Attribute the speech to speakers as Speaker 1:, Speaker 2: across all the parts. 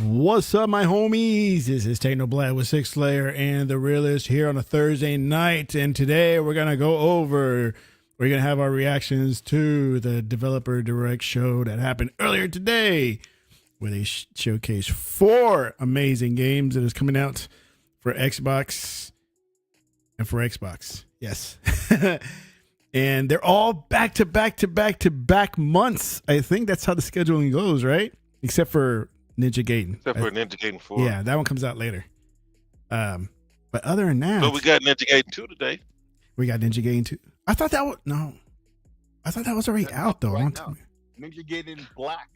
Speaker 1: What's up, my homies? This is TEKNOBLAST with SIKSLAYER and The Realist here on a Thursday night. And today we're going to have our reactions to the Developer Direct show that happened earlier today, where they showcased 4 amazing games that is coming out for Xbox and for Xbox. Yes. And they're all back to back months. I think that's how the scheduling goes, right? Except for Ninja Gaiden.
Speaker 2: Except for Ninja Gaiden 4.
Speaker 1: Yeah, that one comes out later. But other than that,
Speaker 2: but we got Ninja Gaiden 2 today.
Speaker 1: We got Ninja Gaiden 2. I thought that was already out though.
Speaker 3: Right now. Ninja Gaiden Black,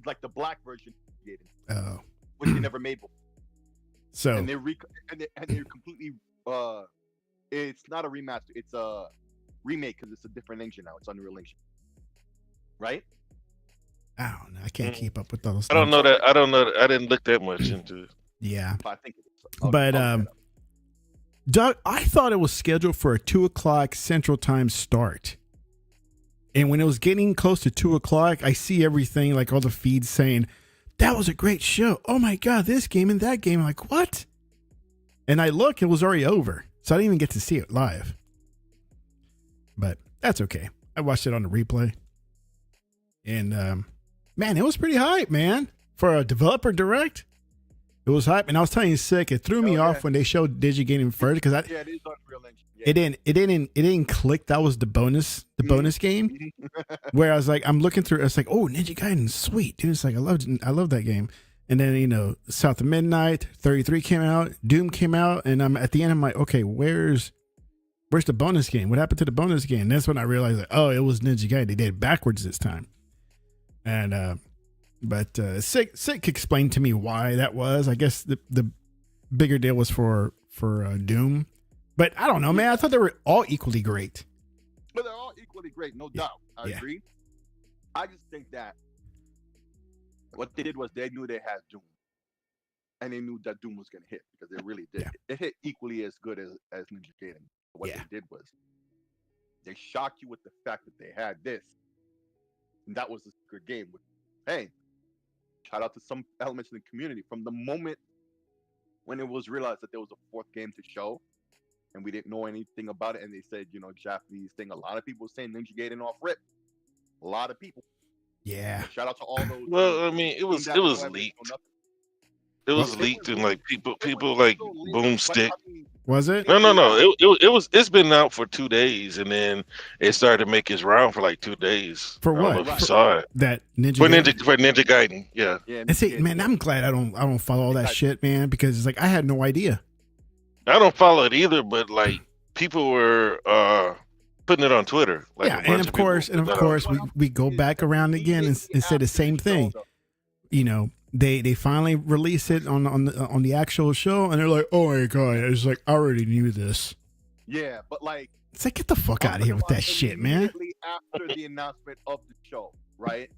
Speaker 3: like the black version of Gaiden.
Speaker 1: Oh,
Speaker 3: which they never made before.
Speaker 1: So
Speaker 3: and they're completely. It's not a remaster. It's a remake because it's a different engine now. It's Unreal Engine, right?
Speaker 1: I don't know. I can't keep up with those.
Speaker 2: I don't know that. I didn't look that much into it.
Speaker 1: Yeah,
Speaker 3: but I think it is.
Speaker 1: But Doug, I thought it was scheduled for a 2:00 Central Time start, and when it was getting close to 2:00, I see everything, like all the feeds saying that was a great show. Oh my god, this game and that game. I'm like, what? And I look, it was already over, so I didn't even get to see it live. But that's okay. I watched it on the replay, and man, it was pretty hype, man. For a Developer Direct, it was hype. And I was telling you, Sick, it threw me off when they showed DigiGaiden first because it
Speaker 3: is Unreal Engine.
Speaker 1: Yeah. It didn't click. That was the bonus game. Where I was like, I'm looking through. It's like, oh, Ninja Gaiden, sweet, dude. It's like I love that game. And then South of Midnight 33 came out, Doom came out, and I'm at the end. I'm like, okay, where's the bonus game? What happened to the bonus game? And that's when I realized, like, oh, it was Ninja Gaiden. They did it backwards this time. And but Sick explained to me why that was. I guess the bigger deal was for Doom, but I don't know, man. I thought they were all equally great.
Speaker 3: But they're all equally great, no doubt. I agree. I just think that what they did was they knew they had Doom, and they knew that Doom was going to hit because they really did. Yeah. It hit equally as good as Ninja Gaiden. What they did was they shocked you with the fact that they had this. And that was a good game. Hey, shout out to some elements in the community. From the moment when it was realized that there was a 4th game to show, and we didn't know anything about it, and they said, Japanese thing. A lot of people were saying Ninja Gaiden off rip. A lot of people.
Speaker 1: Yeah.
Speaker 3: Shout out to all those.
Speaker 2: Well, I mean, it was leaked. It was leaked and like people like Boomstick.
Speaker 1: Was it?
Speaker 2: No. It's been out for 2 days, and then it started to make its round for like 2 days.
Speaker 1: For what?
Speaker 2: I don't know if you saw it.
Speaker 1: That Ninja
Speaker 2: for Ninja Gaiden. Yeah.
Speaker 1: And see, man, I'm glad I don't follow all that shit, man, because it's like I had no idea.
Speaker 2: I don't follow it either, but like people were putting it on Twitter. Like,
Speaker 1: yeah, and of course, we go back around again and say the same thing. They finally release it on the actual show, and they're like, oh my god, it's like I already knew this.
Speaker 3: Yeah, but like,
Speaker 1: it's like, get the fuck out of here with that shit, man.
Speaker 3: After the announcement of the show, right,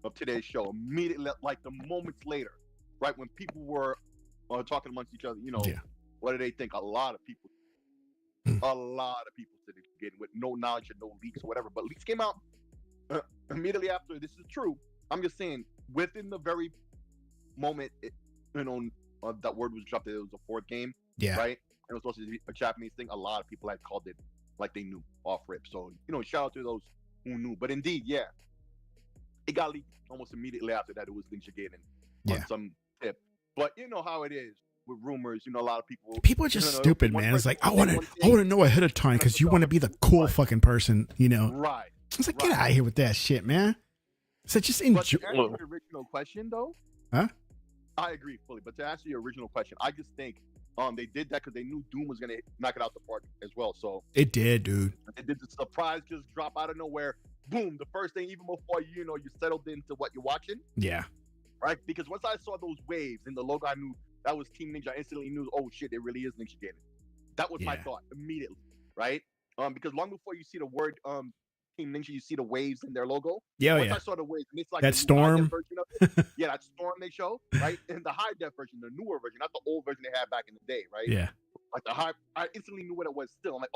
Speaker 3: of today's show, immediately, like the moments later, right, when people were talking amongst each other, what do they think? A lot of people said it again with no knowledge and no leaks or whatever. But leaks came out immediately after. This is true. I'm just saying, within the very moment, that word was dropped that it was a 4th game,
Speaker 1: Yeah.
Speaker 3: Right? It was supposed to be a Japanese thing. A lot of people had called it like they knew off rip. So, shout out to those who knew. But indeed, yeah, it got leaked almost immediately after that. It was Ninja Gaiden on some tip. But you know how it is with rumors. A lot of people
Speaker 1: are just stupid, man. It's like, I want to know ahead of time because you want to be the cool fucking person,
Speaker 3: Right.
Speaker 1: It's like, get out of here with that shit, man. So just enjoy.
Speaker 3: But to answer your original question, though,
Speaker 1: Huh?
Speaker 3: I agree fully. But to answer your original question, I just think they did that because they knew Doom was gonna knock it out the park as well. So
Speaker 1: it did, dude.
Speaker 3: It did the surprise just drop out of nowhere. Boom! The first thing, even before you settled into what you're watching.
Speaker 1: Yeah.
Speaker 3: Right. Because once I saw those waves and the logo, I knew that was Team Ninja. I instantly knew, oh shit, it really is Ninja Gaiden. That was my thought immediately. Right. Because long before you see the word Team Ninja, you see the waves in their logo.
Speaker 1: Yeah,
Speaker 3: Once I saw the waves, and it's like
Speaker 1: that storm
Speaker 3: version of it. Yeah, that storm they show, right? And the high def version, the newer version, not the old version they had back in the day, right?
Speaker 1: Yeah.
Speaker 3: Like the high, I instantly knew what it was. Still, I'm like,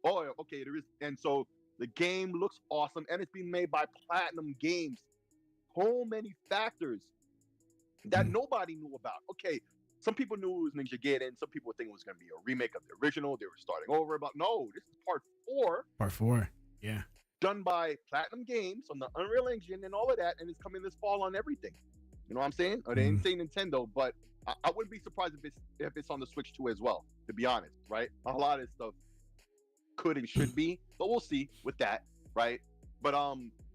Speaker 3: oh, okay, there is. And so the game looks awesome, and it's being made by Platinum Games. So many factors that nobody knew about. Okay, some people knew it was Ninja Gaiden. Some people think it was going to be a remake of the original. They were starting over. But no, this is part 4.
Speaker 1: Part 4. Yeah.
Speaker 3: Done by Platinum Games on the Unreal Engine and all of that, and it's coming this fall on everything. You know what I'm saying? Or they didn't say Nintendo, but I wouldn't be surprised if it's on the Switch too as well. To be honest, right? A lot of this stuff could and should be, but we'll see with that, right? But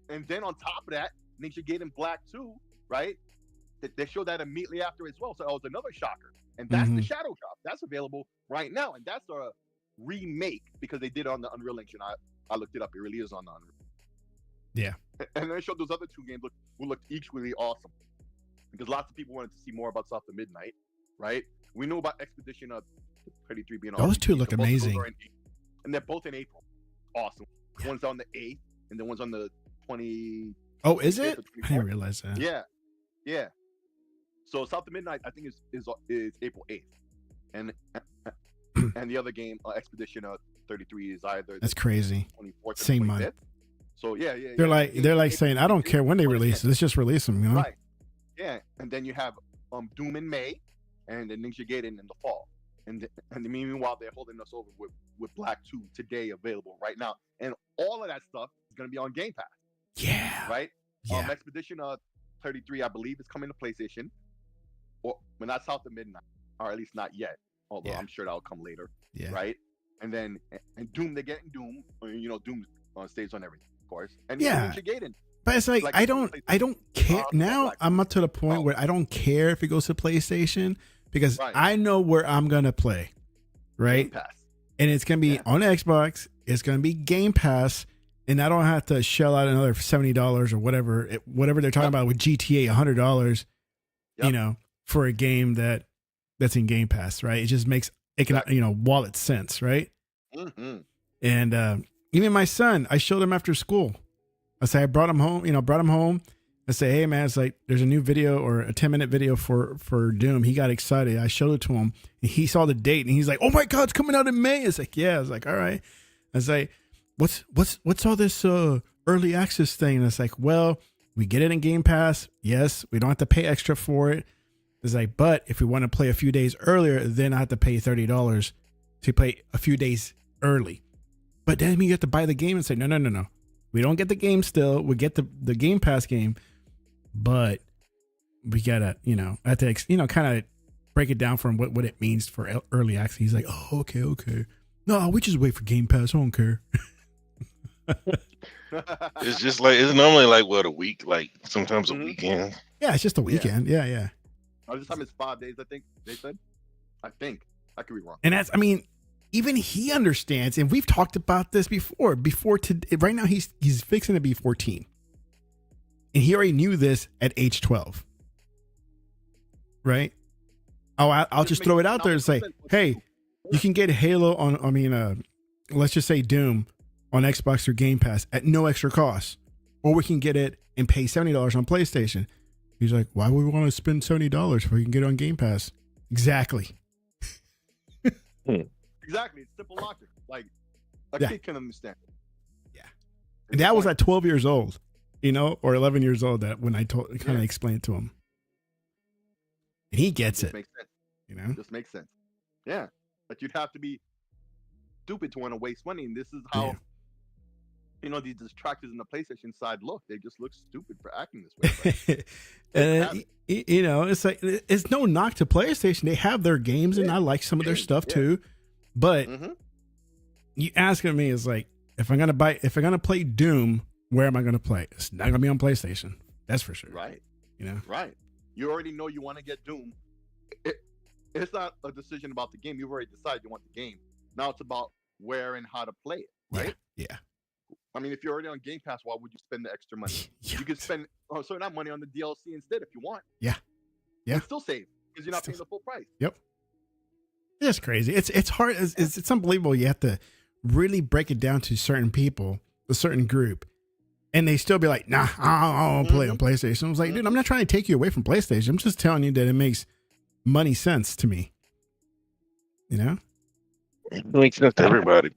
Speaker 3: and then on top of that, Ninja Gaiden Black 2, right? They showed that immediately after as well. So it was another shocker, and that's the Shadow Drop. That's available right now, and that's a remake because they did it on the Unreal Engine. I looked it up. It really is on the Unreal.
Speaker 1: Yeah.
Speaker 3: And then they showed those other 2 games who looked equally awesome because lots of people wanted to see more about South of Midnight, right? We knew about Expedition of 33 being
Speaker 1: those 2 look amazing.
Speaker 3: And they're both in April. Awesome. Yeah. One's on the 8th, and then one's on the 20.
Speaker 1: Oh, is it? I didn't realize that.
Speaker 3: Yeah. Yeah. So South of Midnight, I think, is April 8th. And the other game, Expedition 33, is either
Speaker 1: that's crazy.
Speaker 3: 24th
Speaker 1: same month.
Speaker 3: So yeah.
Speaker 1: They're like saying, I don't care when they release it. Let's just release them,
Speaker 3: Right. Yeah. And then you have Doom in May, and then Ninja Gaiden in the fall. And meanwhile, they're holding us over with Black 2 today, available right now. And all of that stuff is going to be on Game Pass.
Speaker 1: Yeah.
Speaker 3: Right?
Speaker 1: Yeah.
Speaker 3: Expedition 33, I believe, is coming to PlayStation. But not South of Midnight, or at least not yet. Although I'm sure that'll come later. Yeah. Right? And then Doom, they're getting Doom. Doom stays on everything, of course. And Ninja Gaiden.
Speaker 1: But it's like I don't care now. I'm up to the point where I don't care if it goes to PlayStation because I know where I'm gonna play, right? Game Pass. And it's gonna be on Xbox. It's gonna be Game Pass, and I don't have to shell out another $70 or whatever they're talking about with GTA, $100, for a game that's in Game Pass, right? It just makes it can wallet sense, right?
Speaker 3: Mm-hmm.
Speaker 1: And even my son, I showed him after school. I say I brought him home. I say, hey man, it's like there's a new video or a 10-minute video for Doom. He got excited. I showed it to him. And he saw the date and he's like, oh my God, it's coming out in May. It's like, yeah. I was like, all right. I was like, what's all this early access thing? And it's like, well, we get it in Game Pass. Yes, we don't have to pay extra for it. It's like, but if we want to play a few days earlier, then I have to pay $30 to play a few days early. But then you have to buy the game and say, no. We don't get the game still. We get the Game Pass game, but we gotta, have to, kind of break it down for him what it means for early access. He's like, oh, okay. No, we just wait for Game Pass. I don't care.
Speaker 2: It's just like, it's normally like a week, like sometimes a weekend.
Speaker 1: Yeah, it's just a weekend. Yeah.
Speaker 3: This time it's 5 days, I think they said. I think. I could be wrong.
Speaker 1: And that's, even he understands, and we've talked about this before right now he's fixing to be 14. And he already knew this at age 12. Right? Oh, I'll just throw it out there and say, hey, you can get Halo let's just say Doom on Xbox or Game Pass at no extra cost. Or we can get it and pay $70 on PlayStation. He's like, why would we want to spend $70 if we can get it on Game Pass? Exactly.
Speaker 3: Exactly. It's simple logic. Like, a kid can understand.
Speaker 1: Yeah. And that was at 12 years old, or 11 years old that when I kind of explained to him. And he gets it.
Speaker 3: Makes sense.
Speaker 1: Just
Speaker 3: makes sense. Yeah, but you'd have to be stupid to want to waste money, and this is how these distractors in the PlayStation side look. They just look stupid for acting this way.
Speaker 1: And it's like, it's no knock to PlayStation. They have their games, and I like some of their stuff too. But you asking me is like, if I'm gonna play Doom, where am I gonna play? It's not gonna be on PlayStation. That's for sure.
Speaker 3: Right.
Speaker 1: Right.
Speaker 3: You already know you want to get Doom. It's not a decision about the game. You've already decided you want the game. Now it's about where and how to play it. Right.
Speaker 1: Yeah.
Speaker 3: I mean, if you're already on Game Pass, why would you spend the extra money? You could spend that money on the DLC instead if you want.
Speaker 1: Yeah.
Speaker 3: And still save because you're not paying the full price.
Speaker 1: Yep. It's crazy. It's hard. It's unbelievable. You have to really break it down to certain people, a certain group, and they still be like, nah, I don't play on PlayStation. I was like, dude, I'm not trying to take you away from PlayStation. I'm just telling you that it makes money sense to me.
Speaker 2: It makes sense to everybody.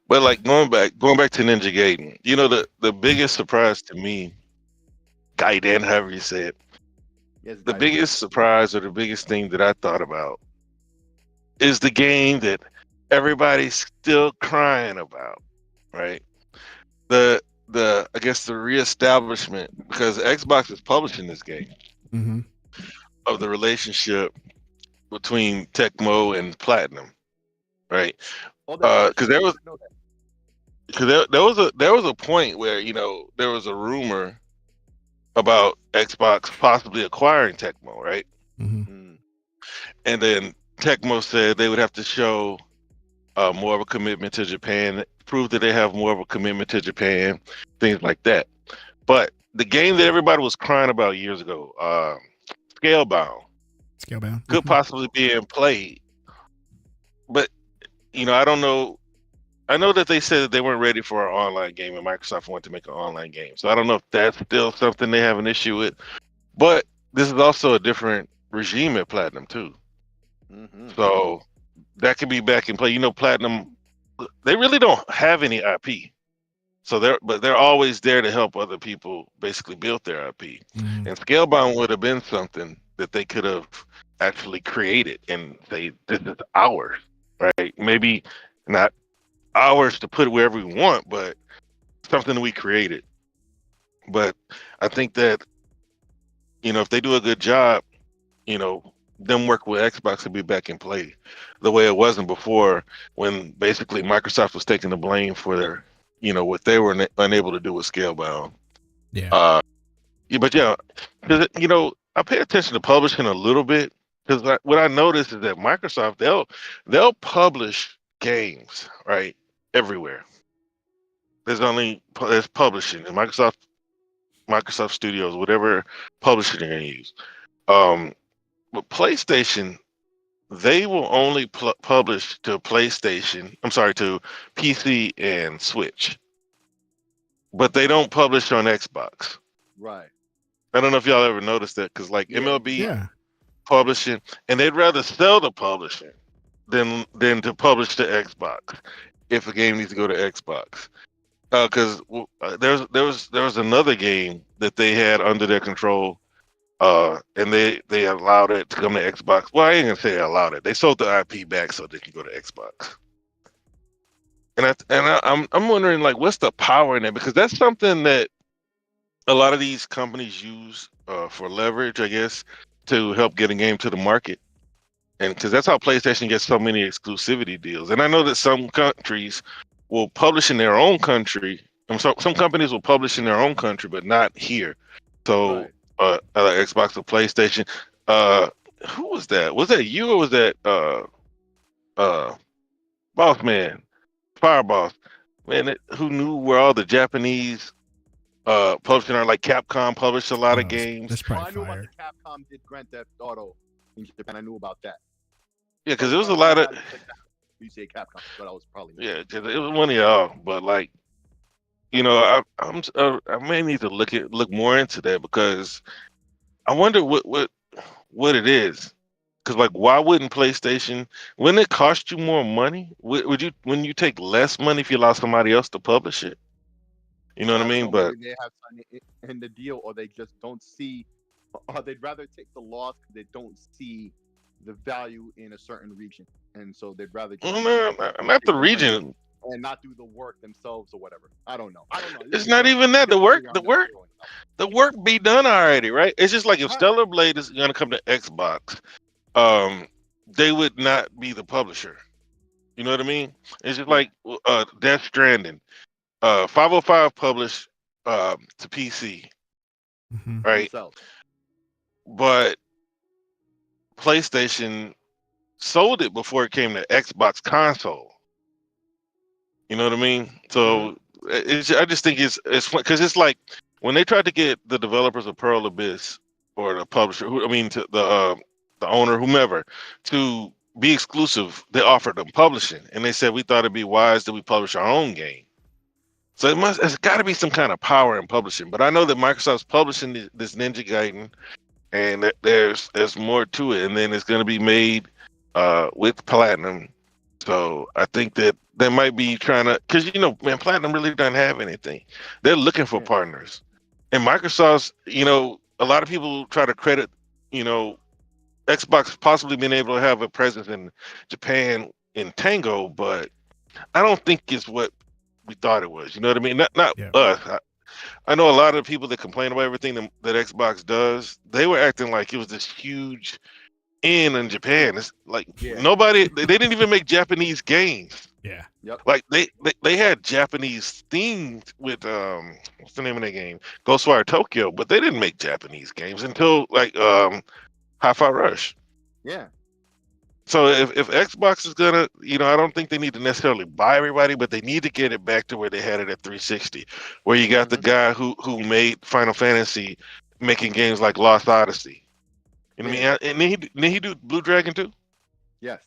Speaker 2: But like going back to Ninja Gaiden, the biggest surprise to me, Gaiden, however you say it, the biggest surprise or the biggest thing that I thought about is the game that everybody's still crying about, right? I guess the reestablishment, because Xbox is publishing this game, of the relationship between Tecmo and Platinum, right? Because there was a point where there was a rumor about Xbox possibly acquiring Tecmo, right? And then Tecmo said they would have to show more of a commitment to Japan, prove that they have more of a commitment to Japan, things like that. But the game that everybody was crying about years ago, Scalebound, could possibly be in play. But I don't know. I know that they said that they weren't ready for an online game, and Microsoft wanted to make an online game. So I don't know if that's still something they have an issue with. But this is also a different regime at Platinum too. So that could be back in play. Platinum, they really don't have any IP. So they're always there to help other people basically build their IP. And Scalebound would have been something that they could have actually created and say, this is ours, right? Maybe not ours to put wherever we want, but something that we created. But I think that, if they do a good job, them work with Xbox to be back in play the way it wasn't before, when basically Microsoft was taking the blame for their, what they were unable to do with Scalebound. Because I pay attention to publishing a little bit, because what I noticed is that Microsoft, they'll publish games right everywhere. There's publishing and Microsoft Studios, whatever publishing they're gonna use. But PlayStation, they will only publish to PlayStation. I'm sorry, to PC and Switch, but they don't publish on Xbox.
Speaker 3: Right.
Speaker 2: I don't know if y'all ever noticed that, because like MLB publishing, and they'd rather sell the publishing than to publish to Xbox if a game needs to go to Xbox. Because there was another game that they had under their control. And they allowed it to come to Xbox. Well, I ain't gonna say they allowed it. They sold the IP back so they can go to Xbox. And I'm wondering, like, what's the power in that? Because that's something that a lot of these companies use for leverage, I guess, to help get a game to the market. And because that's how PlayStation gets so many exclusivity deals. And I know that some countries will publish in their own country. Some companies will publish in their own country, but not here. So. Xbox or PlayStation. Who was that? Was that you, or was that Boss Man, Fire Boss? Man, who knew where all the Japanese publishing are? Like Capcom published a lot of games.
Speaker 1: That's probably
Speaker 3: I knew about the Capcom did Grand Theft Auto in Japan. I knew about that.
Speaker 2: Yeah, because it was a lot of.
Speaker 3: You say Capcom, but I was probably.
Speaker 2: Yeah, because it was one of y'all, but like. I may need to look more into that, because I wonder what it is. Because like, why wouldn't PlayStation? Wouldn't it cost you more money? Would you, when you take less money if you allow somebody else to publish it? You know what I mean? But
Speaker 3: they have something in the deal, or they just don't see, or they'd rather take the loss because they don't see the value in a certain region, and so they'd rather just
Speaker 2: not the region.
Speaker 3: and not do the work themselves or whatever. I don't know.
Speaker 2: It's not even that. The work be done already, right? It's just like if Stellar Blade is gonna come to Xbox, they would not be the publisher. You know what I mean? It's just like Death Stranding. 505 published to PC, right?
Speaker 3: Themselves.
Speaker 2: But PlayStation sold it before it came to Xbox console. You know what I mean? So I just think it's because it's like when they tried to get the developers of Pearl Abyss or the publisher, to the owner, whomever, to be exclusive, they offered them publishing, and they said we thought it'd be wise that we publish our own game. So it's got to be some kind of power in publishing. But I know that Microsoft's publishing this Ninja Gaiden, and there's more to it, and then it's going to be made with Platinum. So I think that they might be trying to, because Platinum really doesn't have anything. They're looking for partners, and Microsoft's, a lot of people try to credit, Xbox possibly being able to have a presence in Japan in Tango, but I don't think it's what we thought it was. You know what I mean? Not us. I know a lot of people that complain about everything that Xbox does. They were acting like it was this huge in Japan. It's like nobody. They didn't even make Japanese games.
Speaker 1: Yeah.
Speaker 3: Yep.
Speaker 2: Like they had Japanese themes with what's the name of that game? Ghostwire Tokyo, but they didn't make Japanese games until like Hi-Fi Rush.
Speaker 3: Yeah.
Speaker 2: So if Xbox is gonna, I don't think they need to necessarily buy everybody, but they need to get it back to where they had it at 360, where you got the guy who made Final Fantasy making games like Lost Odyssey. You know what I mean? And then he do Blue Dragon too.
Speaker 3: Yes.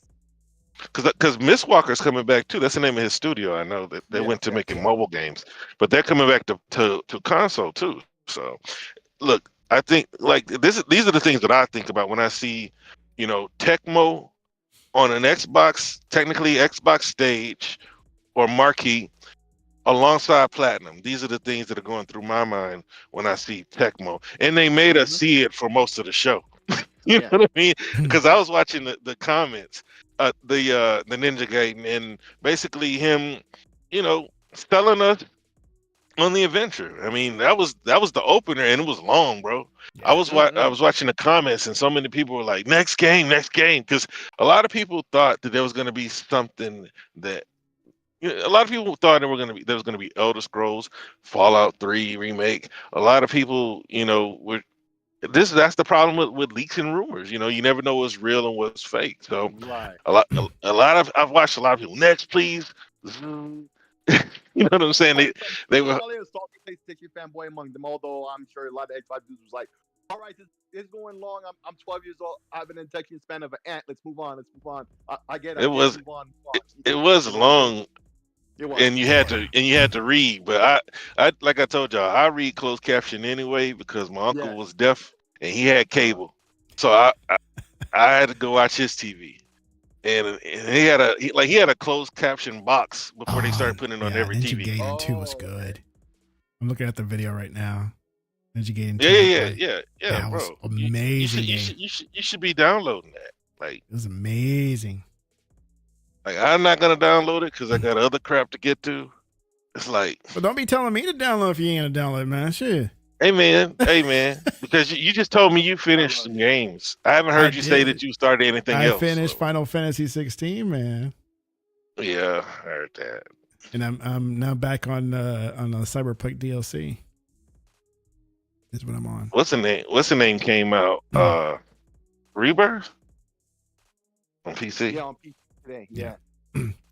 Speaker 2: Because Mistwalker's coming back too. That's the name of his studio. I know that they went to making mobile games, but they're coming back to console too. So look, I think like these are the things that I think about when I see, Tecmo on an Xbox, technically Xbox stage or marquee alongside Platinum. These are the things that are going through my mind when I see Tecmo. And they made us see it for most of the show. You know what I mean? Because I was watching the comments, the Ninja Gaiden, and basically him, selling us on the adventure. I mean, that was the opener, and it was long, bro. I was watching the comments, and so many people were like, next game, because a lot of people thought that there was going to be something that a lot of people thought there was going to be Elder Scrolls, Fallout 3 remake. A lot of people, that's the problem with leaks and rumors. You never know what's real and what's fake. So I've watched a lot of people, next please. You know what I'm saying? They were
Speaker 3: probably a salty PlayStation fanboy among them, although I'm sure a lot of Xbox dudes was like, all right, it's going long. I'm 12 years old. I have an attention span of an ant. Let's move on. I get it.
Speaker 2: It was long. And you had to read, but I like I told y'all, I read closed caption anyway because my uncle was deaf and he had cable, so I had to go watch his TV, and he had a closed caption box before they started putting it on every
Speaker 1: Ninja
Speaker 2: TV.
Speaker 1: Gaiden 2 was good. I'm looking at the video right now. Ninja Gaiden 2.
Speaker 2: Yeah, bro,
Speaker 1: was amazing.
Speaker 2: You should be downloading that. Like,
Speaker 1: it was amazing.
Speaker 2: Like, I'm not gonna download it because I got other crap to get to. It's like,
Speaker 1: but don't be telling me to download if you ain't gonna download, man. Shit.
Speaker 2: Hey man, because you just told me you finished some games. I haven't heard you say that you started anything else.
Speaker 1: I finished Final Fantasy 16, man.
Speaker 2: Yeah, I heard that.
Speaker 1: And I'm now back on the Cyberpunk DLC. Is what I'm on.
Speaker 2: What's the name came out? Rebirth on PC.
Speaker 3: Yeah, on PC. Today, yeah.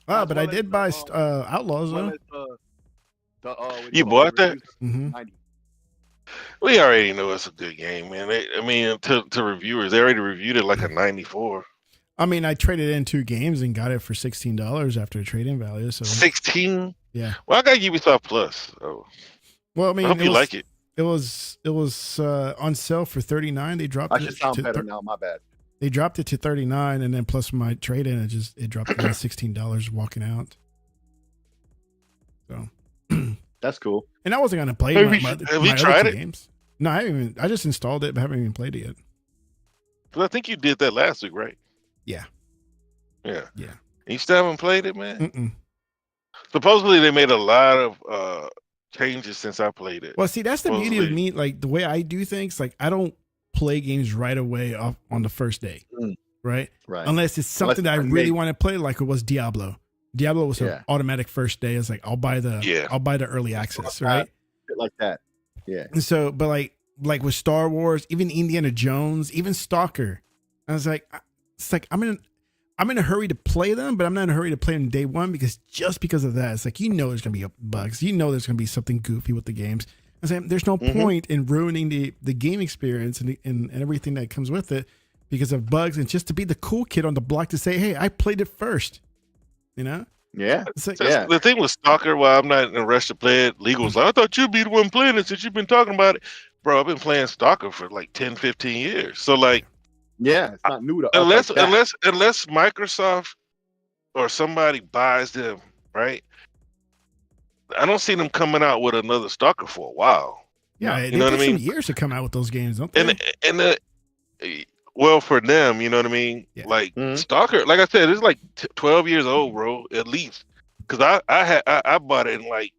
Speaker 1: But I did buy Outlaws though.
Speaker 2: You bought that?
Speaker 1: Mm-hmm.
Speaker 2: We already know it's a good game, man. To reviewers, they already reviewed it like a 94.
Speaker 1: I mean, I traded in 2 games and got it for $16 after a trade-in value. So
Speaker 2: 16?
Speaker 1: Yeah.
Speaker 2: Well, I got Ubisoft Plus. So.
Speaker 1: Well, I mean,
Speaker 2: I hope you like it.
Speaker 1: It was on sale for $39. They dropped.
Speaker 3: I should sound better now. My bad.
Speaker 1: They dropped it to $39, and then plus my trade-in, it dropped to $16 walking out. So
Speaker 3: that's cool.
Speaker 1: And I wasn't gonna play
Speaker 2: have you tried it?
Speaker 1: Games. No, I haven't even. I just installed it, but haven't even played it yet.
Speaker 2: But I think you did that last week, right?
Speaker 1: Yeah.
Speaker 2: Yeah.
Speaker 1: Yeah.
Speaker 2: You still haven't played it, man?
Speaker 1: Mm-mm.
Speaker 2: Supposedly they made a lot of changes since I played it.
Speaker 1: Well, see, that's the beauty of
Speaker 2: Supposedly.
Speaker 1: me. Like the way I do things, like I don't play games right away off on the first day, right?
Speaker 3: Right.
Speaker 1: Unless it's something that I really want to play, like it was Diablo. Diablo was an automatic first day. It's like I'll buy the early access, right?
Speaker 3: Like that. Yeah.
Speaker 1: And so, but like with Star Wars, even Indiana Jones, even Stalker, I was like, it's like I'm in a hurry to play them, but I'm not in a hurry to play them day one because of that, it's like there's gonna be bugs, there's gonna be something goofy with the games. I say there's no point in ruining the game experience and everything that comes with it because of bugs, and just to be the cool kid on the block to say, hey, I played it first,
Speaker 3: Yeah.
Speaker 1: It's like,
Speaker 2: The thing with Stalker, while I'm not in a rush to play it, Legal's like, I thought you'd be the one playing it since you've been talking about it. Bro, I've been playing Stalker for like 10, 15 years. So like,
Speaker 3: it's not new to
Speaker 2: unless
Speaker 3: us.
Speaker 2: unless Microsoft or somebody buys them, right? I don't see them coming out with another Stalker for a while.
Speaker 1: Yeah,
Speaker 2: you know what I mean?
Speaker 1: Some years to come out with those games, don't they?
Speaker 2: Well, for them, you know what I mean?
Speaker 1: Yeah.
Speaker 2: Like Stalker, like I said, it's like 12 years old, bro, at least. Because I bought it, and like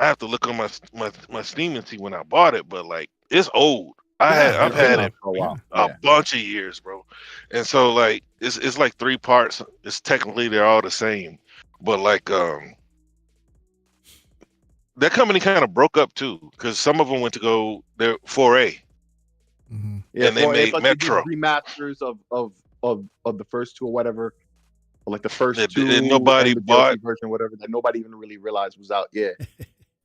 Speaker 2: I have to look on my Steam and see when I bought it, but like it's old. I've had it
Speaker 3: for a while.
Speaker 2: A bunch of years, bro. And so like it's like 3 parts. It's technically they're all the same, but like that company kind of broke up too because some of them went to go their 4A.
Speaker 3: Yeah,
Speaker 2: and they made Metro
Speaker 3: remasters of the first 2 or whatever, or like the first 2
Speaker 2: and nobody bought
Speaker 3: version, whatever, that nobody even really realized was out. Yeah,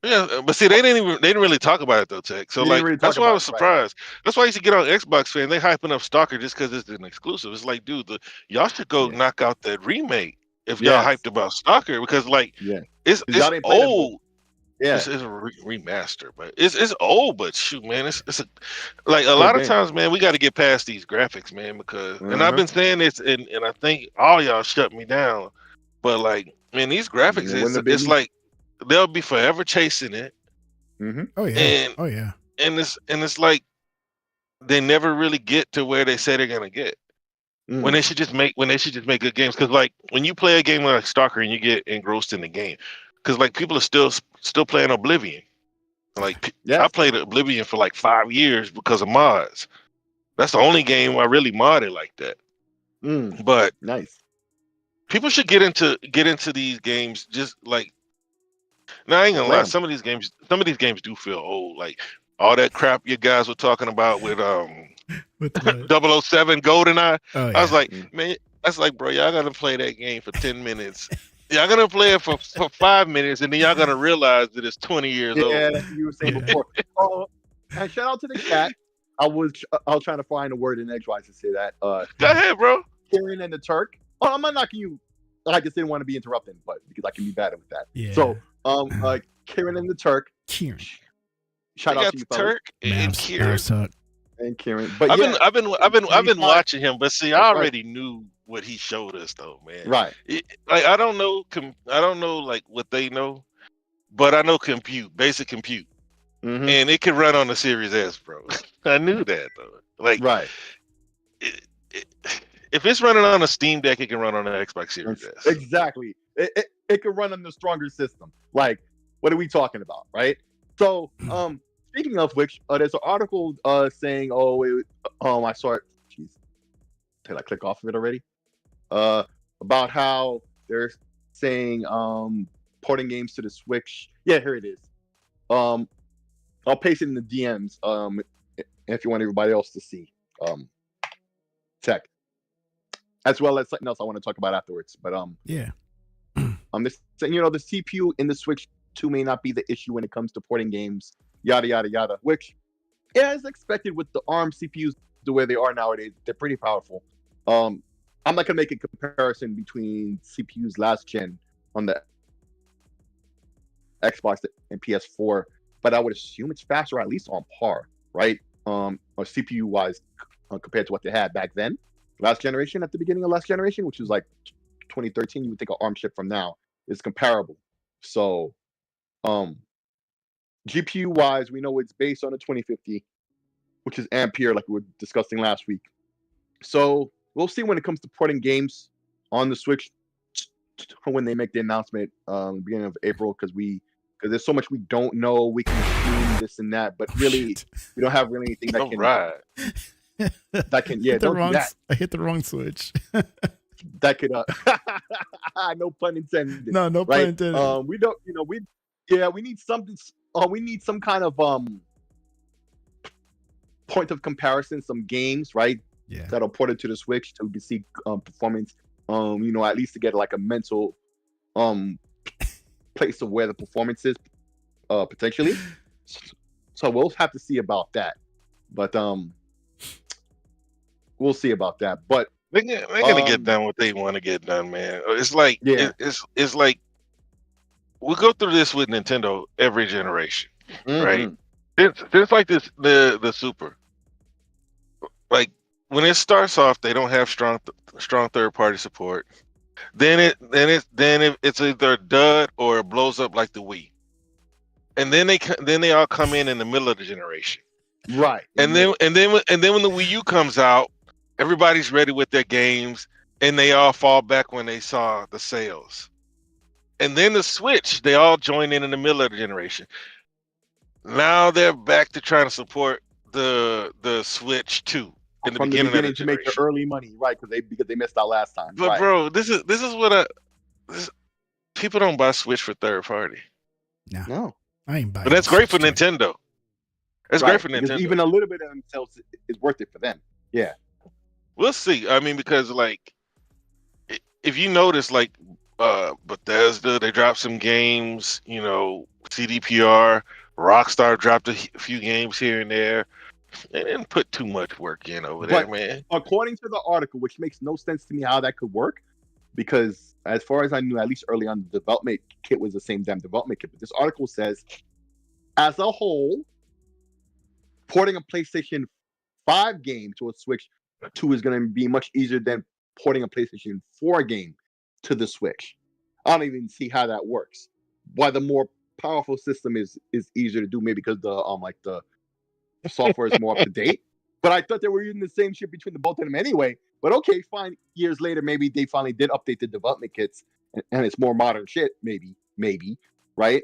Speaker 2: but see, they didn't really talk about it though, Tech. So like that's why I was surprised. Right. That's why I used to get on Xbox fan. They hyping up Stalker just because it's an exclusive. It's like, dude, y'all should go knock out that remake if y'all hyped about Stalker because like it's old.
Speaker 3: Yeah,
Speaker 2: it's a remaster, but it's old. But shoot, man, it's a like a lot of times, man, we got to get past these graphics, man, because and I've been saying this, and I think all y'all shut me down, but like, man, these graphics, it's like they'll be forever chasing it.
Speaker 1: Oh yeah,
Speaker 2: and it's like they never really get to where they say they're gonna get. When they should just make good games, because like when you play a game like Stalker and you get engrossed in the game. Because like people are still playing Oblivion. Like I played Oblivion for like 5 years because of mods. That's the only game I really modded like that. But
Speaker 3: nice.
Speaker 2: People should get into these games just like. Now I ain't gonna lie. Some of these games do feel old. Like all that crap you guys were talking about with 007 GoldenEye. I was like, man, that's like, bro, y'all gotta play that game for 10 minutes. Y'all gonna play it for 5 minutes, and then y'all gonna realize that it's 20 years old.
Speaker 3: Yeah, like you were saying before. And shout out to the chat. I was trying to find a word in edgewise to say that.
Speaker 2: Go ahead, bro.
Speaker 3: Kieran and the Turk. Oh, I'm not knocking you. I just didn't want to be interrupted, but because I can be bad with that.
Speaker 1: Yeah.
Speaker 3: So, Kieran and the Turk.
Speaker 1: Kieran.
Speaker 3: Shout out to you,
Speaker 2: Turk and Kieran.
Speaker 3: And Kieran. But
Speaker 2: I've been watching him, but see, I already knew what he showed us, though, man.
Speaker 3: Right.
Speaker 2: Like I don't know like what they know, but I know basic compute, and it can run on the Series S, bro. I knew that though. Like,
Speaker 3: right.
Speaker 2: If it's running on a Steam Deck, it can run on an Xbox Series S.
Speaker 3: Exactly. It can run on the stronger system. Like, what are we talking about, right? So, speaking of which, there's an article saying, I saw it. Jeez, did I click off of it already? About how they're saying porting games to the Switch. Yeah, here it is. I'll paste it in the DMs if you want everybody else to see. Tech, as well as something else I want to talk about afterwards. But
Speaker 1: yeah.
Speaker 3: This, the CPU in the Switch 2 may not be the issue when it comes to porting games. Yada yada yada. Which, as expected with the ARM CPUs the way they are nowadays, they're pretty powerful. I'm not gonna make a comparison between CPUs last gen on the Xbox and PS4, but I would assume it's faster, or at least on par, right? Or CPU wise, compared to what they had back then, last generation, at the beginning of last generation, which was like 2013. You would think an ARM chip from now is comparable. So, GPU wise, we know it's based on a 2050, which is Ampere, like we were discussing last week. So we'll see when it comes to porting games on the Switch when they make the announcement beginning of April, because there's so much we don't know. We can assume this and that, but really we don't have really anything that
Speaker 2: All
Speaker 3: can
Speaker 2: right.
Speaker 3: that can don't do that.
Speaker 1: I hit the wrong switch.
Speaker 3: That could no pun intended.
Speaker 1: No pun
Speaker 3: right?
Speaker 1: intended.
Speaker 3: We don't, we need something. We need some kind of point of comparison, some games, right?
Speaker 1: Yeah.
Speaker 3: That'll port it to the Switch so we can see performance. At least to get like a mental place of where the performance is potentially. So we'll have to see about that. But we'll see about that. But
Speaker 2: they're gonna get done what they want to get done, man. It's like it's like we go through this with Nintendo every generation, right? It's like this the Super. Like when it starts off, they don't have strong third party support. Then it's either a dud or it blows up like the Wii. And then they all come in the middle of the generation,
Speaker 3: right?
Speaker 2: And then when the Wii U comes out, everybody's ready with their games, and they all fall back when they saw the sales. And then the Switch, they all join in the middle of the generation. Now they're back to trying to support the Switch 2 in the beginning of the
Speaker 3: to make the early money, right? Because they missed out last time.
Speaker 2: But
Speaker 3: right.
Speaker 2: Bro, this is what people don't buy Switch for third party.
Speaker 3: No,
Speaker 1: I ain't buying.
Speaker 2: But that's great for Nintendo. That's great for Nintendo.
Speaker 3: Even a little bit of themselves is worth it for them. Yeah.
Speaker 2: We'll see. I mean, because like, if you notice, like, Bethesda, they dropped some games. CDPR, Rockstar dropped a few games here and there. They didn't put too much work in over there, man.
Speaker 3: According to the article, which makes no sense to me how that could work, because as far as I knew, at least early on, the development kit was the same damn development kit. But this article says, as a whole, porting a PlayStation 5 game to a Switch 2 is going to be much easier than porting a PlayStation 4 game to the Switch. I don't even see how that works. Why the more powerful system is easier to do, maybe because the software is more up to date. But I thought they were using the same shit between the both of them anyway. But okay, fine. Years later, maybe they finally did update the development kits and it's more modern shit. Maybe, right?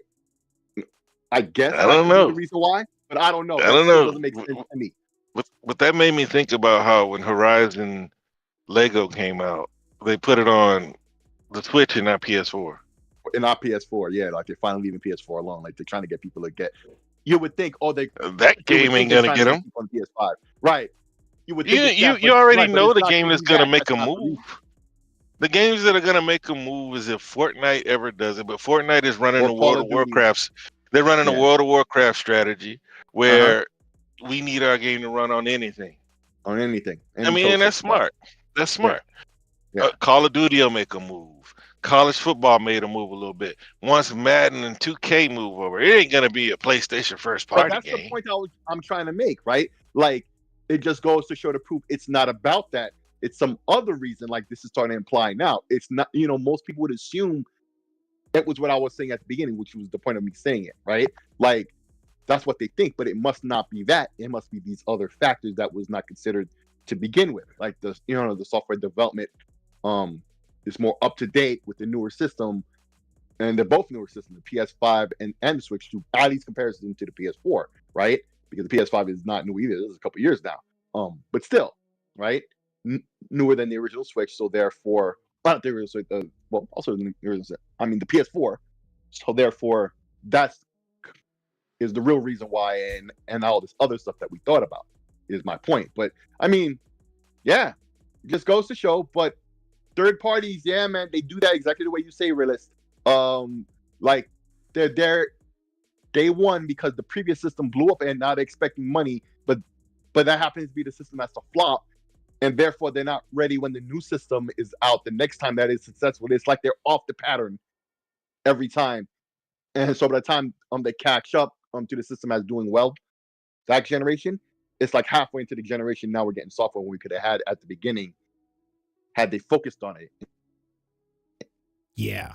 Speaker 3: I guess
Speaker 2: I don't know
Speaker 3: the reason why, but I don't know.
Speaker 2: I don't know.
Speaker 3: It doesn't make sense to me.
Speaker 2: But that made me think about how when Horizon Lego came out, they put it on the Switch and not PS4.
Speaker 3: And not PS4, yeah. Like they're finally leaving PS4 alone. Like they're trying to get people to get. You would think,
Speaker 2: that game ain't gonna get them
Speaker 3: on PS5, right? You would.
Speaker 2: You already know the game that's gonna make a move. The games that are gonna make a move is if Fortnite ever does it. But Fortnite is running the World of Warcraft. They're running a World of Warcraft strategy where we need our game to run on anything.
Speaker 3: On anything.
Speaker 2: I mean, and that's smart. That's smart.
Speaker 3: Yeah.
Speaker 2: Call of Duty will make a move. College football made a move a little bit. Once Madden and 2K move over, it ain't gonna be a PlayStation first party game.
Speaker 3: But that's the point I'm trying to make, right? Like, it just goes to show the proof it's not about that. It's some other reason, like this is starting to imply now. It's not, most people would assume it was what I was saying at the beginning, which was the point of me saying it, right? Like, that's what they think, but it must not be that. It must be these other factors that was not considered to begin with, like the software development is more up to date with the newer system, and they're both newer systems, the PS5 and the Switch 2, at least comparison to the PS4, right? Because the PS5 is not new either. This is a couple years now, but still, right? Newer than the original Switch, so therefore, not the original Switch. Also the original. I mean, the PS4. So therefore, that's is the real reason why, and all this other stuff that we thought about is my point. But I mean, yeah, it just goes to show. But third parties, yeah, man, they do that exactly the way you say, Realist. Like they're day one because the previous system blew up and now they're expecting money, but that happens to be the system that's a flop, and therefore they're not ready when the new system is out the next time that is successful. It's like they're off the pattern every time, and so by the time they catch up to the system as doing well that generation, it's like halfway into the generation now we're getting software we could have had at the beginning had they focused on it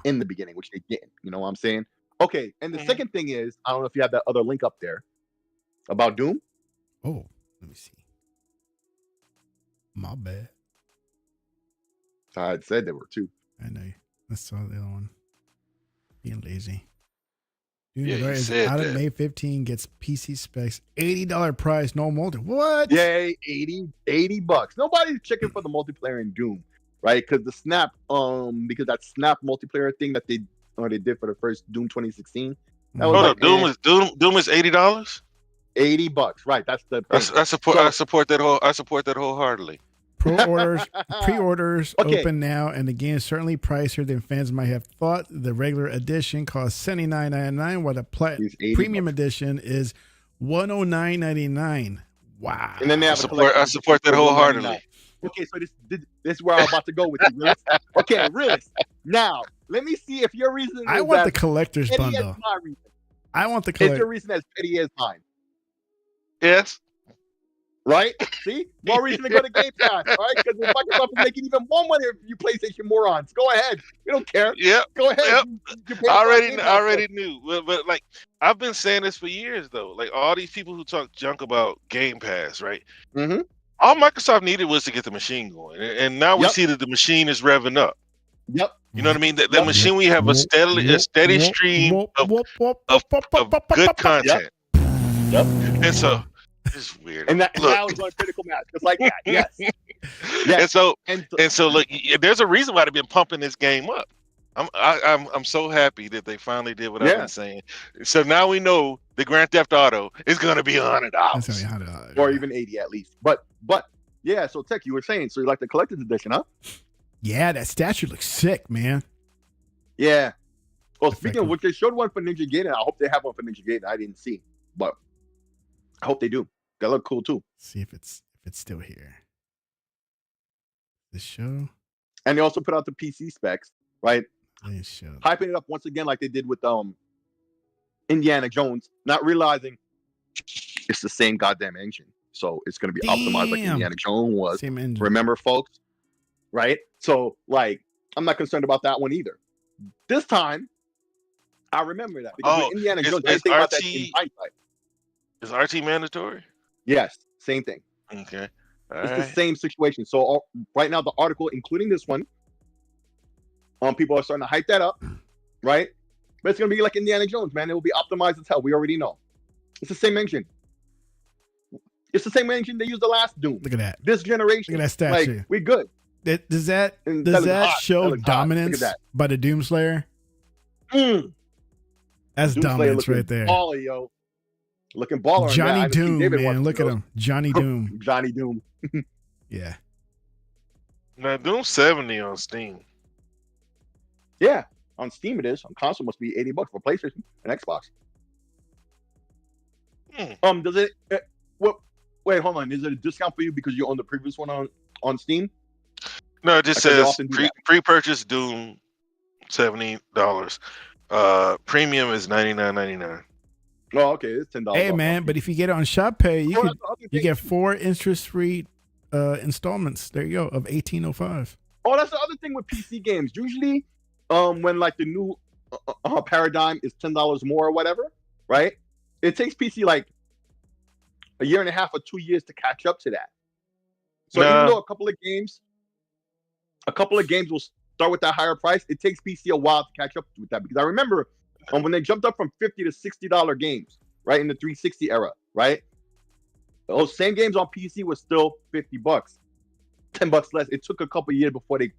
Speaker 3: in the beginning, which they didn't. You know what I'm saying? Okay, and the second thing is, I don't know if you have that other link up there about Doom.
Speaker 1: Oh, let me see. My bad.
Speaker 3: how I said there were two.
Speaker 1: I know. I saw the other one. Being lazy. Dude,
Speaker 2: Yeah, you
Speaker 1: is
Speaker 2: said
Speaker 1: out of
Speaker 2: that.
Speaker 1: May 15 gets PC specs. $80 price, no multi. What?
Speaker 3: Yay, $80. Nobody's checking for the multiplayer in Doom, right? Because the Snap, because that Snap multiplayer thing that they did for the first Doom 2016. That was
Speaker 2: Hold
Speaker 3: like,
Speaker 2: up, Doom is $80.
Speaker 3: $80, right? That's the thing.
Speaker 2: I support that wholeheartedly.
Speaker 1: Pre-orders
Speaker 3: Okay.
Speaker 1: open now, and the game is certainly pricier than fans might have thought. The regular edition costs $79.99, while the premium edition is $109.99. Wow!
Speaker 3: And then they have
Speaker 2: I support that wholeheartedly.
Speaker 3: Okay, so this is where I'm about to go with you, Willis. Okay, Willis. Now let me see if your reason.
Speaker 1: I want the collector's bundle. I want the collector.
Speaker 3: If your reason as petty as mine.
Speaker 2: Yes.
Speaker 3: Right? See? More reason to go to Game Pass, right? Because Microsoft is making even more money if you PlayStation morons. Go ahead. We don't care.
Speaker 2: Yep.
Speaker 3: Go ahead.
Speaker 2: Yep.
Speaker 3: I
Speaker 2: already knew. But like, I've been saying this for years, though. Like, all these people who talk junk about Game Pass, right?
Speaker 3: Mm-hmm.
Speaker 2: All Microsoft needed was to get the machine going. And now we see that the machine is revving up.
Speaker 3: Yep.
Speaker 2: You know what I mean? That machine, we have a steady stream of good content.
Speaker 3: Yep.
Speaker 2: And so, it's weird.
Speaker 3: And that now is on Critical Mass, just like that. Yes.
Speaker 2: Yes. And so, look, there's a reason why they've been pumping this game up. I'm so happy that they finally did what I've been saying. So now we know the Grand Theft Auto is going to be $100,
Speaker 3: or even 80 at least. But yeah. So Tech, you were saying, so you like the collector's edition, huh?
Speaker 1: Yeah, that statue looks sick, man.
Speaker 3: Yeah. Well, speaking of which, they showed one for Ninja Gaiden. I hope they have one for Ninja Gaiden. I didn't see, but I hope they do. They look cool too.
Speaker 1: See if it's still here. The show.
Speaker 3: And they also put out the PC specs, right?
Speaker 1: Show.
Speaker 3: Hyping it up once again like they did with Indiana Jones, not realizing it's the same goddamn engine. So it's going to be optimized like Indiana Jones was.
Speaker 1: Same engine.
Speaker 3: Remember, folks? Right? So, like, I'm not concerned about that one either. This time, I remember that. Because with Indiana Jones, I think about that in hindsight.
Speaker 2: Is RT mandatory?
Speaker 3: Yes, same thing.
Speaker 2: Okay.
Speaker 3: It's the same situation. So right now, the article, including this one, people are starting to hype that up, right? But it's going to be like Indiana Jones, man. It will be optimized as hell. We already know. It's the same engine. It's the same engine they used the last Doom.
Speaker 1: Look at that.
Speaker 3: This generation.
Speaker 1: Look at that statue.
Speaker 3: Like, we good.
Speaker 1: Does that show dominance by the Doomslayer? That's dominance right there.
Speaker 3: Baller, yo. Looking baller.
Speaker 1: Johnny Doom, man. Look at him. Johnny Doom.
Speaker 3: Johnny Doom.
Speaker 1: Yeah.
Speaker 2: Now, Doom 70 on Steam.
Speaker 3: Yeah. On Steam it is. On console must be $80 for PlayStation and Xbox. Does it... wait, hold on. Is it a discount for you because you own the previous one on Steam?
Speaker 2: No, it just says pre-purchase Doom $70. Premium is $99.99.
Speaker 3: Oh, okay, it's $10.
Speaker 1: Hey, man, but if you get it on Shop Pay, you get 4 interest-free installments. There you go, of $18.05.
Speaker 3: Oh, that's the other thing with PC games. Usually, when like the new paradigm is $10 more or whatever, right? It takes PC like a year and a half or 2 years to catch up to that. So even though a couple of games will start with that higher price, it takes PC a while to catch up with that. Because I remember when they jumped up from $50 to $60 games, right, in the 360 era, right? Those same games on PC was still $50, $10 less. It took a couple of years before they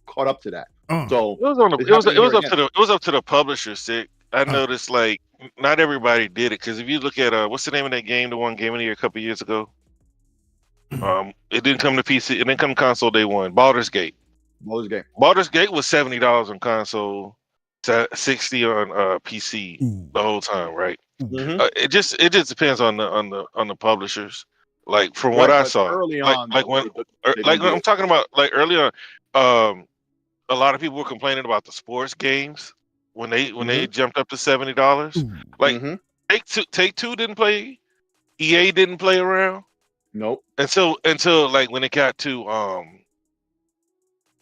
Speaker 3: caught up to that. So
Speaker 2: it was up to the publisher. Sick. I noticed like not everybody did it because if you look at what's the name of that game, the one Game of the Year a couple of years ago, it didn't come to PC. It didn't come to console day one. Baldur's Gate was $70 on console, $60 on PC the whole time, right?
Speaker 3: Mm-hmm.
Speaker 2: It just depends on the publishers. Like from what I saw,
Speaker 3: early on,
Speaker 2: when I'm talking about like early on, a lot of people were complaining about the sports games when they jumped up to $70. Like Take-Two didn't play, EA didn't play around.
Speaker 3: Nope.
Speaker 2: Until like when it got to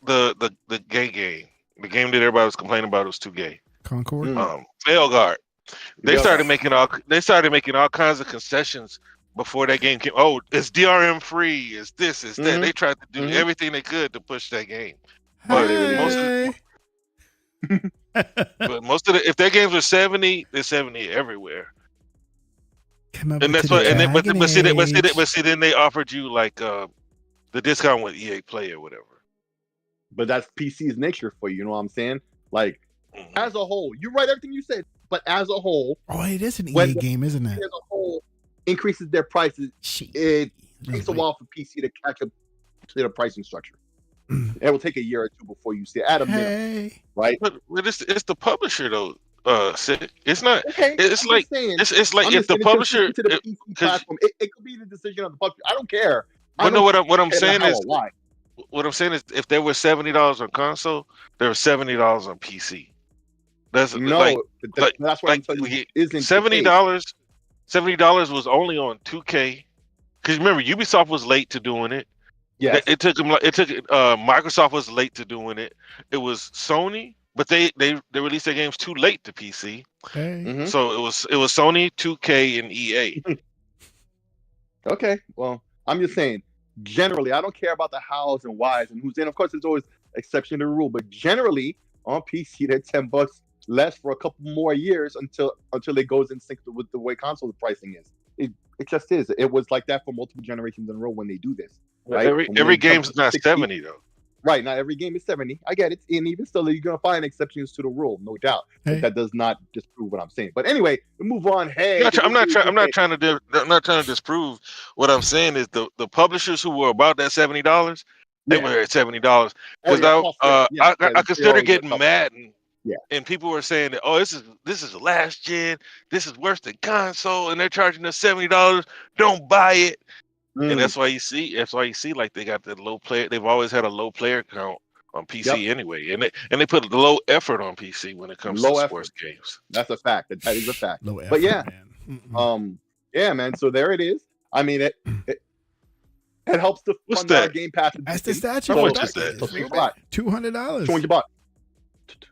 Speaker 2: the gay game, the game that everybody was complaining about was too gay.
Speaker 1: Concord.
Speaker 2: Veilguard. They started making all kinds of concessions before that game came. Oh, it's DRM free. It's this. It's that. They tried to do everything they could to push that game. But
Speaker 1: Hey.
Speaker 2: most of the if their games are 70, they're 70 everywhere.
Speaker 1: Come up
Speaker 2: And
Speaker 1: to
Speaker 2: that's
Speaker 1: the
Speaker 2: what. And then,
Speaker 1: Dragon
Speaker 2: but
Speaker 1: Age.
Speaker 2: see, then they offered you like the discount with EA Play or whatever.
Speaker 3: But that's PC's nature for you. You know what I'm saying? Like as a whole, you're right everything you said. But as a whole,
Speaker 1: Oh, it is an
Speaker 3: when
Speaker 1: EA
Speaker 3: the
Speaker 1: game, isn't
Speaker 3: PC
Speaker 1: it?
Speaker 3: as a whole increases their prices,
Speaker 1: Shit.
Speaker 3: it
Speaker 1: Just
Speaker 3: takes a
Speaker 1: wait.
Speaker 3: while for PC to catch up to the pricing structure. It will take a year or two before you see it at a minimum,
Speaker 1: Hey.
Speaker 3: right?
Speaker 2: But it's the publisher though. Sid. It's not.
Speaker 3: Okay,
Speaker 2: It's
Speaker 3: I'm
Speaker 2: like
Speaker 3: just saying.
Speaker 2: it's like
Speaker 3: I'm
Speaker 2: if
Speaker 3: just
Speaker 2: the
Speaker 3: saying it's
Speaker 2: publisher,
Speaker 3: consistent to the PC
Speaker 2: because
Speaker 3: platform. It could be the decision of the publisher. I don't care. I
Speaker 2: well, no,
Speaker 3: don't
Speaker 2: what I'm
Speaker 3: care
Speaker 2: saying
Speaker 3: how
Speaker 2: is
Speaker 3: or why.
Speaker 2: what I'm saying is if there was $70 on console, there was $70 on PC. That's like
Speaker 3: No, that's what I'm telling you. Isn't
Speaker 2: $70. $70 was only on 2K. Because remember, Ubisoft was late to doing it.
Speaker 3: Yes.
Speaker 2: It took them. Microsoft was late to doing it. It was Sony, but they released their games too late to PC.
Speaker 1: Hey.
Speaker 3: Mhm.
Speaker 2: So it was Sony, 2K, and EA.
Speaker 3: Okay. Well, I'm just saying. Generally, I don't care about the hows and whys and who's in. Of course, there's always exception to the rule, but generally on PC, they're $10 less for a couple more years until it goes in sync with the way console pricing is. It just is. It was like that for multiple generations in a row when they do this. Right?
Speaker 2: Every game's not 70 though.
Speaker 3: Right. Not every game is 70. I get it. And even still, you're going to find exceptions to the rule, no doubt.
Speaker 1: Hey.
Speaker 3: But that does not disprove what I'm saying. But anyway, we move on. Hey,
Speaker 2: I'm not trying to disprove. What I'm saying is the publishers who were about that $70, they were at $70. Because I consider getting mad and people were saying that, oh, this is last gen, this is worse than console, and they're charging us $70. Don't buy it. And that's why you see like they got the low player. They've always had a low player count on PC anyway, and they put low effort on PC when it comes to sports games.
Speaker 3: That's a fact. That is a fact.
Speaker 1: Low effort,
Speaker 3: but yeah,
Speaker 1: man.
Speaker 3: Yeah, man. So there it is. I mean, it helps to fund our Game Pass.
Speaker 1: That's the statue.
Speaker 2: How much is that?
Speaker 1: $200.
Speaker 3: $200.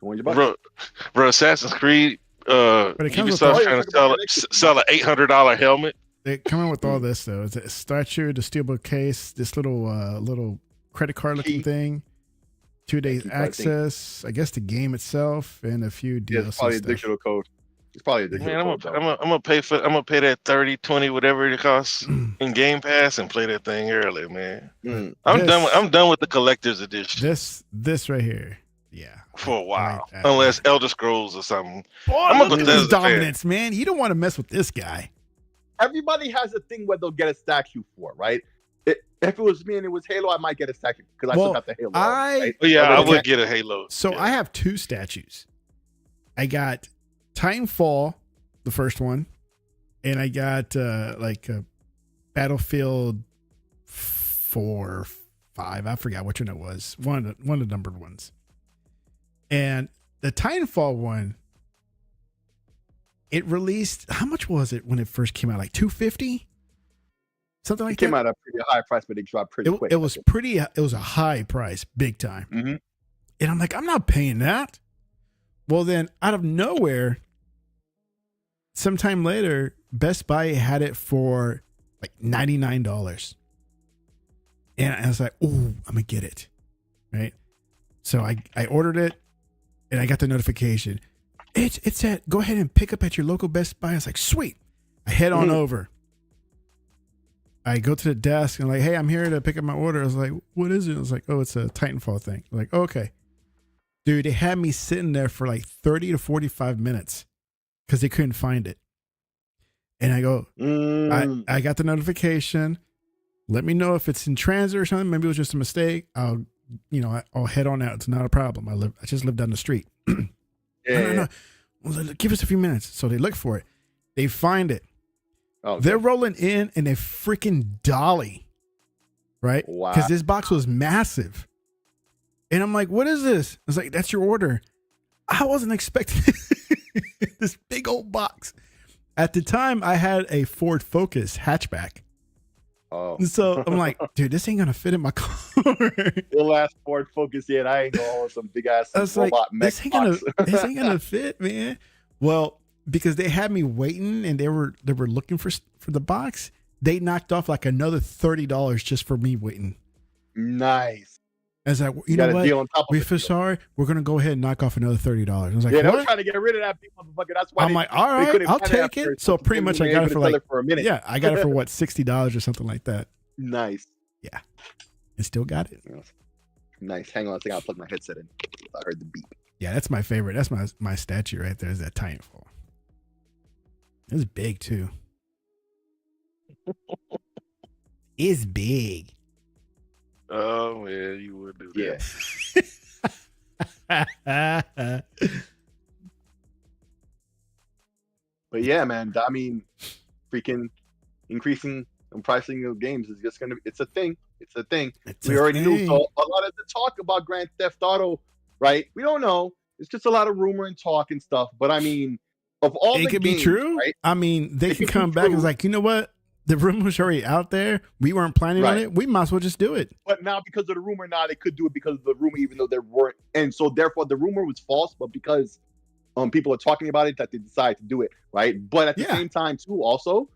Speaker 3: $200.
Speaker 2: Bro, Assassin's Creed. Ubisoft's trying to sell an $800 helmet.
Speaker 1: They come in with all this though. It's a statue, the steelbook case, this little credit card looking thing, 2 days access, I guess the game itself, and a few DLC.
Speaker 3: Yeah, it's probably a digital code. It's probably a digital code.
Speaker 2: I'm gonna pay that 30, 20, whatever it costs in Game Pass and play that thing early, man. I'm done with the collector's edition.
Speaker 1: This right here. Yeah.
Speaker 2: For a while. Unless Elder Scrolls or something.
Speaker 1: Boy, I'm look at his dominance, man. You don't want to mess with this guy.
Speaker 3: Everybody has a thing where they'll get a statue for, right? If it was me and it was Halo, I might get a statue because I still got the Halo.
Speaker 2: Right? I would get a Halo.
Speaker 1: So I have 2 statues. I got Titanfall, the first one, and I got Battlefield 4 or 5. I forgot which one it was. One of the numbered ones. And the Titanfall one, it released, how much was it when it first came out? Like $250? Something like that?
Speaker 3: It came out at a pretty high price, but it dropped pretty quick.
Speaker 1: It was a high price, big time.
Speaker 3: Mm-hmm.
Speaker 1: And I'm like, I'm not paying that. Well, then out of nowhere, sometime later, Best Buy had it for like $99. And I was like, oh, I'm going to get it. Right? So I ordered it and I got the notification. It said, go ahead and pick up at your local Best Buy. I was like, sweet. I head on over. I go to the desk and like, hey, I'm here to pick up my order. I was like, what is it? I was like, oh, it's a Titanfall thing. Like, okay. Dude, they had me sitting there for like 30 to 45 minutes because they couldn't find it. And I go, I got the notification. Let me know if it's in transit or something. Maybe it was just a mistake. I'll head on out. It's not a problem. I just live down the street. No. Well, give us a few minutes. So they look for it. They find it. Okay. They're rolling in a freaking dolly, right?
Speaker 3: Wow.
Speaker 1: Because this box was massive. And I'm like, what is this? I was like, that's your order. I wasn't expecting this big old box. At the time, I had a Ford Focus hatchback.
Speaker 3: Oh.
Speaker 1: So I'm like, dude, this ain't going to fit in my car.
Speaker 3: The last Ford Focus yet. I ain't going with some big ass robot mech
Speaker 1: this ain't gonna fit, man. Well, because they had me waiting and they were looking for the box, they knocked off like another $30 just for me waiting.
Speaker 3: Nice.
Speaker 1: As like, you
Speaker 3: got
Speaker 1: know
Speaker 3: a
Speaker 1: what?
Speaker 3: deal on top of
Speaker 1: We
Speaker 3: it.
Speaker 1: feel sorry. We're gonna go ahead and knock off another $30. I was like,
Speaker 3: Yeah, they were
Speaker 1: what?
Speaker 3: trying to get rid of that big motherfucker. That's why
Speaker 1: I'm like, all right,
Speaker 3: couldn't
Speaker 1: I'll
Speaker 3: find it at
Speaker 1: take it.
Speaker 3: first,
Speaker 1: So
Speaker 3: but
Speaker 1: pretty
Speaker 3: then
Speaker 1: much
Speaker 3: we
Speaker 1: I
Speaker 3: were
Speaker 1: got it
Speaker 3: able
Speaker 1: for
Speaker 3: to sell
Speaker 1: like,
Speaker 3: it for a minute.
Speaker 1: yeah, I got it for what, $60 or something like that.
Speaker 3: Nice.
Speaker 1: Yeah, and still got it.
Speaker 3: Nice. Hang on a second. I'll plug my headset in. I heard the beep.
Speaker 1: Yeah, that's my favorite. That's my statue right there. Is that Titanfall? It's big too. It's big.
Speaker 2: Oh man, you would do that.
Speaker 3: Yeah. But yeah, man. I mean, freaking increasing and pricing of games is just it's a thing. It's a thing. We already knew. So a lot of the talk about Grand Theft Auto, right? We don't know. It's just a lot of rumor and talk and stuff. But I mean, of all
Speaker 1: it
Speaker 3: the
Speaker 1: could
Speaker 3: games,
Speaker 1: be true.
Speaker 3: right?
Speaker 1: I mean, they
Speaker 3: It
Speaker 1: can
Speaker 3: could be
Speaker 1: come back and
Speaker 3: true.
Speaker 1: it's like, you know what? The rumor was already out there. We weren't planning on
Speaker 3: Right.
Speaker 1: it. We might as well just do it.
Speaker 3: But now, because of the rumor, now they could do it because of the rumor, even though there weren't. And so, therefore, the rumor was false. But because people are talking about it, that they decided to do it, right? But at the same time, too, also,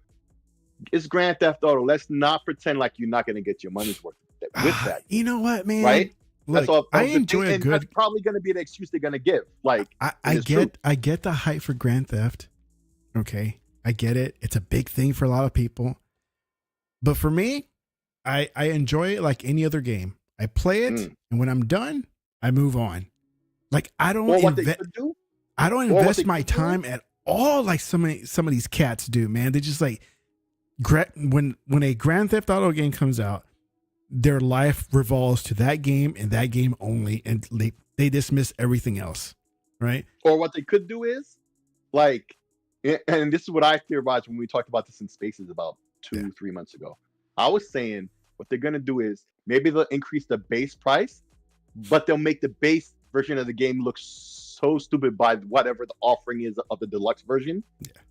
Speaker 3: it's Grand Theft Auto. Let's not pretend like you're not going to get your money's worth with that.
Speaker 1: You know what, man?
Speaker 3: Right?
Speaker 1: Look,
Speaker 3: that's all.
Speaker 1: I enjoy a
Speaker 3: and
Speaker 1: good.
Speaker 3: That's probably going to be the excuse they're going to give. Like,
Speaker 1: I get the hype for Grand Theft. Okay, I get it. It's a big thing for a lot of people. But for me, I enjoy it like any other game. I play it, and when I'm done, I move on. Like I don't invest my time at all like some of these cats do, man. They just like when a Grand Theft Auto game comes out, their life revolves to that game and that game only, and they dismiss everything else, right?
Speaker 3: Or what they could do is, like, and this is what I theorized when we talked about this in Spaces about 2-3 months ago. I was saying what they're gonna do is maybe they'll increase the base price, but they'll make the base version of the game look so stupid by whatever the offering is of the deluxe version.
Speaker 1: Yeah.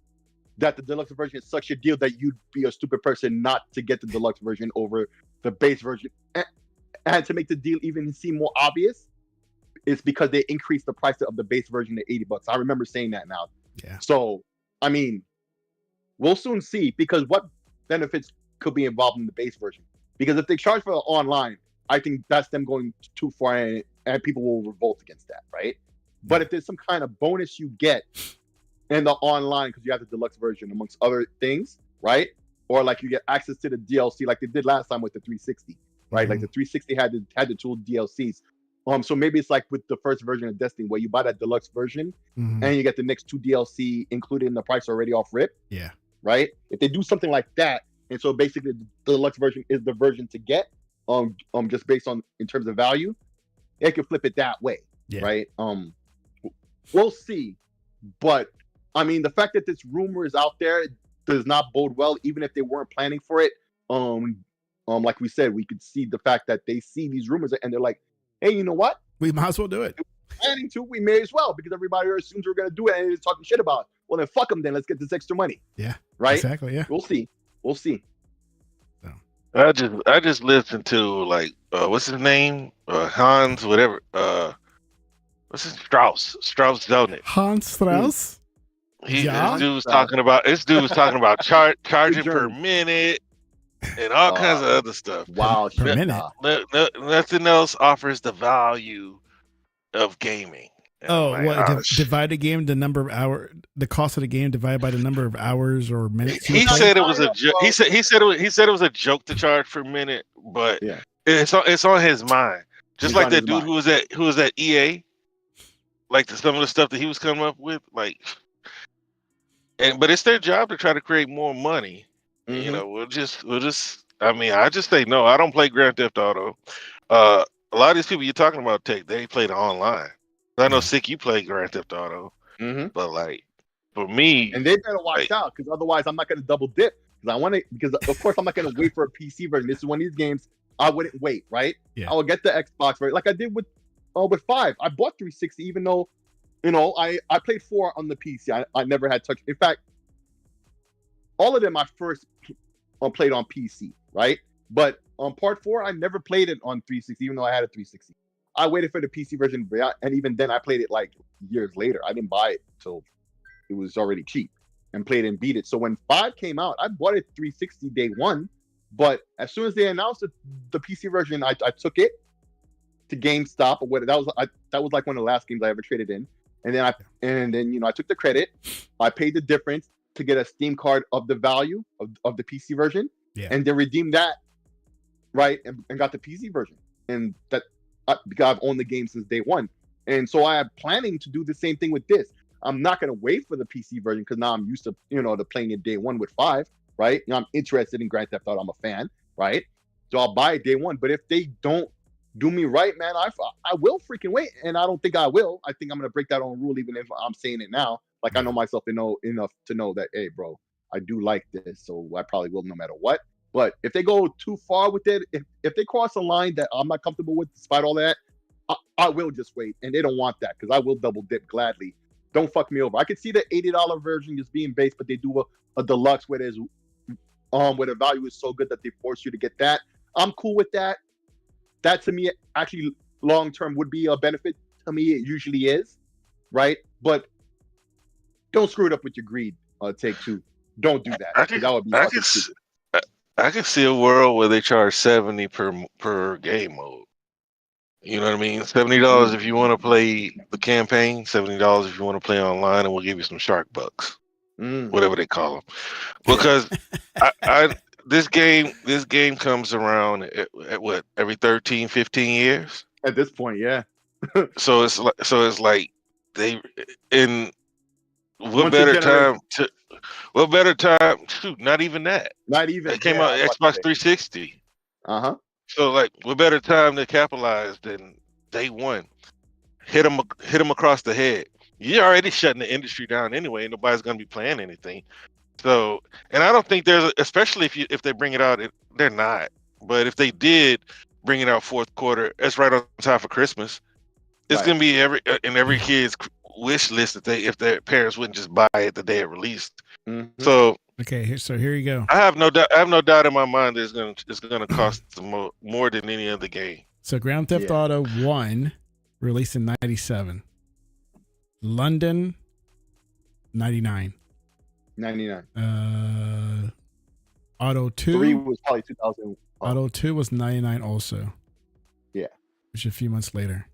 Speaker 3: That the deluxe version is such a deal that you'd be a stupid person not to get the deluxe version over the base version. And to make the deal even seem more obvious, it's because they increased the price of the base version to $80. I remember saying that now.
Speaker 1: Yeah.
Speaker 3: So, I mean, we'll soon see, because what benefits could be involved in the base version? Because if they charge for the online, I think that's them going too far, and people will revolt against that, right? But if there's some kind of bonus you get in the online because you have the deluxe version, amongst other things, right? Or like you get access to the DLC like they did last time with the 360, right? Like the 360 had the two DLCs. So maybe it's like with the first version of Destiny where you buy that deluxe version and you get the next two DLC included in the price already off rip.
Speaker 1: Yeah.
Speaker 3: Right? If they do something like that, and so basically the deluxe version is the version to get, just based on in terms of value, they can flip it that way. Yeah. Right? We'll see. But I mean, the fact that this rumor is out there does not bode well, even if they weren't planning for it. Like we said, we could see the fact that they see these rumors and they're like, hey, you know what?
Speaker 1: We might as well do it.
Speaker 3: If we're planning to, we may as well, because everybody assumes we're going to do it and is talking shit about it. Well, then fuck them then. Let's get this extra money.
Speaker 1: Yeah.
Speaker 3: Right?
Speaker 1: Exactly, yeah.
Speaker 3: We'll see. We'll see.
Speaker 1: So.
Speaker 2: I just listened to, like, what's his name? Hans, whatever. What's his Strauss Zelnick.
Speaker 1: Hans Strauss?
Speaker 2: This dude was talking about charging per minute and all kinds of other stuff.
Speaker 3: Wow,
Speaker 1: per minute.
Speaker 2: Nothing else offers the value of gaming. And
Speaker 1: divide the game, the number of hours, the cost of the game divided by the number of hours or minutes.
Speaker 2: He said it was a joke. He said it was a joke to charge per minute, but it's on his mind. Just like that dude who was at EA, like some of the stuff that he was coming up with, like. But it's their job to try to create more money. Mm-hmm. You know, we'll just. I mean, I just say no. I don't play Grand Theft Auto. A lot of these people you're talking about, they play the online. I know, Sick, you play Grand Theft Auto, but like for me,
Speaker 3: and they better watch out, because otherwise I'm not going to double dip. Because of course I'm not going to wait for a PC version. This is one of these games I wouldn't wait. Right? Yeah. I will get the Xbox version, like I did with 5. I bought 360, even though. You know, I played 4 on the PC. I never had touched. In fact, all of them I first played on PC, right? But on part 4, I never played it on 360, even though I had a 360. I waited for the PC version, and even then I played it like years later. I didn't buy it till it was already cheap, and played and beat it. So when 5 came out, I bought it 360 day one. But as soon as they announced the PC version, I took it. to GameStop or what. That was like one of the last games I ever traded in. And then I took the credit. I paid the difference to get a Steam card of the value of the PC version, and then redeemed that, right, and got the PC version. And that because I've owned the game since day one, and so I am planning to do the same thing with this. I'm not gonna wait for the PC version because now I'm used to to playing it day one with 5, right? I'm interested in Grand Theft Auto. I'm a fan, right? So I'll buy it day one. But if they don't do me right, man, I will freaking wait, and I don't think I will. I think I'm gonna break that own rule, even if I'm saying it now. Like I know myself enough to know that, hey, bro, I do like this, so I probably will no matter what. But if they go too far with it, if they cross a line that I'm not comfortable with, despite all that, I will just wait, and they don't want that because I will double dip gladly. Don't fuck me over. I could see the $80 version just being base, but they do a deluxe where there's where the value is so good that they force you to get that. I'm cool with that. That to me actually long term would be a benefit. To me, it usually is, right? But don't screw it up with your greed. Take-Two. Don't do that. That would be fucking stupid.
Speaker 2: I can see a world where they charge $70 per game mode. You know what I mean? $70 if you want to play the campaign, $70 if you want to play online, and we'll give you some shark bucks, whatever they call them. Because this game comes around at what, every 13, 15 years?
Speaker 3: At this point, yeah.
Speaker 2: So it's like they in what better time? Shoot, not even that.
Speaker 3: Not even.
Speaker 2: It came out Xbox 360. So like, what better time to capitalize than day one? Hit them across the head. You're already shutting the industry down anyway. Nobody's gonna be playing anything. So, and I don't think especially if they bring it out, they're not. But if they did bring it out fourth quarter, it's right on time for Christmas. It's gonna be every kid's wish list if their parents wouldn't just buy it the day it released. So
Speaker 1: okay, so here you go.
Speaker 2: I have no doubt in my mind that it's gonna cost more than any other game.
Speaker 1: So Grand Theft Auto 1 released in 97. London 99. Auto 2
Speaker 3: 3 was probably 2000.
Speaker 1: Auto 2 was 99 also.
Speaker 3: Yeah.
Speaker 1: Which is a few months later.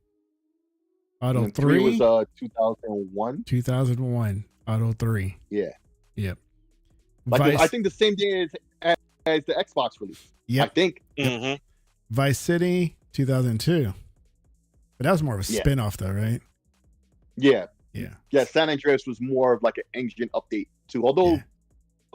Speaker 1: Auto
Speaker 3: 3 was 2001.
Speaker 1: 2001. Auto 3.
Speaker 3: Yeah.
Speaker 1: Yep.
Speaker 3: I think the same day as the Xbox release.
Speaker 1: Yeah.
Speaker 3: I think.
Speaker 1: Vice City 2002. But that was more of a spin-off though, right?
Speaker 3: Yeah.
Speaker 1: Yeah.
Speaker 3: San Andreas was more of like an engine update too. Although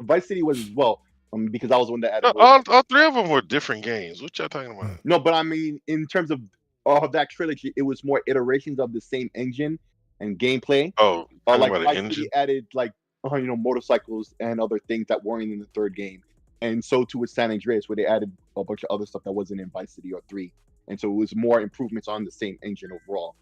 Speaker 3: Vice City was as well, because I was the one that added.
Speaker 2: All three of them were different games. What y'all talking about?
Speaker 3: No, but I mean, in terms of all of that trilogy, it was more iterations of the same engine and gameplay.
Speaker 2: Oh,
Speaker 3: like Vice City added like motorcycles and other things that weren't in the third game, and so too with San Andreas, where they added a bunch of other stuff that wasn't in Vice City or 3, and so it was more improvements on the same engine overall,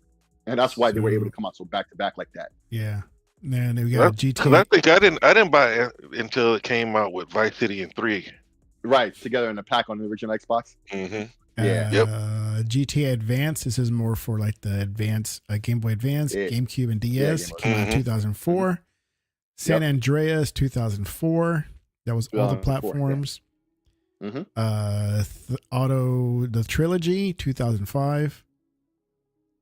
Speaker 3: and that's why they were able to come out so back to back like that.
Speaker 1: Yeah. Man, we got GTA.
Speaker 2: I think I didn't buy it until it came out with Vice City and 3.
Speaker 3: Right, together in a pack on the original Xbox.
Speaker 1: GTA Advance. This is more for like the Advance, Game Boy Advance, GameCube, and DS. Came out in 2004. San Andreas 2004. That was all the platforms. The Trilogy 2005,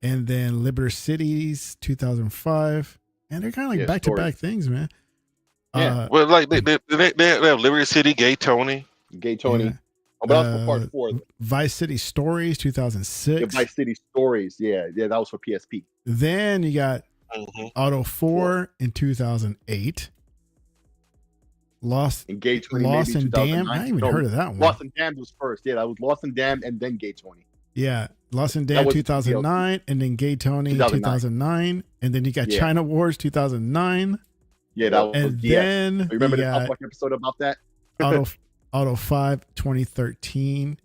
Speaker 1: and then Liberty Cities 2005. And they're kind of like back-to-back things, man.
Speaker 2: Well, like they have Liberty City, Gay Tony.
Speaker 3: Oh, but that was for part 4.
Speaker 1: Vice City Stories 2006.
Speaker 3: Vice City Stories, that was for PSP.
Speaker 1: Then you got Auto 4 in 2008. Lost and Damned. I haven't even heard of that one.
Speaker 3: Lost and Damned was first. Yeah, that was Lost and Damned and then Gay Tony.
Speaker 1: Yeah, Lost and Damned 2009, and then Gay Tony 2009, and then you got China Wars 2009.
Speaker 3: Yeah, that was.
Speaker 1: And then
Speaker 3: remember the South Park episode about that?
Speaker 1: Auto 5 2013,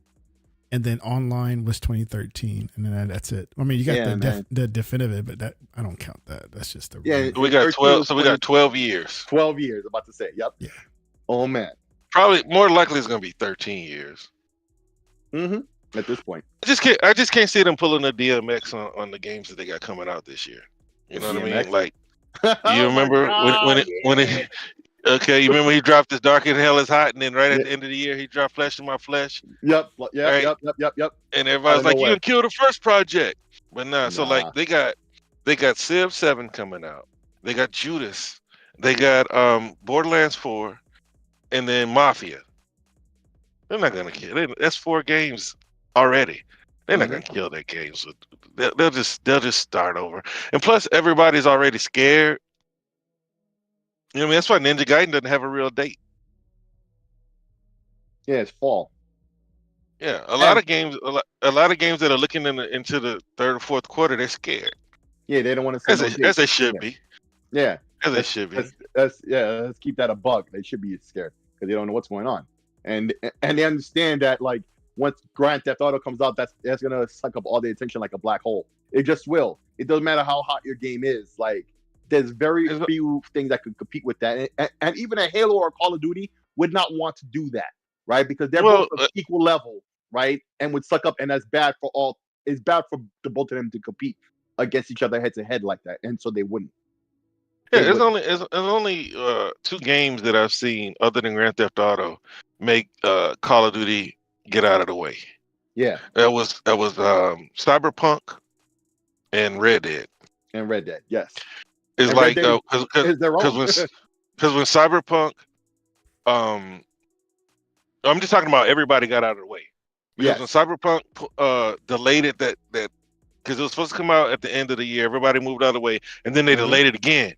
Speaker 1: and then Online was 2013, and then that's it. I mean, you got the definitive, but that I don't count that. That's just the
Speaker 2: we got 12. So we got 12 years.
Speaker 3: 12 years. About to say, yep.
Speaker 1: Yeah.
Speaker 3: Oh man.
Speaker 2: Probably more likely it's gonna be 13 years.
Speaker 3: At this point,
Speaker 2: I just can't see them pulling a DMX on the games that they got coming out this year. You know what I mean? Like, you remember when Okay, you remember he dropped this Dark in Hell is Hot, and then right at
Speaker 3: Yeah.
Speaker 2: the end of the year he dropped Flesh in My Flesh.
Speaker 3: Yep.
Speaker 2: Right?
Speaker 3: Yep.
Speaker 2: And
Speaker 3: Out
Speaker 2: everybody's
Speaker 3: of
Speaker 2: like, "You
Speaker 3: nowhere.
Speaker 2: done killed the first project," but nah. So like
Speaker 3: Nah.
Speaker 2: they got Civ 7 coming out. They got Judas. They got Borderlands 4, and then Mafia. They're not gonna kill. That's 4 games already. They're not gonna kill their games. They'll just start over. And plus, everybody's already scared. You know what I mean? That's why Ninja Gaiden doesn't have a real date.
Speaker 3: Yeah, it's fall.
Speaker 2: Yeah, a lot of games that are looking into the third or fourth quarter, they're scared.
Speaker 3: Yeah, they don't want to say
Speaker 2: As they should be.
Speaker 3: Yeah,
Speaker 2: as they should be.
Speaker 3: Let's keep that a bug. They should be scared because they don't know what's going on, and they understand that like once Grand Theft Auto comes out, that's gonna suck up all the attention like a black hole. It just will. It doesn't matter how hot your game is. Like there's very few things that could compete with that, and even a Halo or a Call of Duty would not want to do that, right? Because they're both of equal level, right? And would suck up, and that's bad for all. It's bad for the both of them to compete against each other head to head like that, and so they wouldn't.
Speaker 2: Yeah, there's only 2 games that I've seen other than Grand Theft Auto make Call of Duty get out of the way.
Speaker 3: Yeah,
Speaker 2: that was Cyberpunk and Red Dead.
Speaker 3: Yes.
Speaker 2: It's
Speaker 3: and
Speaker 2: like
Speaker 3: because
Speaker 2: when Cyberpunk, I'm just talking about everybody got out of the way. Because when Cyberpunk delayed it, that because it was supposed to come out at the end of the year, everybody moved out of the way, and then they delayed it again.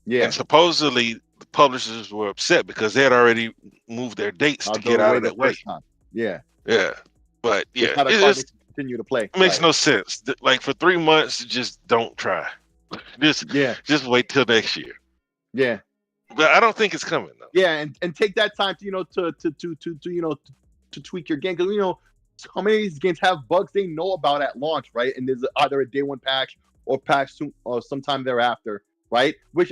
Speaker 3: Yeah,
Speaker 2: and supposedly the publishers were upset because they had already moved their dates to get out of that way.
Speaker 3: Yeah,
Speaker 2: but yeah,
Speaker 3: it just continue to play.
Speaker 2: Makes no sense. Like for 3 months, just don't try. Just wait till next year.
Speaker 3: Yeah,
Speaker 2: but I don't think it's coming though.
Speaker 3: Yeah, and take that time to to tweak your game, because how many of these games have bugs they know about at launch, right? And there's either a day 1 patch or patch soon or sometime thereafter, right? Which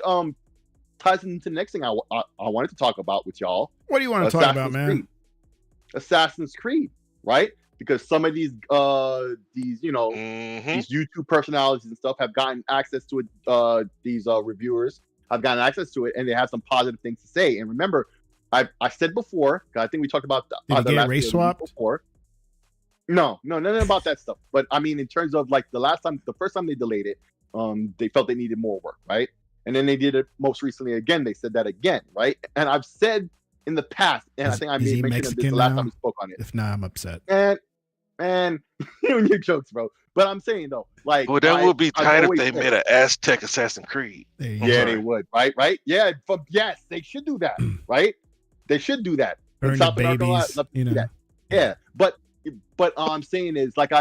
Speaker 3: ties into the next thing I wanted to talk about with y'all.
Speaker 1: What do you want to talk about, man?
Speaker 3: Assassin's Creed, right? Because some of these these YouTube personalities and stuff have gotten access to it. These reviewers have gotten access to it, and they have some positive things to say. And remember, I said before, because I think we talked about
Speaker 1: the last race swapped
Speaker 3: before. No, nothing about that stuff. But I mean, in terms of like the first time they delayed it, they felt they needed more work, right? And then they did it most recently again. They said that again, right? And I've said in the past, and I think I made mention of this the last time we spoke on it.
Speaker 1: If not, I'm upset.
Speaker 3: And your jokes, bro. But I'm saying though, like,
Speaker 2: well, that would be tight if they made an Aztec Assassin's Creed.
Speaker 3: Yeah, they would, right? Yeah, yes, they should do that, right? They should do that.
Speaker 1: Burn the babies,
Speaker 3: Yeah, but I'm saying is like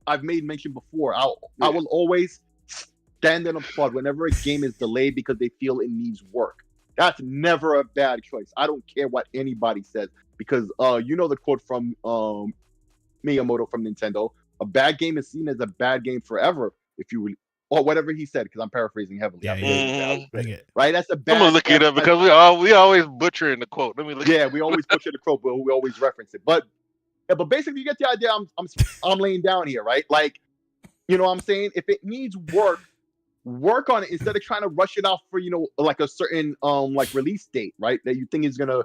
Speaker 3: I've made mention before. I will always stand and applaud whenever a game is delayed because they feel it needs work. That's never a bad choice. I don't care what anybody says, because the quote from Miyamoto from Nintendo: "A bad game is seen as a bad game forever if you or whatever he said." Because I'm paraphrasing heavily. Right? That's a bad.
Speaker 2: I'm gonna look it up because we always butchering the quote. Let me look.
Speaker 3: Yeah, we always butcher the quote, but we always reference it. But basically, you get the idea. I'm laying down here, right? Like, what I'm saying? If it needs work on it instead of trying to rush it out for like a certain like release date, right? That you think is gonna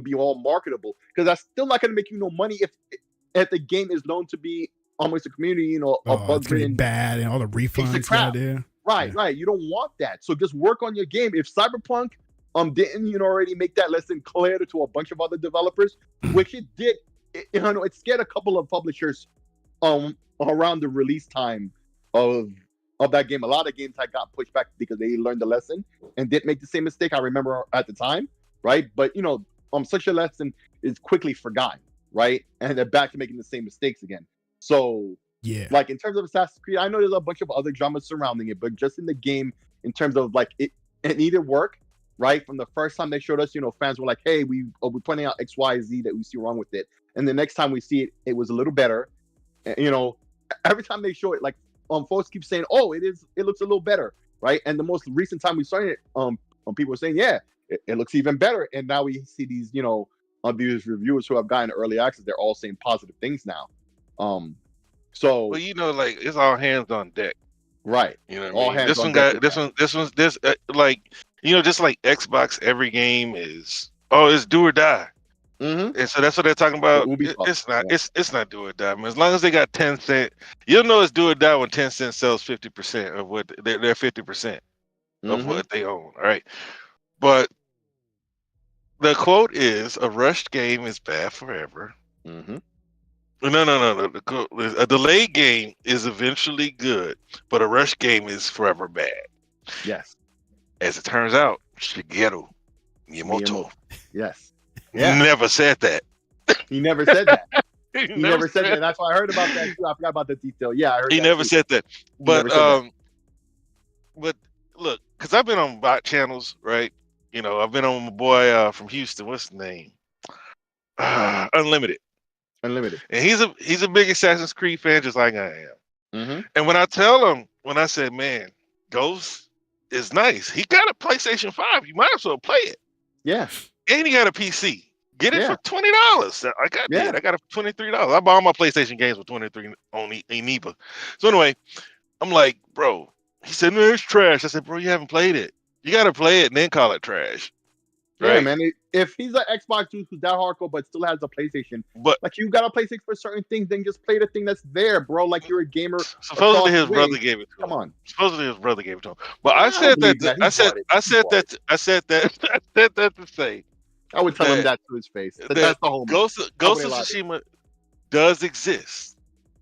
Speaker 3: be all marketable, because that's still not gonna make you no money if the game is known to be almost a community,
Speaker 1: it's really bad and all the refunds gotta do.
Speaker 3: Right. You don't want that. So just work on your game. If Cyberpunk didn't already make that lesson clear to a bunch of other developers, which it did. It scared a couple of publishers around the release time of that game. A lot of games had got pushed back because they learned the lesson and didn't make the same mistake. I remember at the time, right? But such a lesson is quickly forgotten, right? And they're back to making the same mistakes again. So
Speaker 1: yeah,
Speaker 3: like in terms of Assassin's Creed, I know there's a bunch of other dramas surrounding it, but just in the game, in terms of like it needed work, right? From the first time they showed us, fans were like, "Hey, we're pointing out X, Y, Z that we see wrong with it," and the next time we see it, it was a little better. Every time they show it, like folks keep saying, "Oh, it looks a little better," right? And the most recent time we saw it, people were saying, "Yeah, it looks even better." And now we see these, these reviewers who have gotten early access, they're all saying positive things now. So
Speaker 2: well, like it's all hands on deck,
Speaker 3: right?
Speaker 2: All hands on deck. Like just like Xbox, every game it's do or die.
Speaker 3: Mm-hmm.
Speaker 2: And so that's what they're talking about. It's not. It's not do or die. I mean, as long as they got 10 cent, you'll know it's do or die when 10 cent sells 50% of what they're 50% of what they own. All right, but the quote is, "A rushed game is bad forever."
Speaker 3: Mm-hmm.
Speaker 2: No. A delayed game is eventually good, but a rushed game is forever bad.
Speaker 3: Yes.
Speaker 2: As it turns out, Shigeru Miyamoto.
Speaker 3: Yes. Yeah.
Speaker 2: Never said that.
Speaker 3: He never said that.
Speaker 2: He
Speaker 3: never said that. That's why I heard about that too. I forgot about the detail. Yeah, I heard.
Speaker 2: He never said that. But but look, because I've been on bot channels, right? I've been on my boy from Houston. What's his name? Unlimited.
Speaker 3: And
Speaker 2: he's a big Assassin's Creed fan, just like I am.
Speaker 3: Mm-hmm.
Speaker 2: And when I said, man, Ghost is nice. He got a PlayStation 5. You might as well play it.
Speaker 3: Yeah.
Speaker 2: And he got a PC. Get it for $20. Like I did. I got it for $23. I bought all my PlayStation games for $23 on eNepa. So anyway, I'm like, bro. He said, no, it's trash. I said, bro, you haven't played it. You got to play it and then call it trash. Right?
Speaker 3: Yeah, man. If he's an Xbox dude who's that hardcore but still has a PlayStation,
Speaker 2: but
Speaker 3: like you got a PlayStation for certain things, then just play the thing that's there, bro. Like you're a gamer.
Speaker 2: Supposedly his brother gave it to him.
Speaker 3: Come on.
Speaker 2: Supposedly his brother gave it to him. But I said that. I said that to say.
Speaker 3: I would tell him that to his face. That's the whole
Speaker 2: Ghost of Tsushima does exist.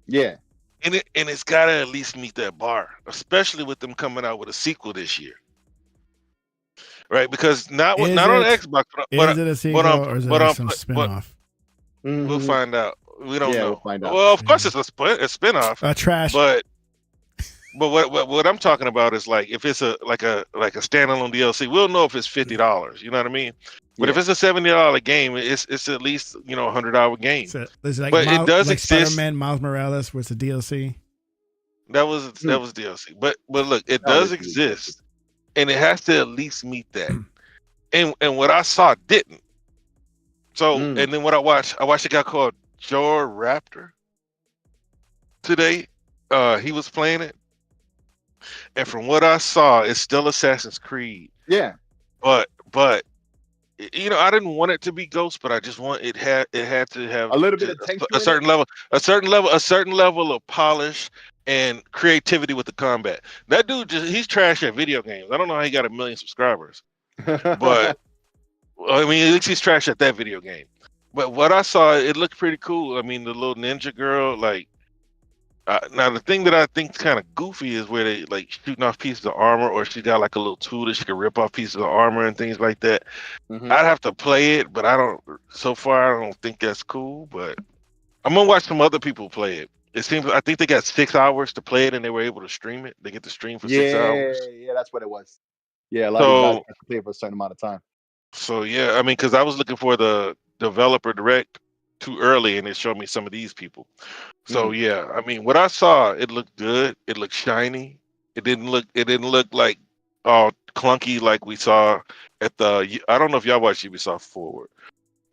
Speaker 3: Yeah.
Speaker 2: And it's gotta at least meet that bar, especially with them coming out with a sequel this year. Right? Because not on Xbox, but
Speaker 1: is it a sequel or is it like some spinoff?
Speaker 2: We'll find out. We don't know.
Speaker 3: We'll find out.
Speaker 2: Well, of course it's a spinoff.
Speaker 1: Trash.
Speaker 2: But what I'm talking about is like if it's like a standalone DLC, we'll know if it's $50. You know what I mean? But if it's a $70 game, it's at least a 100-hour game.
Speaker 1: So, like
Speaker 2: but it does
Speaker 1: like
Speaker 2: exist.
Speaker 1: Spider-Man Miles Morales was the DLC.
Speaker 2: That was DLC. But look, it does exist, and it has to at least meet that. and what I saw didn't. So and then what I watched a guy called Joe Raptor today. He was playing it, and from what I saw, it's still Assassin's Creed.
Speaker 3: Yeah.
Speaker 2: But I didn't want it to be Ghost, but I just want it had to have
Speaker 3: a little bit of texture,
Speaker 2: a certain level of polish and creativity with the combat. That dude he's trash at video games. I don't know how he got 1 million subscribers, but I mean, at least he's trash at that video game. But what I saw, it looked pretty cool. I mean, the little ninja girl, like. Now the thing that I think is kind of goofy is where they like shooting off pieces of armor, or she got like a little tool that she can rip off pieces of armor and things like that. I'd have to play it, but I don't think that's cool. But I'm gonna watch some other people play it. I think they got 6 hours to play it, and they were able to stream it. They get to stream for 6 hours.
Speaker 3: Yeah, that's what it was. Yeah, a lot of guys have to play it for a certain amount of time.
Speaker 2: So yeah, I mean, because I was looking for the developer direct too early, and it showed me some of these people. So yeah, I mean, what I saw, it looked good. It looked shiny. It didn't look like all clunky like we saw at the. I don't know if y'all watch Ubisoft Forward,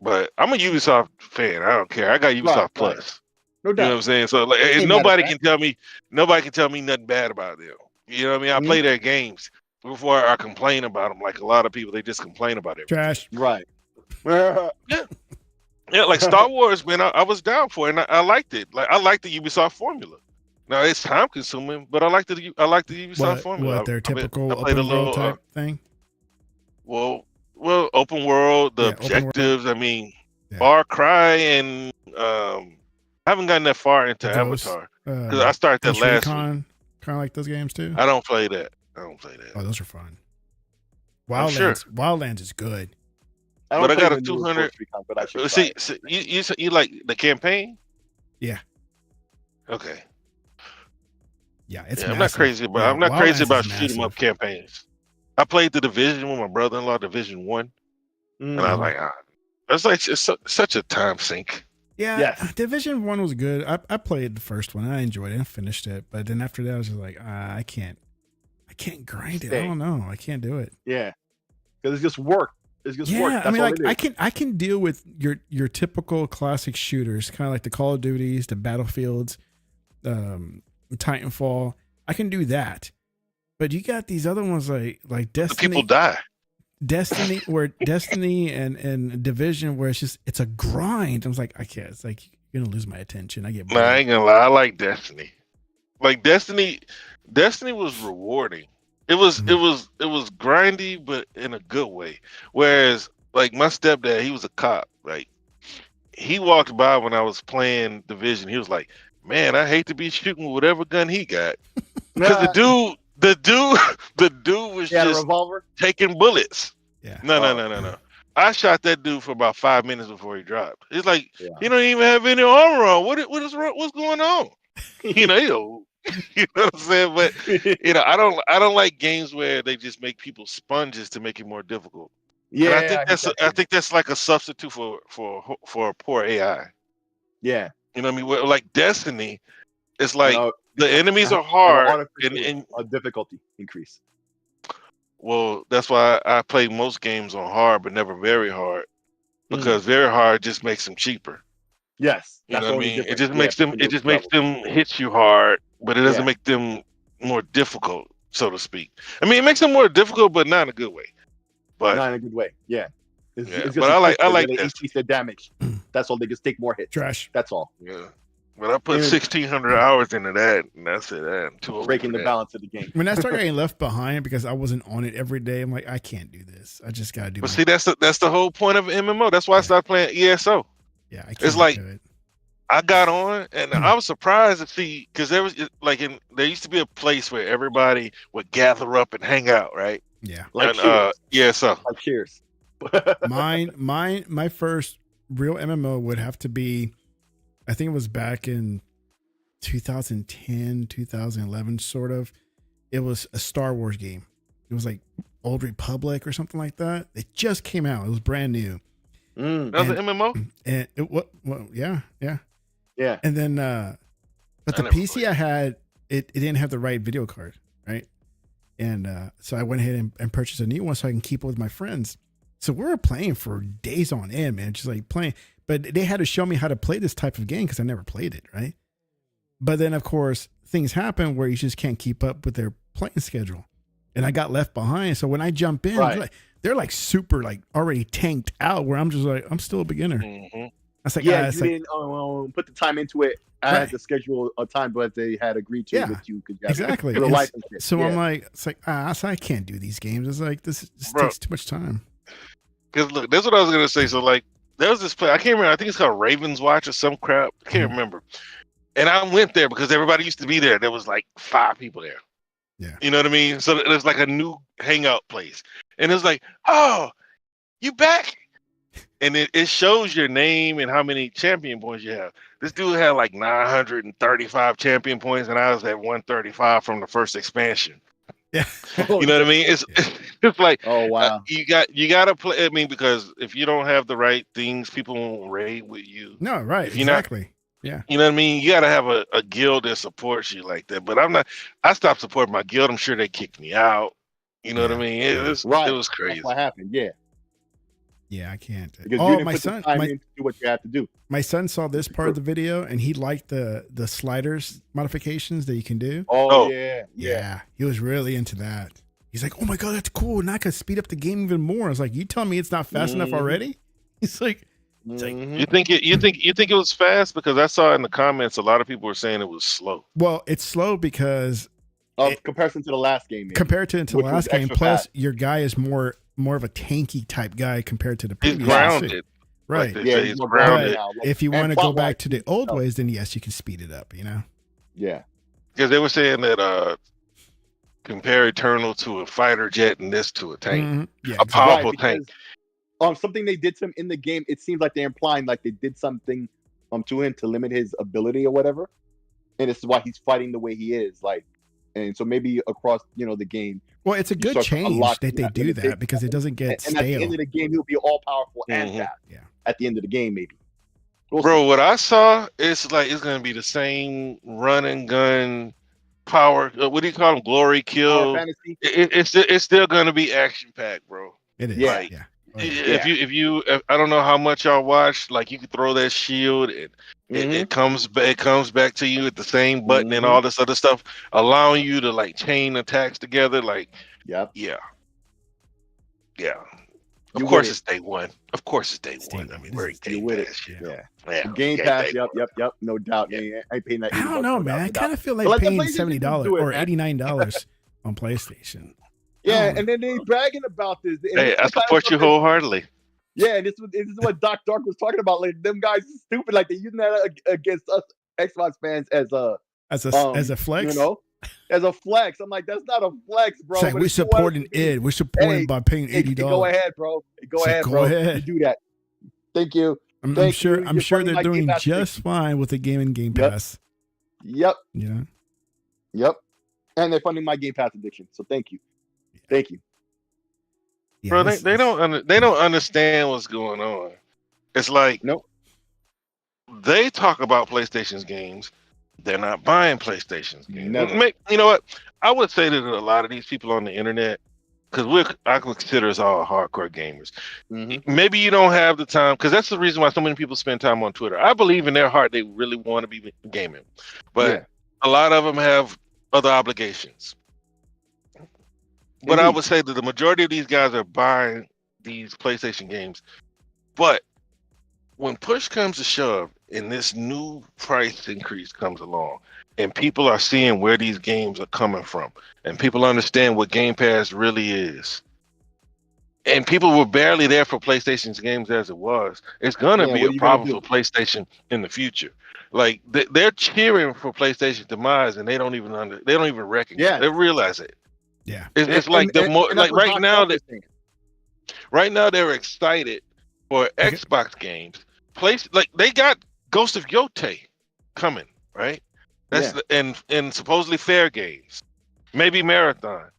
Speaker 2: but I'm a Ubisoft fan. I don't care. I got Ubisoft Plus.
Speaker 3: No doubt.
Speaker 2: You know what I'm saying? So like, nobody can tell me nothing bad about them. You know what I mean? I play their games before I complain about them. Like a lot of people, they just complain about it.
Speaker 1: Trash.
Speaker 3: Right.
Speaker 2: Yeah, like Star Wars, man, I was down for it, and I liked it. Like I like the Ubisoft formula. Now it's time consuming, but I like the Ubisoft formula.
Speaker 1: What their typical open world type thing?
Speaker 2: Well, open world, the objectives. I mean, Far Cry, and I haven't gotten that far into Avatar because I started that last week. Kind
Speaker 1: of like those games too.
Speaker 2: I don't play that. Oh,
Speaker 1: those are fun. Wildlands is good.
Speaker 2: But I got a 200. See, you like the campaign?
Speaker 1: Yeah.
Speaker 2: Okay.
Speaker 1: Yeah, it's.
Speaker 2: I'm not crazy about. I'm not crazy about shoot 'em up campaigns. I played the Division with my brother-in-law, Division 1, and I was like, that's like it's such a time sink.
Speaker 1: Yeah, yes. Division 1 was good. I played the first one. I enjoyed it and finished it, but then after that, I was just like, I can't grind it. I don't know. I can't do it.
Speaker 3: Yeah, because it's just work. It's just work. That's
Speaker 1: I mean, like I can deal with your typical classic shooters, kind of like the Call of Duties, the Battlefields, Titanfall. I can do that, but you got these other ones like Destiny.
Speaker 2: The people die.
Speaker 1: Destiny and Division, where it's a grind. I was like, I can't. It's like you're gonna lose my attention. I get
Speaker 2: Nah,
Speaker 1: bored.
Speaker 2: I ain't gonna lie. I like Destiny. Like Destiny was rewarding. It was grindy, but in a good way. Whereas, like my stepdad, he was a cop. Like he walked by when I was playing Division. He was like, "Man, I hate to be shooting with whatever gun he got," because the dude was
Speaker 3: He had a
Speaker 2: just
Speaker 3: revolver.
Speaker 2: taking bullets.
Speaker 1: Yeah.
Speaker 2: No. I shot that dude for about 5 minutes before he dropped. It's like
Speaker 3: Yeah.
Speaker 2: he don't even have any armor on. What's going on? You know what I'm saying? But I don't like games where they just make people sponges to make it more difficult.
Speaker 3: Yeah,
Speaker 2: and I think that's like a substitute for a poor AI.
Speaker 3: Yeah.
Speaker 2: You know what I mean? Where, like Destiny, it's like
Speaker 3: No,
Speaker 2: the enemies are
Speaker 3: have
Speaker 2: hard
Speaker 3: and a difficulty increase.
Speaker 2: well, that's why I play most games on hard, but never very hard, because very hard just makes them cheaper.
Speaker 3: Yes,
Speaker 2: You
Speaker 3: that's
Speaker 2: know what I
Speaker 3: the only
Speaker 2: mean? It
Speaker 3: difference.
Speaker 2: just makes them hit you hard, but it doesn't
Speaker 3: Yeah.
Speaker 2: make them more difficult, so to speak. I mean, it makes them more difficult, but not in a good way. But
Speaker 3: Not in a good way. Yeah. It's just
Speaker 2: but I like
Speaker 3: they
Speaker 2: that.
Speaker 3: increase their damage. That's all. They just take more hits.
Speaker 1: Trash.
Speaker 3: That's all.
Speaker 2: Yeah. But I put 1,600 hours into that, and that's it. I'm too old
Speaker 3: Breaking
Speaker 2: for
Speaker 3: the
Speaker 2: that.
Speaker 3: balance of the game.
Speaker 1: When I started getting left behind because I wasn't on it every day, I'm like, I can't do this. I just gotta do.
Speaker 2: But see, that's the whole point of MMO. That's why I started playing ESO.
Speaker 1: Yeah, I can't.
Speaker 2: It's like
Speaker 1: do it.
Speaker 2: I got on, and I was surprised to see, because there used to be a place where everybody would gather up and hang out, right?
Speaker 1: Yeah.
Speaker 3: Like
Speaker 2: and,
Speaker 3: Cheers.
Speaker 2: ESO.
Speaker 3: Like Cheers.
Speaker 1: My first real MMO would have to be, I think it was back in 2010, 2011, sort of. It was a Star Wars game. It was like Old Republic or something like that. It just came out. It was brand new.
Speaker 2: That was an MMO?
Speaker 1: And yeah.
Speaker 3: Yeah.
Speaker 1: And then, but the PC I had, it didn't have the right video card, right? And so I went ahead and purchased a new one so I can keep it with my friends. So we were playing for days on end, man, just like playing. But they had to show me how to play this type of game because I never played it, right? But then, of course, things happen where you just can't keep up with their playing schedule. And I got left behind. So when I jump in, they're like super, like already tanked out, where I'm just like, I'm still a beginner.
Speaker 3: Mm-hmm.
Speaker 1: I was like,
Speaker 3: yeah, you didn't put the time into it. I had to schedule a time, but they had agreed to with you.
Speaker 1: Exactly. So I'm like, it's like, so I can't do these games. It's like, this takes too much time.
Speaker 2: Because look, that's what I was going to say. So like, there was this play, I can't remember, I think it's called Ravens Watch or some crap. I can't remember. And I went there because everybody used to be there. There was like 5 people there.
Speaker 1: Yeah.
Speaker 2: You know what I mean? So it was like a new hangout place. And it was like, oh, you back? And it shows your name and how many champion points you have. This dude had like 935 champion points, and I was at 135 from the first expansion.
Speaker 1: Yeah.
Speaker 2: You know what I mean? It's like,
Speaker 3: oh wow,
Speaker 2: you got to play. I mean, because if you don't have the right things, people won't raid with you.
Speaker 1: No, right? Exactly. Yeah.
Speaker 2: You know what I mean? You got to have a guild that supports you like that. But I stopped supporting my guild. I'm sure they kicked me out. You know what I mean? It was crazy.
Speaker 3: That's what happened. Yeah.
Speaker 1: Yeah, I can't.
Speaker 3: Because my son, do what you have to do.
Speaker 1: My son saw this part of the video and he liked the sliders modifications that you can do.
Speaker 3: Oh yeah.
Speaker 1: He was really into that. He's like, "Oh my god, that's cool! Now I can speed up the game even more." I was like, "You tell me it's not fast enough already?" He's like,
Speaker 2: You think it was fast? Because I saw in the comments a lot of people were saying it was slow.
Speaker 1: Well, it's slow because
Speaker 3: comparison to the last game. Maybe.
Speaker 1: Compared to the last game, plus your guy is more of a tanky type guy compared to the previous.
Speaker 2: He's grounded.
Speaker 1: Right.
Speaker 2: Like he's grounded.
Speaker 1: If you want to go back to the old ways, then yes, you can speed it up, you know?
Speaker 3: Yeah.
Speaker 2: Because they were saying that compare Eternal to a fighter jet and this to a tank.
Speaker 1: Mm-hmm. Yeah,
Speaker 2: a powerful tank.
Speaker 3: Something they did to him in the game, it seems like they're implying like they did something to him to limit his ability or whatever. And this is why he's fighting the way he is. Like, and so maybe across, the game.
Speaker 1: Well, it's a good change that they do that because it doesn't get stale.
Speaker 3: And at the end of the game, he'll be all powerful and fast.
Speaker 1: Yeah.
Speaker 3: At the end of the game, maybe.
Speaker 2: Bro, what I saw, it's like it's gonna be the same run and gun power. What do you call them? Glory kill. It's still gonna be action packed, bro.
Speaker 1: It is.
Speaker 2: Yeah.
Speaker 1: Yeah.
Speaker 2: If you I don't know how much y'all watch, like you could throw that shield and it comes back to you at the same button and all this other stuff, allowing you to like chain attacks together. Like, yeah. Yeah.
Speaker 3: You
Speaker 2: Of course,
Speaker 3: with
Speaker 2: it's day one. Of course, it's day
Speaker 1: It's day
Speaker 2: one. I
Speaker 1: one.
Speaker 2: mean,
Speaker 1: This
Speaker 2: we're
Speaker 1: is
Speaker 2: in
Speaker 3: You
Speaker 2: Game
Speaker 3: with it.
Speaker 2: Pass.
Speaker 3: Yeah.
Speaker 2: Yeah.
Speaker 3: Game
Speaker 2: Yeah,
Speaker 3: Pass.
Speaker 2: day
Speaker 3: Yep.
Speaker 2: one.
Speaker 3: No doubt.
Speaker 2: Yeah.
Speaker 3: I ain't paying that $80.
Speaker 1: I don't know,
Speaker 3: no doubt,
Speaker 1: man. I
Speaker 3: no doubt.
Speaker 1: kind of feel
Speaker 3: But
Speaker 1: like
Speaker 3: let the
Speaker 1: paying
Speaker 3: PlayStation
Speaker 1: $70
Speaker 3: do it,
Speaker 1: or
Speaker 3: man.
Speaker 1: $89 on PlayStation.
Speaker 3: Yeah,
Speaker 1: Oh.
Speaker 3: and then they bragging about this. And
Speaker 2: Hey,
Speaker 3: this
Speaker 2: I
Speaker 3: is the kind of
Speaker 2: support
Speaker 3: stuff
Speaker 2: you
Speaker 3: that-
Speaker 2: wholeheartedly.
Speaker 3: Yeah, and this is what Doc Dark was talking about. Like them guys are stupid. Like they're using that against us Xbox fans as a
Speaker 1: flex.
Speaker 3: You know, as a flex. I'm like, that's not a flex, bro.
Speaker 1: It's like
Speaker 3: but
Speaker 1: we're
Speaker 3: it's what
Speaker 1: supporting
Speaker 3: it is.
Speaker 1: id. We're supporting
Speaker 3: Hey,
Speaker 1: by paying $80.
Speaker 3: Go ahead, bro. Go ahead,
Speaker 1: Go
Speaker 3: bro.
Speaker 1: ahead.
Speaker 3: You do that. Thank you.
Speaker 1: I'm
Speaker 3: Thank
Speaker 1: sure.
Speaker 3: you.
Speaker 1: I'm
Speaker 3: You're
Speaker 1: sure
Speaker 3: funding
Speaker 1: they're
Speaker 3: my Game
Speaker 1: doing
Speaker 3: Pass
Speaker 1: just fine with the Game Pass.
Speaker 3: Yep.
Speaker 1: Yeah.
Speaker 3: Yep. And they're funding my Game Pass addiction. So thank you. Thank you.
Speaker 1: Yeah,
Speaker 2: Bro, they don't understand what's going on. It's like
Speaker 3: Nope.
Speaker 2: they talk about PlayStation's games. They're not buying PlayStation's games.
Speaker 3: Never.
Speaker 2: You know what? I would say that a lot of these people on the internet, because I consider us all hardcore gamers.
Speaker 3: Mm-hmm.
Speaker 2: Maybe you don't have the time, because that's the reason why so many people spend time on Twitter. I believe in their heart they really want to be gaming, but a lot of them have other obligations. But I would say that the majority of these guys are buying these PlayStation games. But when push comes to shove and this new price increase comes along and people are seeing where these games are coming from and people understand what Game Pass really is, and people were barely there for PlayStation's games as it was, it's going to be a problem for PlayStation in the future. Like they're cheering for PlayStation demise and they don't even recognize they realize it.
Speaker 1: Yeah,
Speaker 2: it's like right now they're excited for Xbox games. They got Ghost of Yotei coming, right? That's and supposedly fair games, maybe Marathon,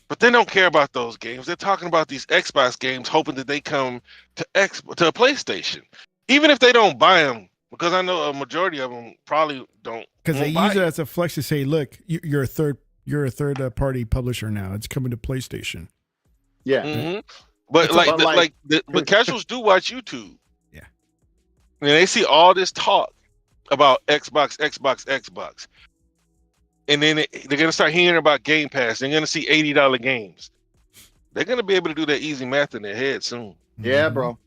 Speaker 2: but they don't care about those games. They're talking about these Xbox games, hoping that they come to a PlayStation, even if they don't buy them, because I know a majority of them probably don't.
Speaker 1: Because they use it as a flex to say, "Look, you're a third party publisher now. It's coming to PlayStation."
Speaker 3: Yeah.
Speaker 2: Mm-hmm. But the casuals do watch YouTube.
Speaker 1: Yeah.
Speaker 2: And they see all this talk about Xbox. And then they're going to start hearing about Game Pass. They're going to see $80 games. They're going to be able to do that easy math in their head soon.
Speaker 3: Yeah, bro.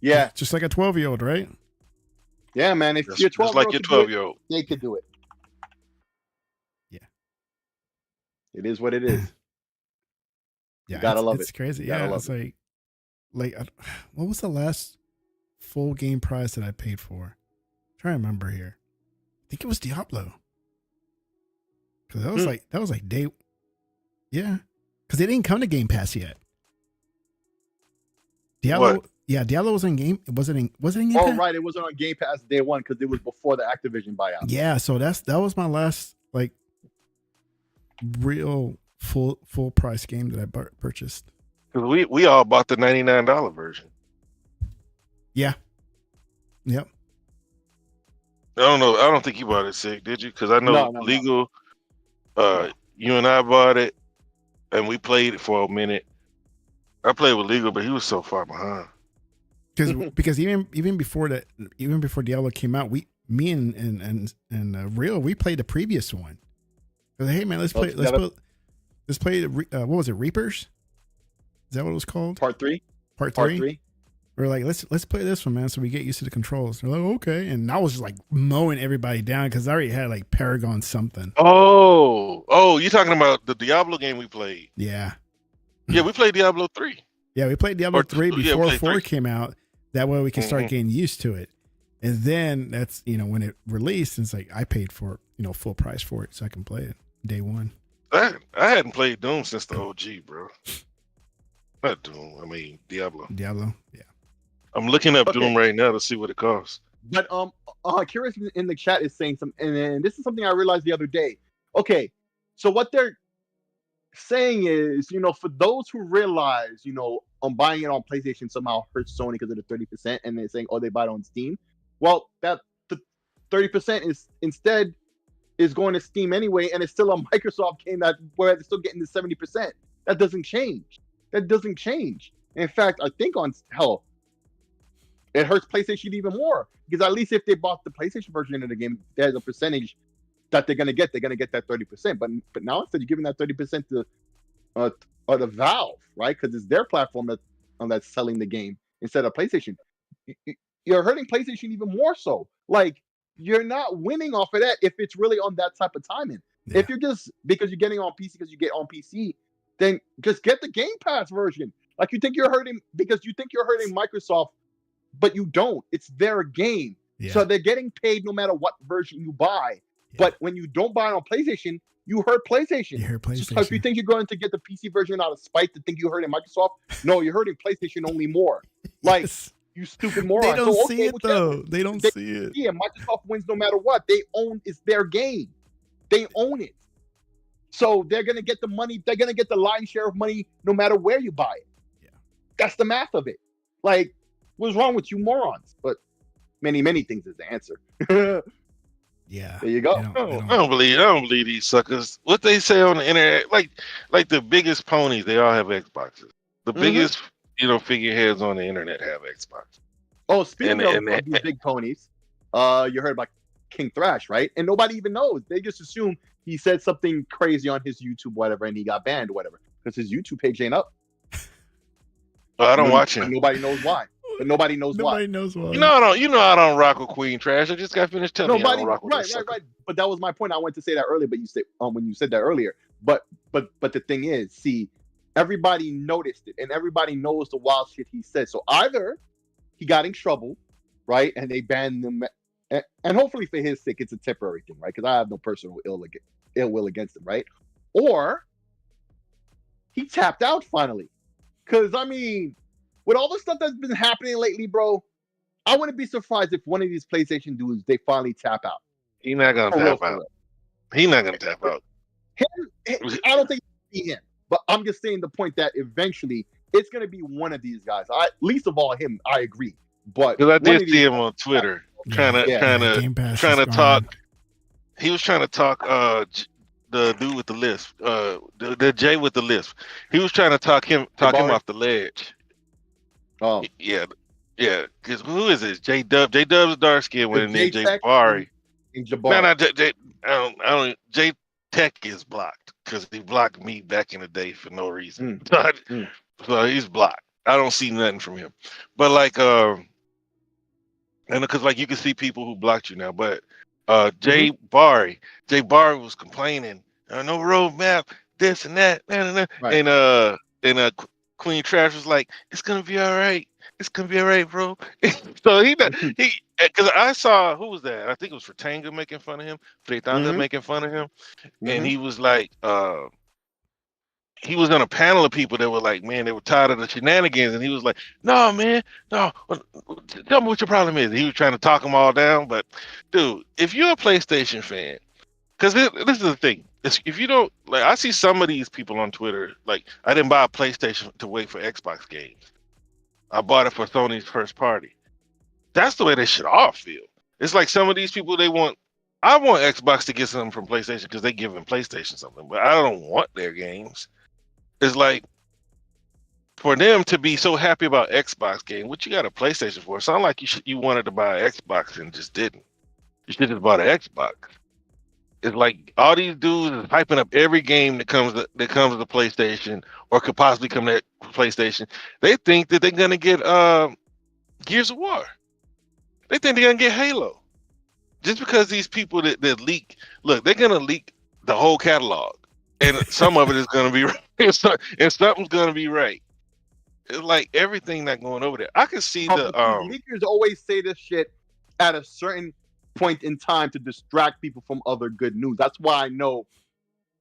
Speaker 3: Yeah.
Speaker 1: Just like a 12-year-old, right?
Speaker 3: Yeah, man. If you're 12,
Speaker 2: just like your 12-year-old.
Speaker 3: They could do it.
Speaker 1: Yeah.
Speaker 3: It is what it is.
Speaker 1: Yeah,
Speaker 3: you gotta love it.
Speaker 1: It's crazy. Yeah, it's like what was the last full game price that I paid for? I'm trying to remember here. I think it was Diablo. Because that was like day. Yeah, because they didn't come to Game Pass yet. Diablo.
Speaker 2: What?
Speaker 1: Yeah, Diablo was in game. Was it in Game Pass?
Speaker 3: Oh, right. It wasn't on Game Pass day one because it was before the Activision buyout.
Speaker 1: Yeah, so that was my last like real full price game that I purchased.
Speaker 2: Because we all bought the $99 version.
Speaker 1: Yeah. Yep.
Speaker 2: I don't know. I don't think you bought it, Sig, did you? Because I know Legal. You and I bought it, and we played it for a minute. I played with Legal, but he was so far behind.
Speaker 1: Because even before Diablo came out, me and Real, we played the previous one. Hey man, let's play what was it, Reapers? Is that what it was called?
Speaker 3: Part 3.
Speaker 1: We're like, let's play this one, man, so we get used to the controls. They're like, okay, and I was just like mowing everybody down because I already had like Paragon something.
Speaker 2: Oh, you're talking about the Diablo game we played?
Speaker 1: Yeah.
Speaker 2: Yeah, we played Diablo 3.
Speaker 1: Yeah, we played Diablo 3 before 4 came out. That way we can start getting used to it. And then that's, when it released, it's like I paid for, full price for it so I can play it day one.
Speaker 2: I hadn't played Doom since the OG, bro. Not Doom. I mean Diablo.
Speaker 1: Diablo, yeah.
Speaker 2: I'm looking up Doom right now to see what it costs.
Speaker 3: But Curious in the chat is saying something, and this is something I realized the other day. Okay, so what they're saying is, for those who realize, buying it on PlayStation somehow hurts Sony because of the 30%, and they're saying, they buy it on Steam. Well, that the 30% is going to Steam anyway, and it's still a Microsoft game where they're still getting the 70%. That doesn't change. In fact, I think it hurts PlayStation even more because at least if they bought the PlayStation version of the game, there's a percentage that they're gonna get. They're gonna get that 30%. But now instead of giving that 30% to or the Valve, right? Because it's their platform that's selling the game instead of PlayStation. You're hurting PlayStation even more so. Like, you're not winning off of that if it's really on that type of timing.
Speaker 1: Yeah.
Speaker 3: If you're just because you're getting on PC because you get on PC, then just get the Game Pass version. Like, you think you're hurting because you think you're hurting Microsoft, but you don't. It's their game.
Speaker 1: Yeah.
Speaker 3: So they're getting paid no matter what version you buy. Yeah. But when you don't buy it on PlayStation, you hurt PlayStation.
Speaker 1: You hurt PlayStation.
Speaker 3: So if you think you're going to get the PC version out of spite to think you're hurting Microsoft, no, you're hurting PlayStation only more. Like,
Speaker 1: Yes.
Speaker 3: you stupid moron.
Speaker 1: They don't see it though. They don't see it.
Speaker 3: Yeah, Microsoft wins no matter what. They own, it's their game. They own it. So they're gonna get the money, they're gonna get the lion's share of money no matter where you buy it.
Speaker 1: Yeah.
Speaker 3: That's the math of it. Like, what's wrong with you morons? But many, many things is the answer.
Speaker 1: Yeah.
Speaker 3: There you go.
Speaker 2: I don't believe these suckers. What they say on the internet, like the biggest ponies, they all have Xboxes. The biggest, figureheads on the internet have Xbox.
Speaker 3: Oh, speaking of these big ponies, you heard about King Thrash, right? And nobody even knows. They just assume he said something crazy on his YouTube, whatever, and he got banned, whatever, because his YouTube page ain't up.
Speaker 2: I don't watch him.
Speaker 3: Nobody knows why. But nobody knows why.
Speaker 1: Nobody knows why.
Speaker 2: I don't rock with Queen Trash. I just got finished telling you I don't rock with
Speaker 3: right. But that was my point. I wanted to say that earlier, but you said when you said that earlier. But the thing is, see, everybody noticed it, and everybody knows the wild shit he said. So either he got in trouble, right, and they banned him, and hopefully for his sake, it's a temporary thing, right? Because I have no personal ill will against him, right? Or he tapped out finally. Because I mean, with all the stuff that's been happening lately, bro, I wouldn't be surprised if one of these PlayStation dudes, they finally tap out.
Speaker 2: He's not gonna tap out. He's not gonna tap out.
Speaker 3: I don't think it'll be him, but I'm just saying the point that eventually it's gonna be one of these guys. Least of all him, I agree. But
Speaker 2: because I did see him on Twitter trying to talk. He was trying to talk the dude with the lisp, the Jay with the lisp. He was trying to talk him off the ledge.
Speaker 3: Oh
Speaker 2: yeah. Because who is this? J Dub. J Dub's dark skin with Jay Jabari. No, J. I don't. J Tech is blocked because he blocked me back in the day for no reason. So he's blocked. I don't see nothing from him. But like, and because like you can see people who blocked you now. But Jay Barry was complaining. No roadmap, this and that, right. And Queen Trash was like, "It's gonna be all right. It's gonna be all right, bro." So he because I saw who was that? I think it was Fratanga making fun of him, Fratanga making fun of him, and he was like, he was on a panel of people that were like, man, they were tired of the shenanigans, and he was like, "No, man, no, tell me what your problem is." He was trying to talk them all down, but dude, if you're a PlayStation fan, because this is the thing. If you don't like, I see some of these people on Twitter like, I didn't buy a PlayStation to wait for Xbox games. I bought it for Sony's first party. That's the way they should all feel. It's like some of these people, I want Xbox to get something from PlayStation because they give them PlayStation something, but I don't want their games. It's like for them to be so happy about Xbox game, what you got a PlayStation for? It sounds like you wanted to buy an Xbox and just didn't. You should have bought an Xbox. It's like all these dudes is hyping up every game that comes to PlayStation or could possibly come to PlayStation. They think that they're gonna get Gears of War. They think they're gonna get Halo. Just because these people that leak, look, they're gonna leak the whole catalog, and some of it is gonna be right, and something's gonna be right. It's like everything not going over there. I can see the
Speaker 3: leakers always say this shit at a certain point in time to distract people from other good news. That's why I know,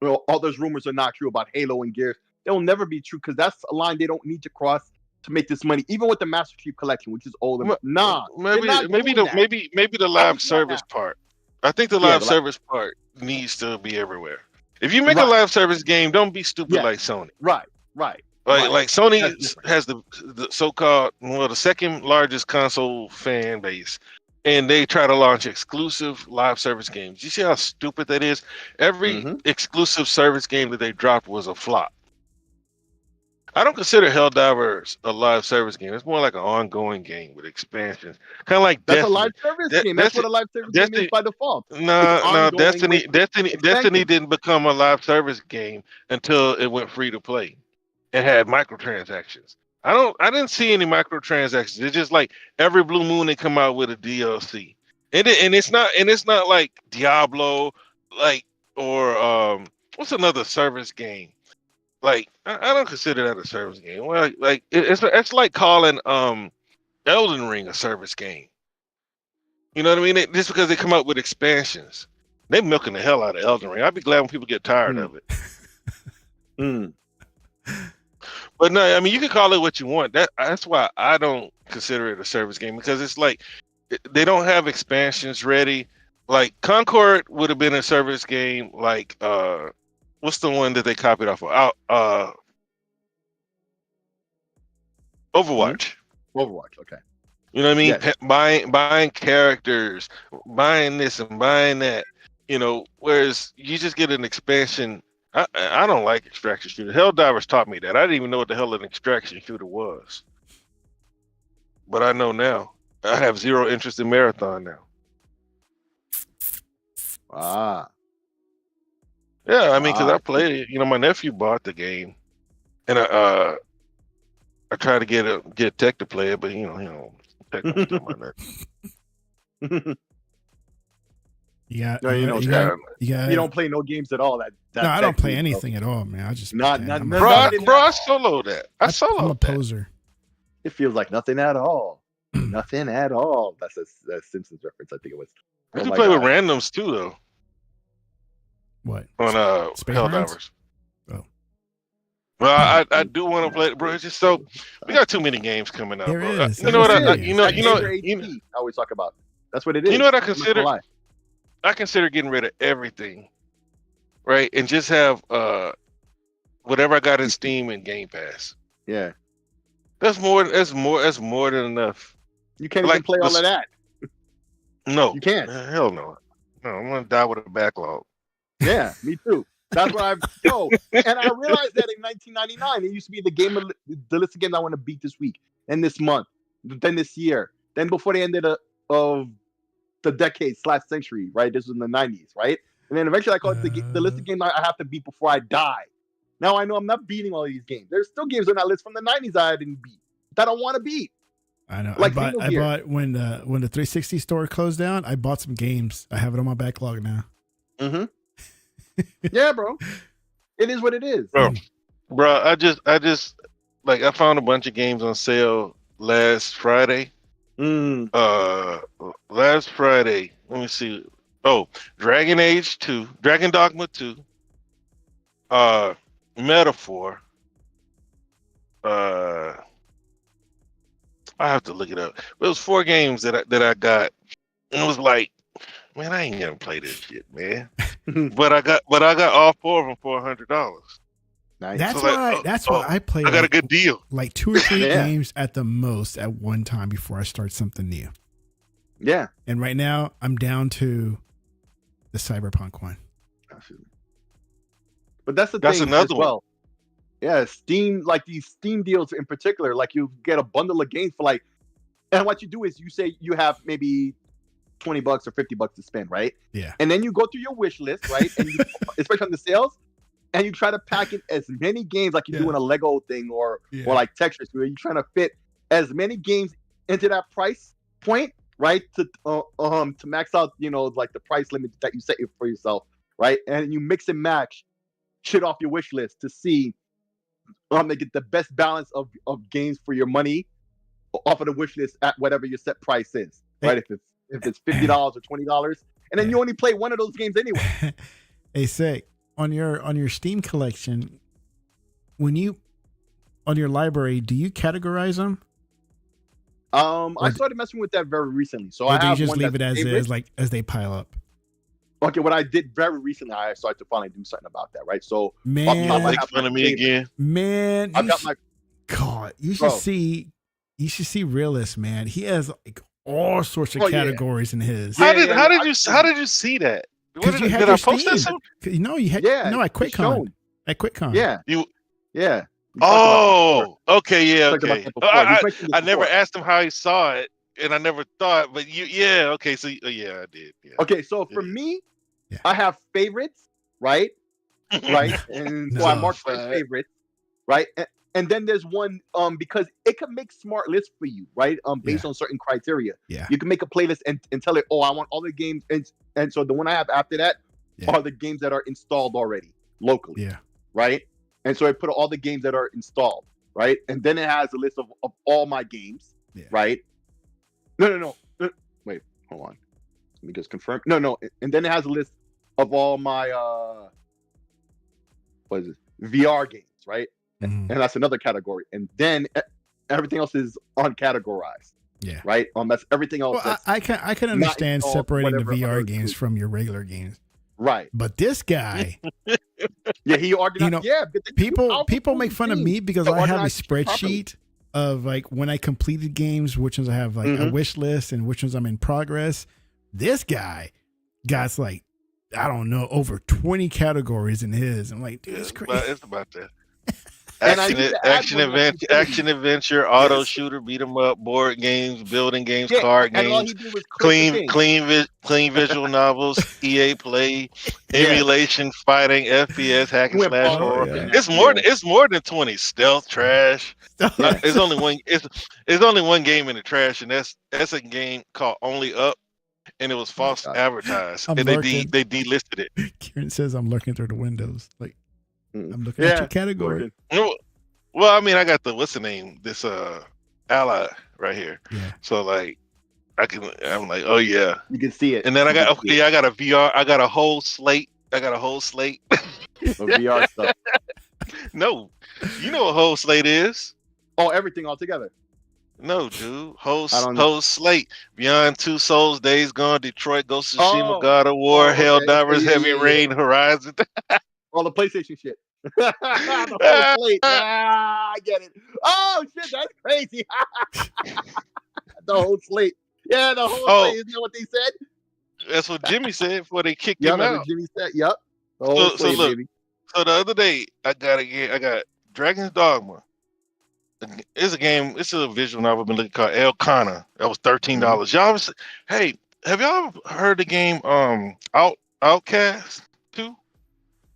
Speaker 3: all those rumors are not true about Halo and Gears. They'll never be true because that's a line they don't need to cross to make this money. Even with the Master Chief Collection, which is old, maybe
Speaker 2: the live service part. I think the live service part needs to be everywhere. If you make a live service game, don't be stupid like Sony.
Speaker 3: Right.
Speaker 2: Like Sony has the so-called, the second largest console fan base, and they try to launch exclusive live service games. You see how stupid that is? Every exclusive service game that they dropped was a flop. I don't consider Helldivers a live service game. It's more like an ongoing game with expansions. Kind of like
Speaker 3: that's
Speaker 2: Destiny.
Speaker 3: A live service game. That's what a live service game is by default.
Speaker 2: No, Destiny didn't become a live service game until it went free to play. and had microtransactions. I didn't see any microtransactions. It's just like every blue moon they come out with a DLC. And it's not like Diablo, like, or what's another service game? Like, I don't consider that a service game. Well, like it's like calling Elden Ring a service game. You know what I mean? Just because they come up with expansions, they're milking the hell out of Elden Ring. I'd be glad when people get tired of it. But no, I mean, you can call it what you want. That's why I don't consider it a service game, because it's like they don't have expansions ready. Like Concord would have been a service game. Like what's the one that they copied off of? Overwatch.
Speaker 3: Overwatch. Okay.
Speaker 2: You know what I mean?
Speaker 3: Yes.
Speaker 2: Buying characters, buying this and buying that. You know, whereas you just get an expansion. I don't like extraction shooters. Helldivers taught me that. I didn't even know what the hell an extraction shooter was. But I know now. I have zero interest in Marathon now. Yeah, I mean, because I played it. You know, my nephew bought the game, and I tried to get Tech to play it, but you know, Tech won't do my net.
Speaker 1: Yeah,
Speaker 3: you don't play no games at all.
Speaker 1: No, I don't play anything at all, man. I just
Speaker 2: bro. I soloed that. I soloed.
Speaker 1: I'm a poser.
Speaker 3: It feels like nothing at all. Nothing at all. That's a Simpsons reference. I think it was.
Speaker 2: You can play with randoms too, though.
Speaker 1: What
Speaker 2: on Helldivers?
Speaker 1: Oh,
Speaker 2: well, I do want to play it, bro. It's just so we got too many games coming out.
Speaker 1: There
Speaker 2: bro.
Speaker 1: is.
Speaker 2: You know what?
Speaker 3: I always talk about. That's what it is.
Speaker 2: You know what I consider? I consider getting rid of everything, right, and just have whatever I got in Steam and Game Pass.
Speaker 3: Yeah,
Speaker 2: that's more than enough.
Speaker 3: You can't even play all of that.
Speaker 2: No,
Speaker 3: you can't.
Speaker 2: Hell no. No, I'm gonna die with a backlog.
Speaker 3: Yeah, me too. That's what I've go. And I realized that in 1999, it used to be the list of games I want to beat this week and this month, then this year, then before the end of the decade/century, right? This was in the 90s, right? And then eventually I call it the list of games I have to beat before I die. Now I know I'm not beating all of these games. There's still games on that list from the 90s I didn't beat that I want to beat.
Speaker 1: I know. Like I bought when the 360 store closed down. I bought some games. I have it on my backlog now.
Speaker 3: Mm-hmm. Yeah, bro. It is what it is.
Speaker 2: Bro, I just like I found a bunch of games on sale last Friday. Last Friday. Let me see. Oh, Dragon Dogma 2, Metaphor. I have to look it up. But it was 4 games that I got, and it was like, man, I ain't gonna play this shit, man. but I got all 4 of them for $100.
Speaker 3: Nice.
Speaker 1: That's why I play.
Speaker 2: I got a good deal.
Speaker 1: Like 2 or 3 games at the most at one time before I start something new.
Speaker 3: Yeah.
Speaker 1: And right now I'm down to the Cyberpunk one.
Speaker 3: But that's another one. Yeah, Steam, like these Steam deals in particular, like you get a bundle of games for like, and what you do is you say you have maybe $20 or $50 to spend, right?
Speaker 1: Yeah.
Speaker 3: And then you go through your wish list, right? And you, especially on the sales, and you try to pack in as many games like you do in a Lego thing or like Tetris, where you're trying to fit as many games into that price point, right? To max out, like the price limit that you set for yourself, right? And you mix and match shit off your wish list to see to get the best balance of games for your money off of the wish list at whatever your set price is, right? If it's $50 or $20, and then you only play one of those games anyway.
Speaker 1: Hey, Sick, on your Steam collection, on your library, do you categorize them?
Speaker 3: I started messing with that very recently, so
Speaker 1: I have just leave it as is, like as they pile up.
Speaker 3: Okay, what I did very recently, I started to finally do something about that, right? So,
Speaker 1: man,
Speaker 2: make fun of me again.
Speaker 1: Man, you should see Realist, man. He has like all sorts of categories in his.
Speaker 2: How did you see that?
Speaker 1: Did I post that? No, you had.
Speaker 3: Yeah,
Speaker 1: no, at QuickCon. At QuickCon.
Speaker 3: Yeah.
Speaker 2: Oh, okay, yeah, okay. I never asked him how he saw it, and I never thought, but okay, so yeah, I did. Yeah.
Speaker 3: Okay, so for me, I have favorites, right? Right, and so I mark my favorites, right? And then there's one because it can make smart lists for you, right? Based on certain criteria.
Speaker 1: Yeah.
Speaker 3: You can make a playlist and tell it, oh, I want all the games, and so the one I have after that are the games that are installed already locally.
Speaker 1: Yeah.
Speaker 3: Right. And so I put all the games that are installed, right? And then it has a list of all my games, right? No. Wait, hold on. Let me just confirm. No. And then it has a list of all my what is it? VR games, right? And that's another category. And then everything else is uncategorized. Yeah. Right. That's everything else.
Speaker 1: Well, I can understand separating the VR games from your regular games.
Speaker 3: Right.
Speaker 1: But this guy,
Speaker 3: he organized.
Speaker 1: People make fun of me because I have a spreadsheet of like when I completed games, which ones I have like a wish list and which ones I'm in progress. This guy got like, I don't know, over 20 categories in his. I'm like, dude, it's crazy.
Speaker 2: It's about that. Action adventure, auto shooter, beat 'em up, board games, building games, card games, clean visual novels, EA Play, emulation, fighting, FPS, hack and slash horror. It's more than 20. Stealth, trash. There's only one. It's only one game in the trash, and that's a game called Only Up, and it was false advertised, and they delisted it.
Speaker 1: Kieran says I'm looking through the windows, like. I'm looking at your category.
Speaker 2: Well, I mean, I got this ally right here. Yeah. So like, I'm like, oh yeah,
Speaker 3: you can see it.
Speaker 2: And then I got a VR. I got a whole slate. Of
Speaker 3: VR stuff.
Speaker 2: No, you know what whole slate is?
Speaker 3: Oh, everything all together.
Speaker 2: No, dude. Whole slate. Beyond Two Souls, Days Gone, Detroit, Ghost of Tsushima, God of War, Helldivers, Heavy Rain, Horizon.
Speaker 3: All the PlayStation shit. The whole slate. I get it. Oh shit, that's crazy. The whole slate. Yeah, the whole slate. Isn't that what they said?
Speaker 2: That's what Jimmy said before they kicked him out.
Speaker 3: That's what Jimmy said. Yep. The whole slate,
Speaker 2: look,
Speaker 3: baby.
Speaker 2: So the other day I got Dragon's Dogma. It's a game. It's a visual novel I've been looking called El Kana. That was $13. Y'all, hey, have y'all heard the game Outcast 2?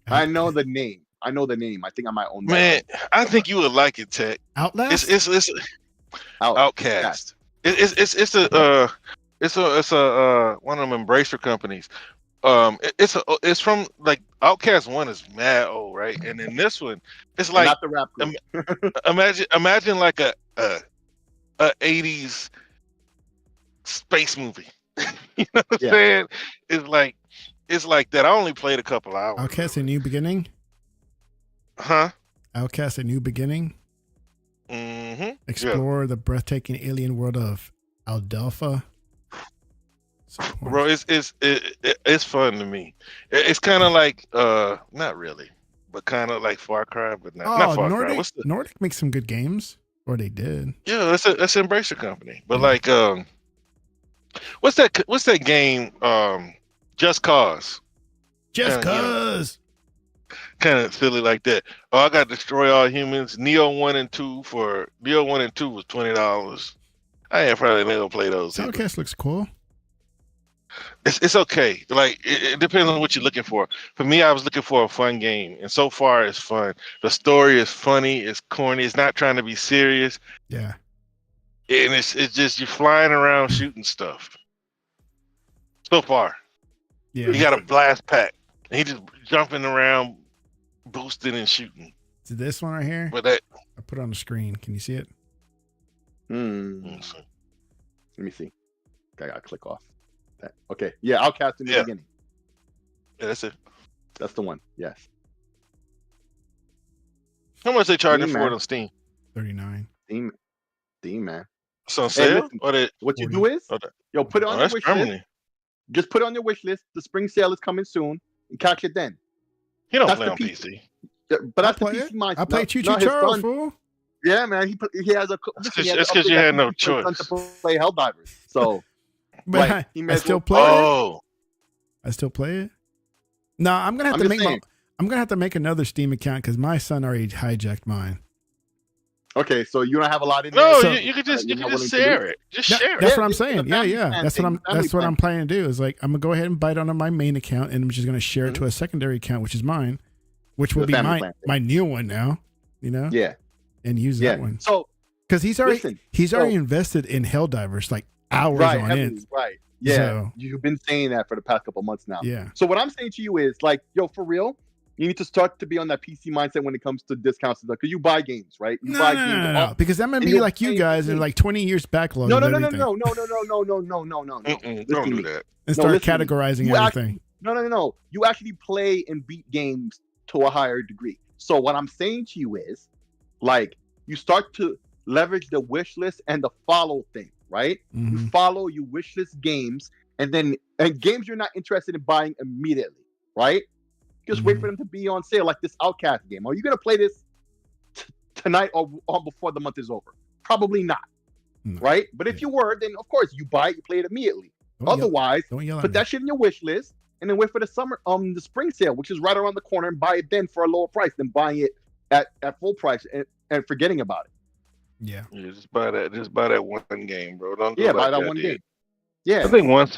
Speaker 3: I know the name. I think I might own that.
Speaker 2: Man, I think you would like it, Tech.
Speaker 1: Outlast?
Speaker 2: It's Outcast. It's a one of them Embracer companies. It's from like Outcast 1 is mad old, right? And then this one, it's like
Speaker 3: not the rap group.
Speaker 2: imagine like a 80s space movie. You know what I'm saying? It's like that. I only played a couple hours.
Speaker 1: Outcast: A New Beginning?
Speaker 2: Huh?
Speaker 1: Outcast: A New Beginning?
Speaker 2: Mm-hmm.
Speaker 1: Explore the breathtaking alien world of Aldelpha.
Speaker 2: Bro, it's fun to me. It's kind of like not really, but kind of like Far Cry, but not Far Cry.
Speaker 1: Nordic makes some good games, or they did.
Speaker 2: Yeah, that's an Embracer company. But like, what's that game? Just Cause.
Speaker 1: Just Cause.
Speaker 2: Kind of silly like that. Oh, I got Destroy All Humans. Neo 1 and 2 was $20. I ain't probably never play those.
Speaker 1: Outcast looks cool.
Speaker 2: It's okay. Like it depends on what you're looking for. For me, I was looking for a fun game, and so far it's fun. The story is funny. It's corny. It's not trying to be serious.
Speaker 1: Yeah.
Speaker 2: And it's just you're flying around shooting stuff. So far.
Speaker 1: Yeah.
Speaker 2: You got a blast pack, and he just jumping around, boosting and shooting.
Speaker 1: Is this one right here?
Speaker 2: But I
Speaker 1: put it on the screen. Can you see it?
Speaker 3: Let me see. I gotta click off that. Okay. Yeah, Outcast in the beginning.
Speaker 2: Yeah, that's it.
Speaker 3: That's the one. Yes.
Speaker 2: How much they charging for it on Steam?
Speaker 1: $39.
Speaker 3: Steam, man.
Speaker 2: It's on sale?
Speaker 3: What you do is, put it on your wish list. Just put it on your wish list. The spring sale is coming soon, and catch it then.
Speaker 2: He don't play on PC.
Speaker 3: But that's the PC mindset.
Speaker 1: I play Choo Choo Charles, fool.
Speaker 3: Yeah, man. He has a.
Speaker 2: It's because you had no choice.
Speaker 3: To play Helldivers, so.
Speaker 1: But I still play it. I still play it. No, I'm gonna have to make another Steam account because my son already hijacked mine.
Speaker 3: Okay, so you don't have a lot in
Speaker 2: there.
Speaker 3: No,
Speaker 2: so you can just share it. Just share it.
Speaker 1: That's what I'm saying. Yeah. That's what I'm planning to do. Is like I'm gonna go ahead and buy it on my main account, and I'm just gonna share it to a secondary account, which is mine, which will be my new one now. You know.
Speaker 3: Yeah.
Speaker 1: and use that one.
Speaker 3: So
Speaker 1: because he's already invested in Helldivers like hours on
Speaker 3: heavily,
Speaker 1: end.
Speaker 3: right. Yeah,
Speaker 1: So,
Speaker 3: you've been saying that for the past couple months now.
Speaker 1: Yeah.
Speaker 3: So what I'm saying to you is like, yo, for real, you need to start to be on that PC mindset when it comes to discounts and stuff. Because you buy games, right? You buy games.
Speaker 1: No. Because I'm gonna be like you guys in like 20 years backlog.
Speaker 3: No.
Speaker 2: Don't do
Speaker 3: that.
Speaker 1: And start categorizing everything.
Speaker 3: No. You actually play and beat games to a higher degree. So what I'm saying to you is, like, you start to leverage the wish list and the follow thing, right?
Speaker 1: Mm-hmm.
Speaker 3: You follow, you wish list games, and games you're not interested in buying immediately, right? Just wait for them to be on sale, like this Outcast game. Are you gonna play this tonight or before the month is over? Probably not, right? But if you were, then of course you buy it, you play it immediately. Otherwise, put that shit in your wish list and then wait for the the spring sale, which is right around the corner, and buy it then for a lower price than buying it at full price and forgetting about it.
Speaker 1: Yeah,
Speaker 2: just buy that one game, bro. Don't
Speaker 3: buy that one game. Yeah,
Speaker 2: I think one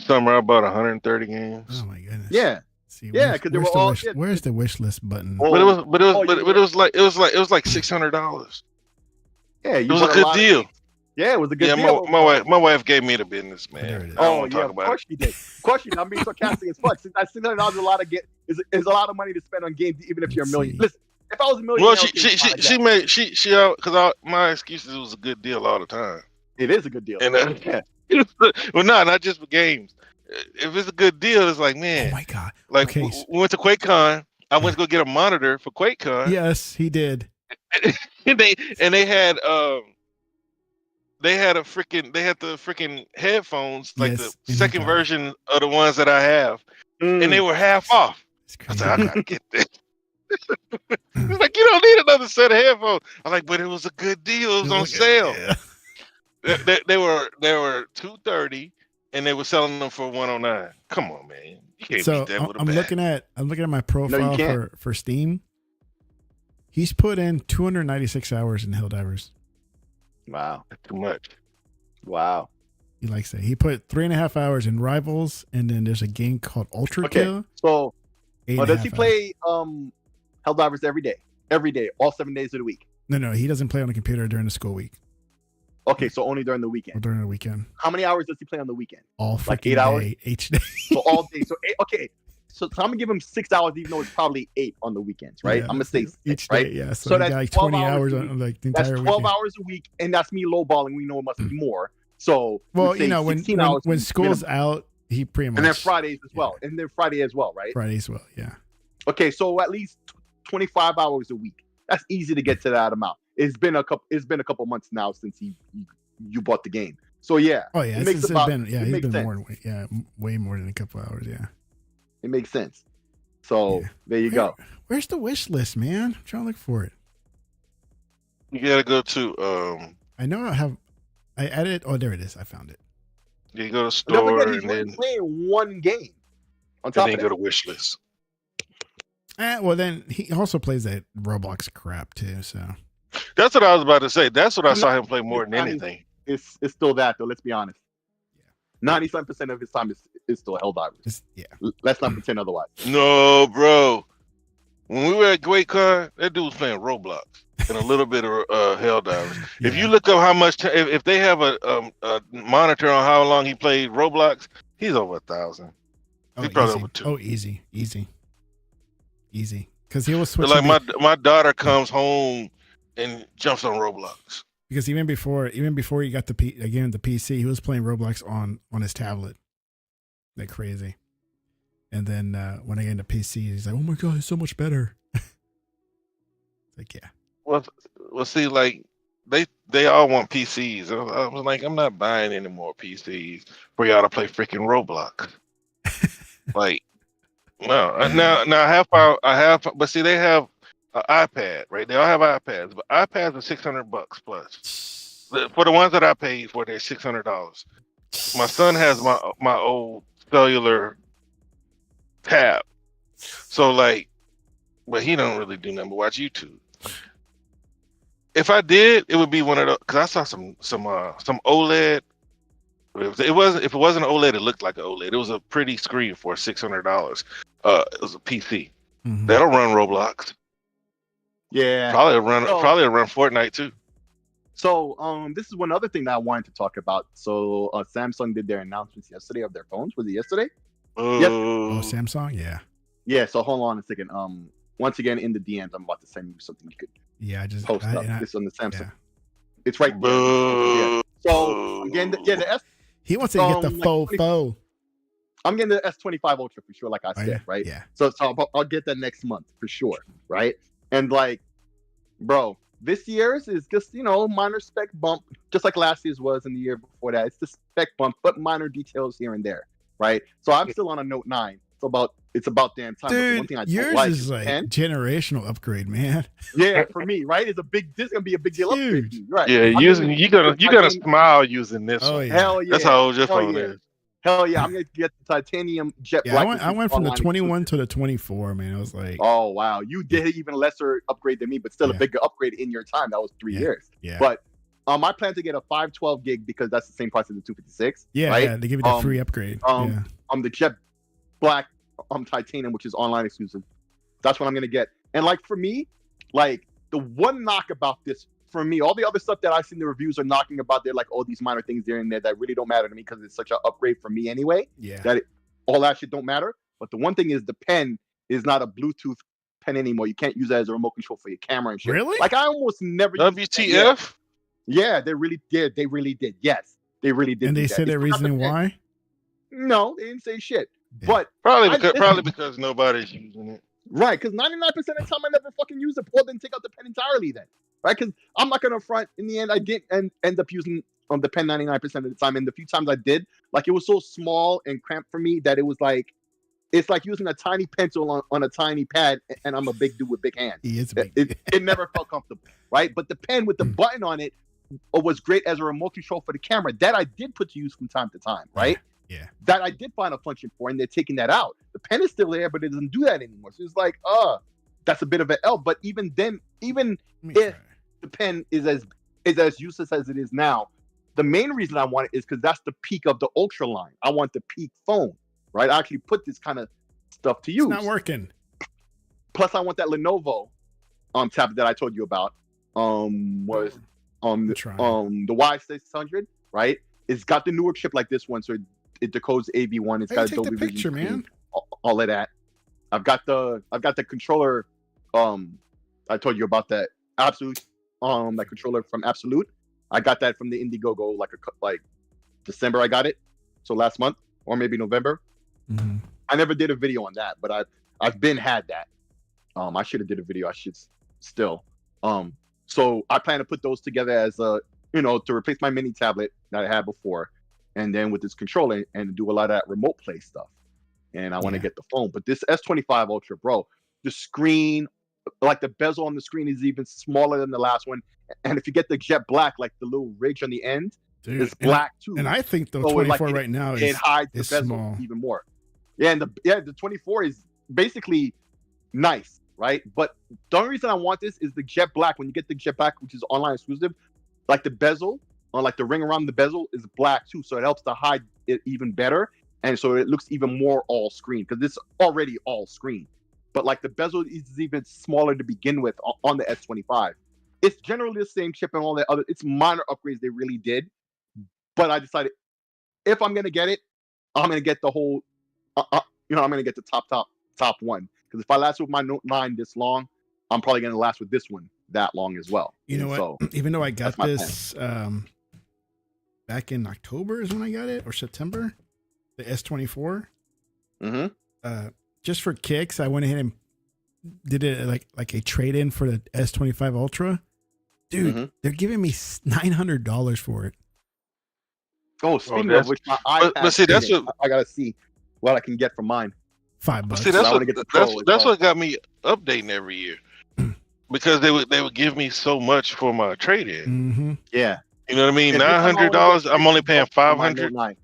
Speaker 2: summer I bought 130 games.
Speaker 1: Oh my goodness.
Speaker 3: Yeah. Because they were all.
Speaker 1: Where's the wish list button?
Speaker 2: But it was like $600.
Speaker 3: Yeah,
Speaker 2: it was a good deal.
Speaker 3: Yeah, it was a good deal.
Speaker 2: My wife gave me the business, man.
Speaker 3: Of course she did. Of course she did. I'm being sarcastic as fuck. $600 is a lot of money to spend on games, even if you're a million. Listen, if I was a million.
Speaker 2: Well, because my excuses, it was a good deal all the time.
Speaker 3: It is a good deal.
Speaker 2: And well, not just for games. If it's a good deal, it's like, man.
Speaker 1: Oh my God!
Speaker 2: Like we went to QuakeCon. I went to go get a monitor for QuakeCon.
Speaker 1: Yes, he did.
Speaker 2: and they had the freaking headphones, like the second version of the ones that I have, and they were half off. I said, I gotta get this. It's like, you don't need another set of headphones. I'm like, but it was a good deal. It was on sale. Yeah. They were $230. And they were selling them for $109. Come on, man! You can't beat that with a bag.
Speaker 1: I'm looking at my profile for Steam. He's put in 296 hours in Helldivers.
Speaker 3: Wow,
Speaker 2: that's too much.
Speaker 3: Wow.
Speaker 1: He likes that. He put 3.5 hours in Rivals, and then there's a game called Ultra Kill.
Speaker 3: So, does he play Helldivers every day? Every day, all 7 days of the week?
Speaker 1: No, he doesn't play on the computer during the school week.
Speaker 3: Okay, so only during the weekend.
Speaker 1: Or during the weekend.
Speaker 3: How many hours does he play on the weekend?
Speaker 1: All like 8 hours each day.
Speaker 3: So all day. So okay. So I'm gonna give him 6 hours, even though it's probably 8 on the weekends, right?
Speaker 1: Yeah,
Speaker 3: I'm gonna say 6,
Speaker 1: each
Speaker 3: right?
Speaker 1: day, yeah.
Speaker 3: So
Speaker 1: that's like 20 hours on like the entire weekend.
Speaker 3: That's 12 hours a week, and that's me lowballing. We know it must be more. So
Speaker 1: when school's out, he pretty much.
Speaker 3: And then Fridays as well, and then Friday as well, right?
Speaker 1: Friday as well, yeah.
Speaker 3: Okay, so at least 25 hours a week. That's easy to get to that amount. It's been a couple months now since you bought the game. So yeah.
Speaker 1: Oh yeah, he's been more way more than a couple hours, yeah.
Speaker 3: It makes sense. So there you go.
Speaker 1: Where's the wish list, man? I'm trying to look for it.
Speaker 2: You gotta go to
Speaker 1: I know I added there it is. I found it.
Speaker 2: You go to store and then
Speaker 3: playing one game.
Speaker 2: On top of that, go to wish list.
Speaker 1: Well, then he also plays that Roblox crap too. So
Speaker 2: that's what I was about to say. That's what I saw him play more than anything.
Speaker 3: It's still that though. Let's be honest. 97% of his time is still Helldivers. Let's not pretend otherwise.
Speaker 2: No, bro. When we were at QuakeCon, that dude was playing Roblox and a little bit of Helldivers. Yeah. If you look up how much, if they have a monitor on how long he played Roblox, he's over 1,000. He's probably over 2.
Speaker 1: Oh, easy. Because he was switching.
Speaker 2: Like my daughter comes home and jumps on Roblox.
Speaker 1: Because even before he got the PC, he was playing Roblox on his tablet, like crazy. And then when I get into PC, he's like, "Oh my god, it's so much better." Like, yeah.
Speaker 2: Well, see, like they all want PCs. I was like, I'm not buying any more PCs for y'all to play freaking Roblox. Like, no. Now I have, but see, they have an iPad, right? They all have iPads, but iPads are $600 plus. For the ones that I paid for, they're $600. My son has my old cellular tab, so like, but he don't really do nothing but watch YouTube. If I did, it would be one of those, because I saw some OLED. If it wasn't an OLED, it looked like an OLED. It was a pretty screen for $600. It was a PC. Mm-hmm. That'll run Roblox.
Speaker 3: Yeah.
Speaker 2: Probably run Fortnite too.
Speaker 3: So this is one other thing that I wanted to talk about. So Samsung did their announcements yesterday of their phones. Was it yesterday?
Speaker 1: Oh, Samsung, yeah.
Speaker 3: Yeah. So hold on a second. Once again in the DMs, I'm about to send you something you could post up. This on the Samsung. Yeah. It's right there. Yeah. So again, the S.
Speaker 1: He wants to get the faux.
Speaker 3: I'm getting the S25 Ultra for sure, like I said, right?
Speaker 1: Yeah.
Speaker 3: So I'll get that next month for sure, right? And like, bro, this year's is just, minor spec bump, just like last year's was and the year before that. It's the spec bump, but minor details here and there, right? So I'm still on a Note 9. It's about damn time.
Speaker 1: Dude,
Speaker 3: one thing I
Speaker 1: yours
Speaker 3: like
Speaker 1: is like generational upgrade, man.
Speaker 3: Yeah, for me, right? This is gonna be a big deal upgrade for you, right?
Speaker 2: Yeah, you're gonna smile using this one.
Speaker 1: Yeah.
Speaker 3: Hell yeah.
Speaker 2: That's how old your phone is.
Speaker 3: Hell yeah, I'm gonna get the titanium jet black.
Speaker 1: I went from the 21 to the 24, man. I was like,
Speaker 3: oh wow, you did even lesser upgrade than me, but still a bigger upgrade in your time. That was 3 years.
Speaker 1: Yeah.
Speaker 3: But I plan to get a 512 gig because that's the same price as the 256.
Speaker 1: Yeah,
Speaker 3: right?
Speaker 1: yeah, they give you the free upgrade.
Speaker 3: The jet black titanium, which is online exclusive. That's what I'm gonna get. And like for me, like the one knock about this. For me, all the other stuff that I've seen the reviews are knocking about, they're like, oh, these minor things there and there that really don't matter to me because it's such an upgrade for me anyway.
Speaker 1: Yeah.
Speaker 3: All that shit don't matter. But the one thing is the pen is not a Bluetooth pen anymore. You can't use it as a remote control for your camera and shit.
Speaker 1: Really?
Speaker 3: Like I almost never
Speaker 2: WTF?
Speaker 3: Yeah, they really did. They really did. Yes, they really did.
Speaker 1: And they said their reasoning why?
Speaker 3: No, they didn't say shit.
Speaker 1: Yeah.
Speaker 3: But
Speaker 2: probably because nobody's using it.
Speaker 3: Right, because 99% of the time I never fucking use it. Or then take out the pen entirely then. Right, because I'm not gonna front. In the end, I did end up using the pen 99% of the time. And the few times I did, like it was so small and cramped for me that it was like, it's like using a tiny pencil on a tiny pad, and I'm a big dude with big hands.
Speaker 1: He is big.
Speaker 3: It never felt comfortable, right? But the pen with the button on it was great as a remote control for the camera. That I did put to use from time to time, right?
Speaker 1: Yeah.
Speaker 3: That I did find a function for, and they're taking that out. The pen is still there, but it doesn't do that anymore. So it's like, that's a bit of an L. But even then, if the pen is as useless as it is now, the main reason I want it is because that's the peak of the Ultra line. I want the peak phone, right? I actually put this kind of stuff to use.
Speaker 1: It's not working.
Speaker 3: Plus, I want that Lenovo tablet that I told you about. The Y600, right? It's got the newer chip like this one, so it decodes AV1. It's got
Speaker 1: take the picture, man.
Speaker 3: All of that. I've got the controller. I told you about that Absolute. That controller from Absolute. I got that from the Indiegogo like December. I got it, so last month or maybe November.
Speaker 1: Mm-hmm.
Speaker 3: I never did a video on that, but I've been had that. I should have did a video. I should still. So I plan to put those together as to replace my mini tablet that I had before, and then with this controller and do a lot of that remote play stuff. And I want to get the phone, but this S25 Ultra, bro, the screen, like the bezel on the screen is even smaller than the last one. And if you get the jet black, like the little ridge on the end, it's black too.
Speaker 1: And I think the 24 right now
Speaker 3: it hides the bezel
Speaker 1: small.
Speaker 3: even more. Yeah, and the 24 is basically nice, right? But the only reason I want this is the jet black. When you get the jet black, which is online exclusive, like the bezel, on like the ring around the bezel is black too, so it helps to hide it even better, and so it looks even more all screen because it's already all screen. But like the bezel is even smaller to begin with on the S25. It's generally the same chip and all that other. It's minor upgrades they really did, but I decided if I'm gonna get it, I'm gonna get the whole. I'm gonna get the top one because if I last with my Note 9 this long, I'm probably gonna last with this one that long as well.
Speaker 1: You know what? So, even though I got this back in October is when I got it, or September, the S24.
Speaker 3: Mm-hmm.
Speaker 1: Just for kicks, I went ahead and did it like a trade in for the S25 Ultra. Dude, they're giving me $900 for it.
Speaker 3: Oh, speaking of which, my iPad.
Speaker 2: But see, that's what
Speaker 3: I gotta see what I can get for mine.
Speaker 1: $5.
Speaker 2: See, that's what got me updating every year because they would give me so much for my trade in.
Speaker 1: Mm-hmm.
Speaker 3: Yeah,
Speaker 2: you know what I mean. $900. I'm only paying $500.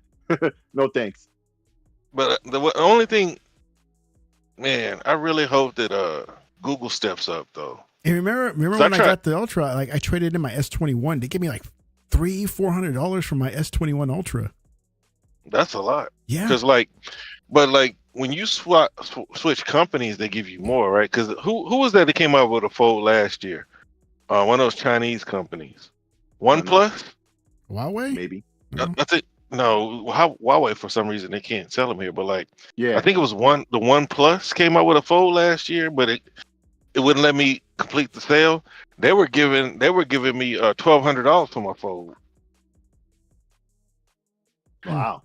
Speaker 3: No thanks.
Speaker 2: But the only thing, man, I really hope that Google steps up though.
Speaker 1: And remember when I got the Ultra, like I traded in my S21. They gave me like $300-400 for my S21 Ultra.
Speaker 2: That's a lot.
Speaker 1: Yeah.
Speaker 2: Because but when you switch companies, they give you more, right? Because who was that came out with a fold last year? One of those Chinese companies, OnePlus.
Speaker 1: Huawei?
Speaker 3: Maybe.
Speaker 2: I think no, Huawei for some reason they can't sell them here, but like
Speaker 3: Yeah.
Speaker 2: I think it was the OnePlus came out with a fold last year, but it wouldn't let me complete the sale. They were giving me $1,200 for my fold.
Speaker 3: Wow.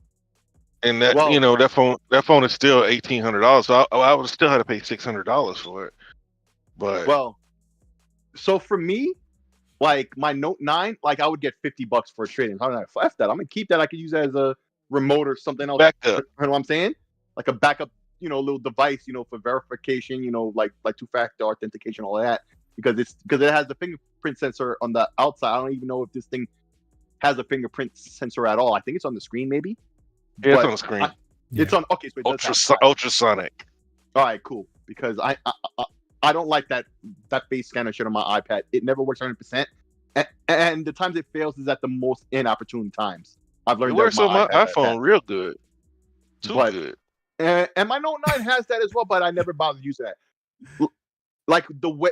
Speaker 2: And that
Speaker 3: Well,
Speaker 2: that phone is still $1,800, so I would still have to pay $600 for it. But
Speaker 3: well, so for me, like my Note 9, like I would get $50 for a trade-in. How did I F that? I'm gonna keep that. I could use that as a remote or something else.
Speaker 2: backup.
Speaker 3: You know what I'm saying? Like a backup, little device, for verification, like two-factor authentication, all of that. Because it has the fingerprint sensor on the outside. I don't even know if this thing has a fingerprint sensor at all. I think it's on the screen, maybe.
Speaker 2: Yeah, it's on the screen.
Speaker 3: It's on. Okay, so it does have
Speaker 2: ultrasonic.
Speaker 3: All right, cool. Because I don't like that face scanner shit on my iPad. It never works 100%, and the times it fails is at the most inopportune times. I've learned
Speaker 2: it works on my iPhone real good, good.
Speaker 3: And my Note 9 has that as well, but I never bother to use that. Like the way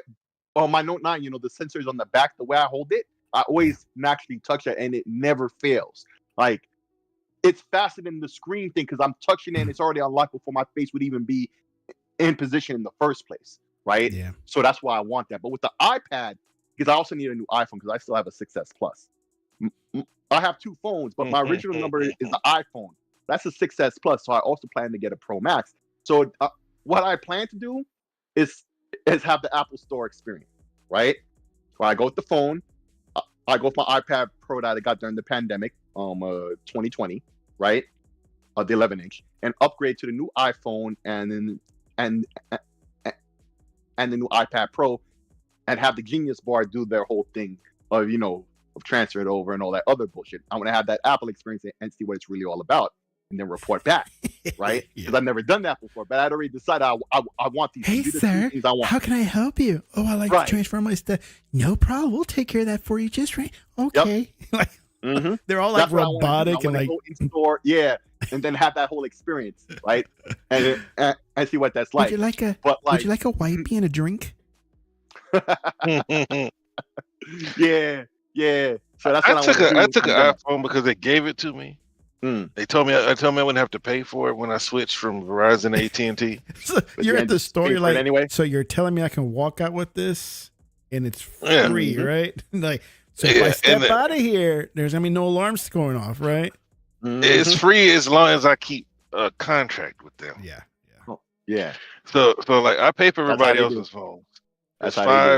Speaker 3: on my Note 9, the sensors on the back, the way I hold it, I always naturally touch it, and it never fails. Like it's faster than the screen thing because I'm touching it and it's already unlocked before my face would even be in position in the first place, right?
Speaker 1: Yeah.
Speaker 3: So that's why I want that. But with the iPad, because I also need a new iPhone because I still have a 6S Plus. I have two phones, but my original number is the iPhone. That's a 6S Plus, so I also plan to get a Pro Max. So what I plan to do is have the Apple Store experience, right? So I go with the phone. I go with my iPad Pro that I got during the pandemic, 2020, right? The 11-inch, and upgrade to the new iPhone and the new iPad Pro, and have the Genius Bar do their whole thing of transfer it over and all that other bullshit. I want to have that Apple experience and see what it's really all about, and then report back, right? Because I've never done that before, but I'd already decided I want these.
Speaker 1: Hey, sir, how can I help you? Oh, I like to transfer my stuff. No problem. We'll take care of that for you. Just right. Okay. Yep. They're all like robotic and like
Speaker 3: go in store, yeah, and then have that whole experience, right? And see what that's like.
Speaker 1: Would you like a wipey and a drink?
Speaker 3: Yeah. So that's
Speaker 2: I took an iPhone because they gave it to me. They told me I wouldn't have to pay for it when I switched from Verizon to AT&T.
Speaker 1: So you're at the store, you're like, anyway. So you're telling me I can walk out with this and it's free, right? Like, so if I step out of here, there's gonna be no alarms going off, right?
Speaker 2: It's free as long as I keep a contract with them.
Speaker 3: Yeah.
Speaker 2: So like I pay for everybody else's phones. There's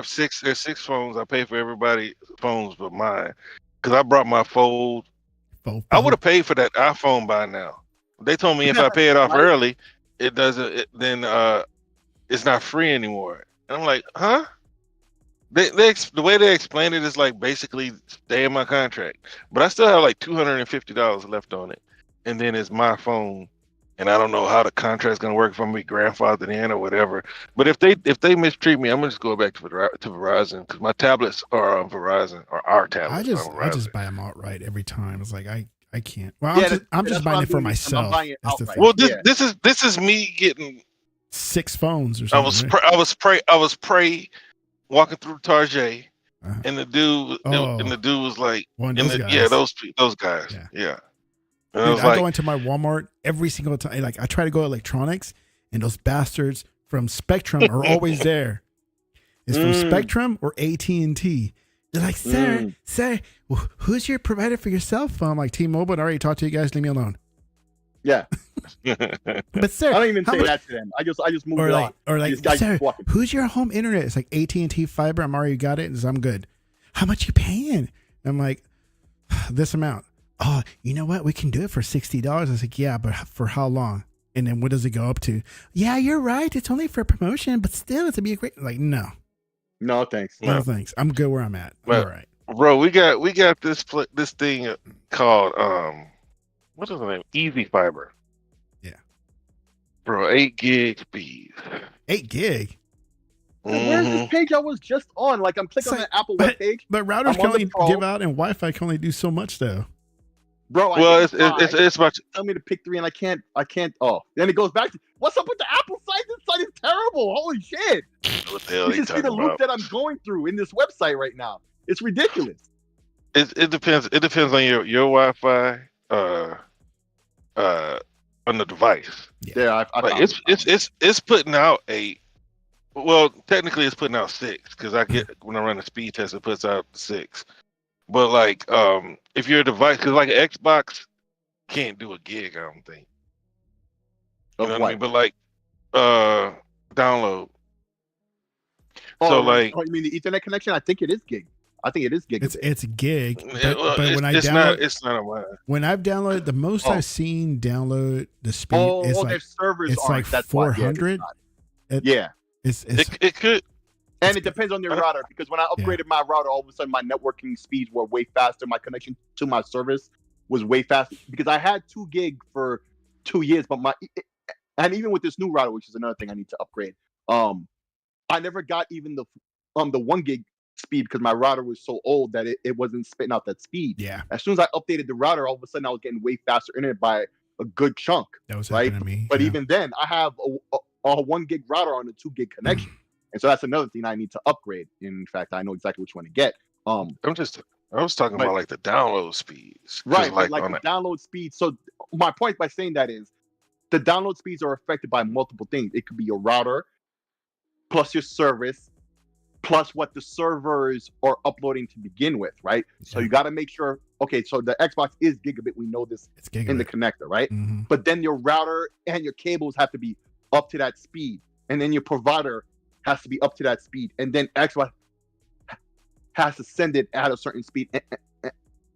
Speaker 2: 6 phones. I pay for everybody's phones but mine because I brought my fold. I would have paid for that iPhone by now. They told me if I pay it off early, it doesn't. Then it's not free anymore. And I'm like, huh? The way they explained it is like basically stay in my contract, but I still have like $250 left on it, and then it's my phone, and I don't know how the contract's gonna work if I'm be grandfathered in or whatever. But if they mistreat me, I'm gonna just go back to Verizon because my tablets are on Verizon or our tablets.
Speaker 1: I just buy them outright every time. It's like I can't. Well, I'm just buying it for myself.
Speaker 2: Well, this is me getting
Speaker 1: 6 phones or something.
Speaker 2: I was walking through Target, and the dude was like, those guys, yeah. And
Speaker 1: Dude, I go into my Walmart every single time. Like I try to go electronics, and those bastards from Spectrum are always there. It's from Spectrum or AT&T. They're like, sir, who's your provider for your cell phone? I'm like, T-Mobile. I already talked to you guys. Leave me alone.
Speaker 3: Yeah.
Speaker 1: But sir,
Speaker 3: I don't even say that to them. I just move on.
Speaker 1: Or like, sir, who's your home internet? It's like AT&T fiber. I'm already got it. I'm good. How much you paying? I'm like, this amount. Oh, you know what? We can do it for $60. I was like, yeah, but for how long? And then what does it go up to? Yeah, you're right. It's only for a promotion, but still, it's to be a great. Like, no,
Speaker 3: thanks.
Speaker 1: No, thanks. I'm good where I'm at. All right,
Speaker 2: bro. We got this thing called what is the name? Easy Fiber.
Speaker 1: Yeah,
Speaker 2: bro. 8 gig speed.
Speaker 1: 8 gig.
Speaker 3: Where's this page I was just on? Like I'm clicking on the Apple web page.
Speaker 1: But routers can only give out and Wi-Fi can only do so much though.
Speaker 3: Bro, I
Speaker 2: Well,
Speaker 3: hit five.
Speaker 2: it's about
Speaker 3: Tell me to pick 3, and I can't. Oh, then it goes back to what's up with the Apple site? This site is terrible. Holy shit!
Speaker 2: what the hell
Speaker 3: You
Speaker 2: they
Speaker 3: should see the
Speaker 2: talking
Speaker 3: loop
Speaker 2: about.
Speaker 3: that I'm going through in this website right now. It's ridiculous.
Speaker 2: It depends. It depends on your Wi-Fi on the device.
Speaker 3: Yeah, I
Speaker 2: Like
Speaker 3: found it.
Speaker 2: it's putting out well, technically it's putting out 6 because I get when I run a speed test it puts out 6. But like if your device, because like an Xbox can't do a gig, I don't think. You know what I mean? But like download.
Speaker 3: Oh,
Speaker 2: So like
Speaker 3: you mean the Ethernet connection? I think it is gig. I think it is gig.
Speaker 1: It's gig.
Speaker 2: well,
Speaker 1: but when I
Speaker 2: it's
Speaker 1: download,
Speaker 2: it's not a mine.
Speaker 1: when I've downloaded, the most I've seen download the speed is like
Speaker 3: their servers
Speaker 1: it's
Speaker 3: aren't.
Speaker 1: like 400.
Speaker 3: Yeah,
Speaker 2: It could.
Speaker 3: and it depends on your router, because when I upgraded my router, all of a sudden my networking speeds were way faster. My connection to my service was way faster because I had 2 gig for 2 years, but and even with this new router, which is another thing I need to upgrade, I never got even the 1 gig speed because my router was so old that it wasn't spitting out that speed.
Speaker 1: Yeah.
Speaker 3: As soon as I updated the router, all of a sudden I was getting way faster internet by a good chunk.
Speaker 1: That was
Speaker 3: right.
Speaker 1: happening to me.
Speaker 3: But even then, I have a 1 gig router on a 2 gig connection, and so that's another thing I need to upgrade. In fact, I know exactly which one to get.
Speaker 2: I was talking about like the download speeds,
Speaker 3: right?
Speaker 2: Like
Speaker 3: the download speed. So my point by saying that is the download speeds are affected by multiple things. It could be your router, plus your service, plus what the servers are uploading to begin with, right? Yeah. So you got to make sure, okay, so the Xbox is gigabit. We know this in the connector, right? Mm-hmm. But then your router and your cables have to be up to that speed. And then your provider has to be up to that speed. And then Xbox has to send it at a certain speed.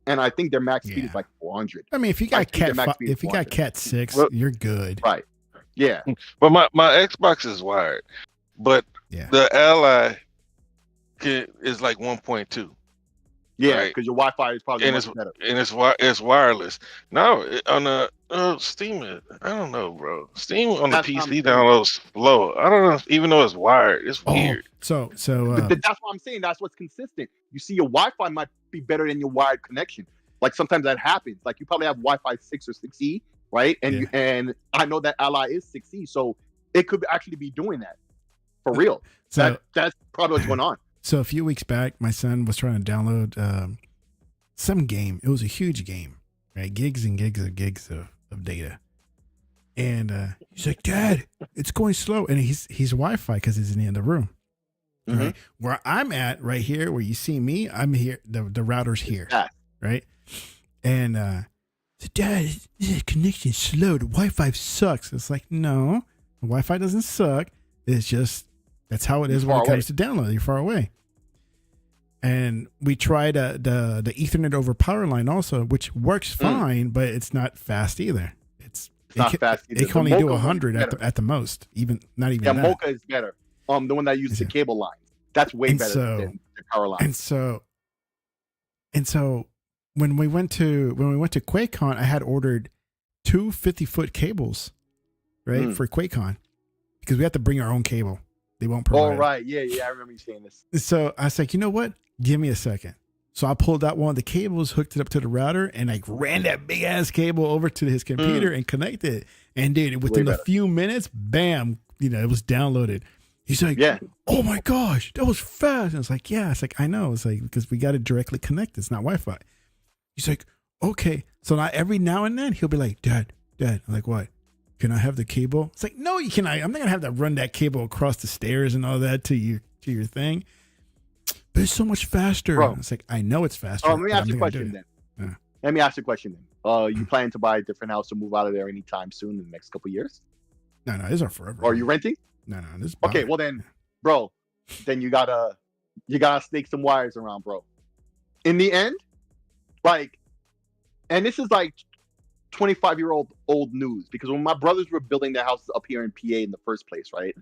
Speaker 3: And I think their max speed is like 400.
Speaker 1: I mean, if you got Cat 6, you're good.
Speaker 3: Right. Yeah.
Speaker 2: But my Xbox is wired. But the Ally is like 1.2.
Speaker 3: Yeah, because your Wi-Fi is probably much better.
Speaker 2: And it's wireless. No, on the Steam, I don't know, bro. Steam on the PC downloads slow. I don't know, even though it's wired, it's weird.
Speaker 1: So
Speaker 3: that's what I'm saying. That's what's consistent. You see, your Wi-Fi might be better than your wired connection. Like sometimes that happens. Like you probably have Wi-Fi 6 or 6E, right? And and I know that Ally is 6E, so it could actually be doing that for real. So that's probably what's going on.
Speaker 1: So a few weeks back, my son was trying to download some game. It was a huge game, right? Gigs and gigs of data. And he's like, "Dad, it's going slow." And he's Wi-Fi because he's in the other room. Mm-hmm. Right? Where I'm at right here, where you see me, I'm here. The router's here, right? And said, "Dad, this connection's slow. The Wi-Fi sucks." It's like, no, the Wi-Fi doesn't suck. It's just that's how it is when it comes to download. You're far away. And we tried the Ethernet over power line also, which works fine, but it's not fast either. It's not fast either. It can only do 100 at the most. Not even that.
Speaker 3: Mocha is better. The one that uses the cable line. That's way better than the power line.
Speaker 1: And so when we went to QuakeCon, I had ordered 2 50-foot cables, right, for QuakeCon, because we have to bring our own cable. They won't provide.
Speaker 3: Oh, right. Yeah. I remember you saying this.
Speaker 1: So I was like, you know what? Give me a second. So I pulled out one of the cables, hooked it up to the router, and I ran that big ass cable over to his computer and connected it. And dude, within a few minutes, bam, it was downloaded. He's like, "Oh my gosh, that was fast." And I was like, "Yeah." It's like, I know. It's like, because we got to directly connect. It's not Wi-Fi. He's like, "Okay." So now every now and then he'll be like, Dad. I'm like, "What? Can I have the cable?" It's like, "No, you cannot. I'm not gonna have to run that cable across the stairs and all that to your thing." But it's so much faster. Bro. It's like, I know it's faster.
Speaker 3: Let me ask you a question then. Let me ask you a question then. You planning to buy a different house or move out of there anytime soon in the next couple of years?
Speaker 1: No, these are forever.
Speaker 3: Or are you renting?
Speaker 1: No, this is
Speaker 3: okay. Well then, bro, then you gotta snake some wires around, bro. In the end, and this is 25-year-old news, because when my brothers were building their houses up here in PA in the first place, right?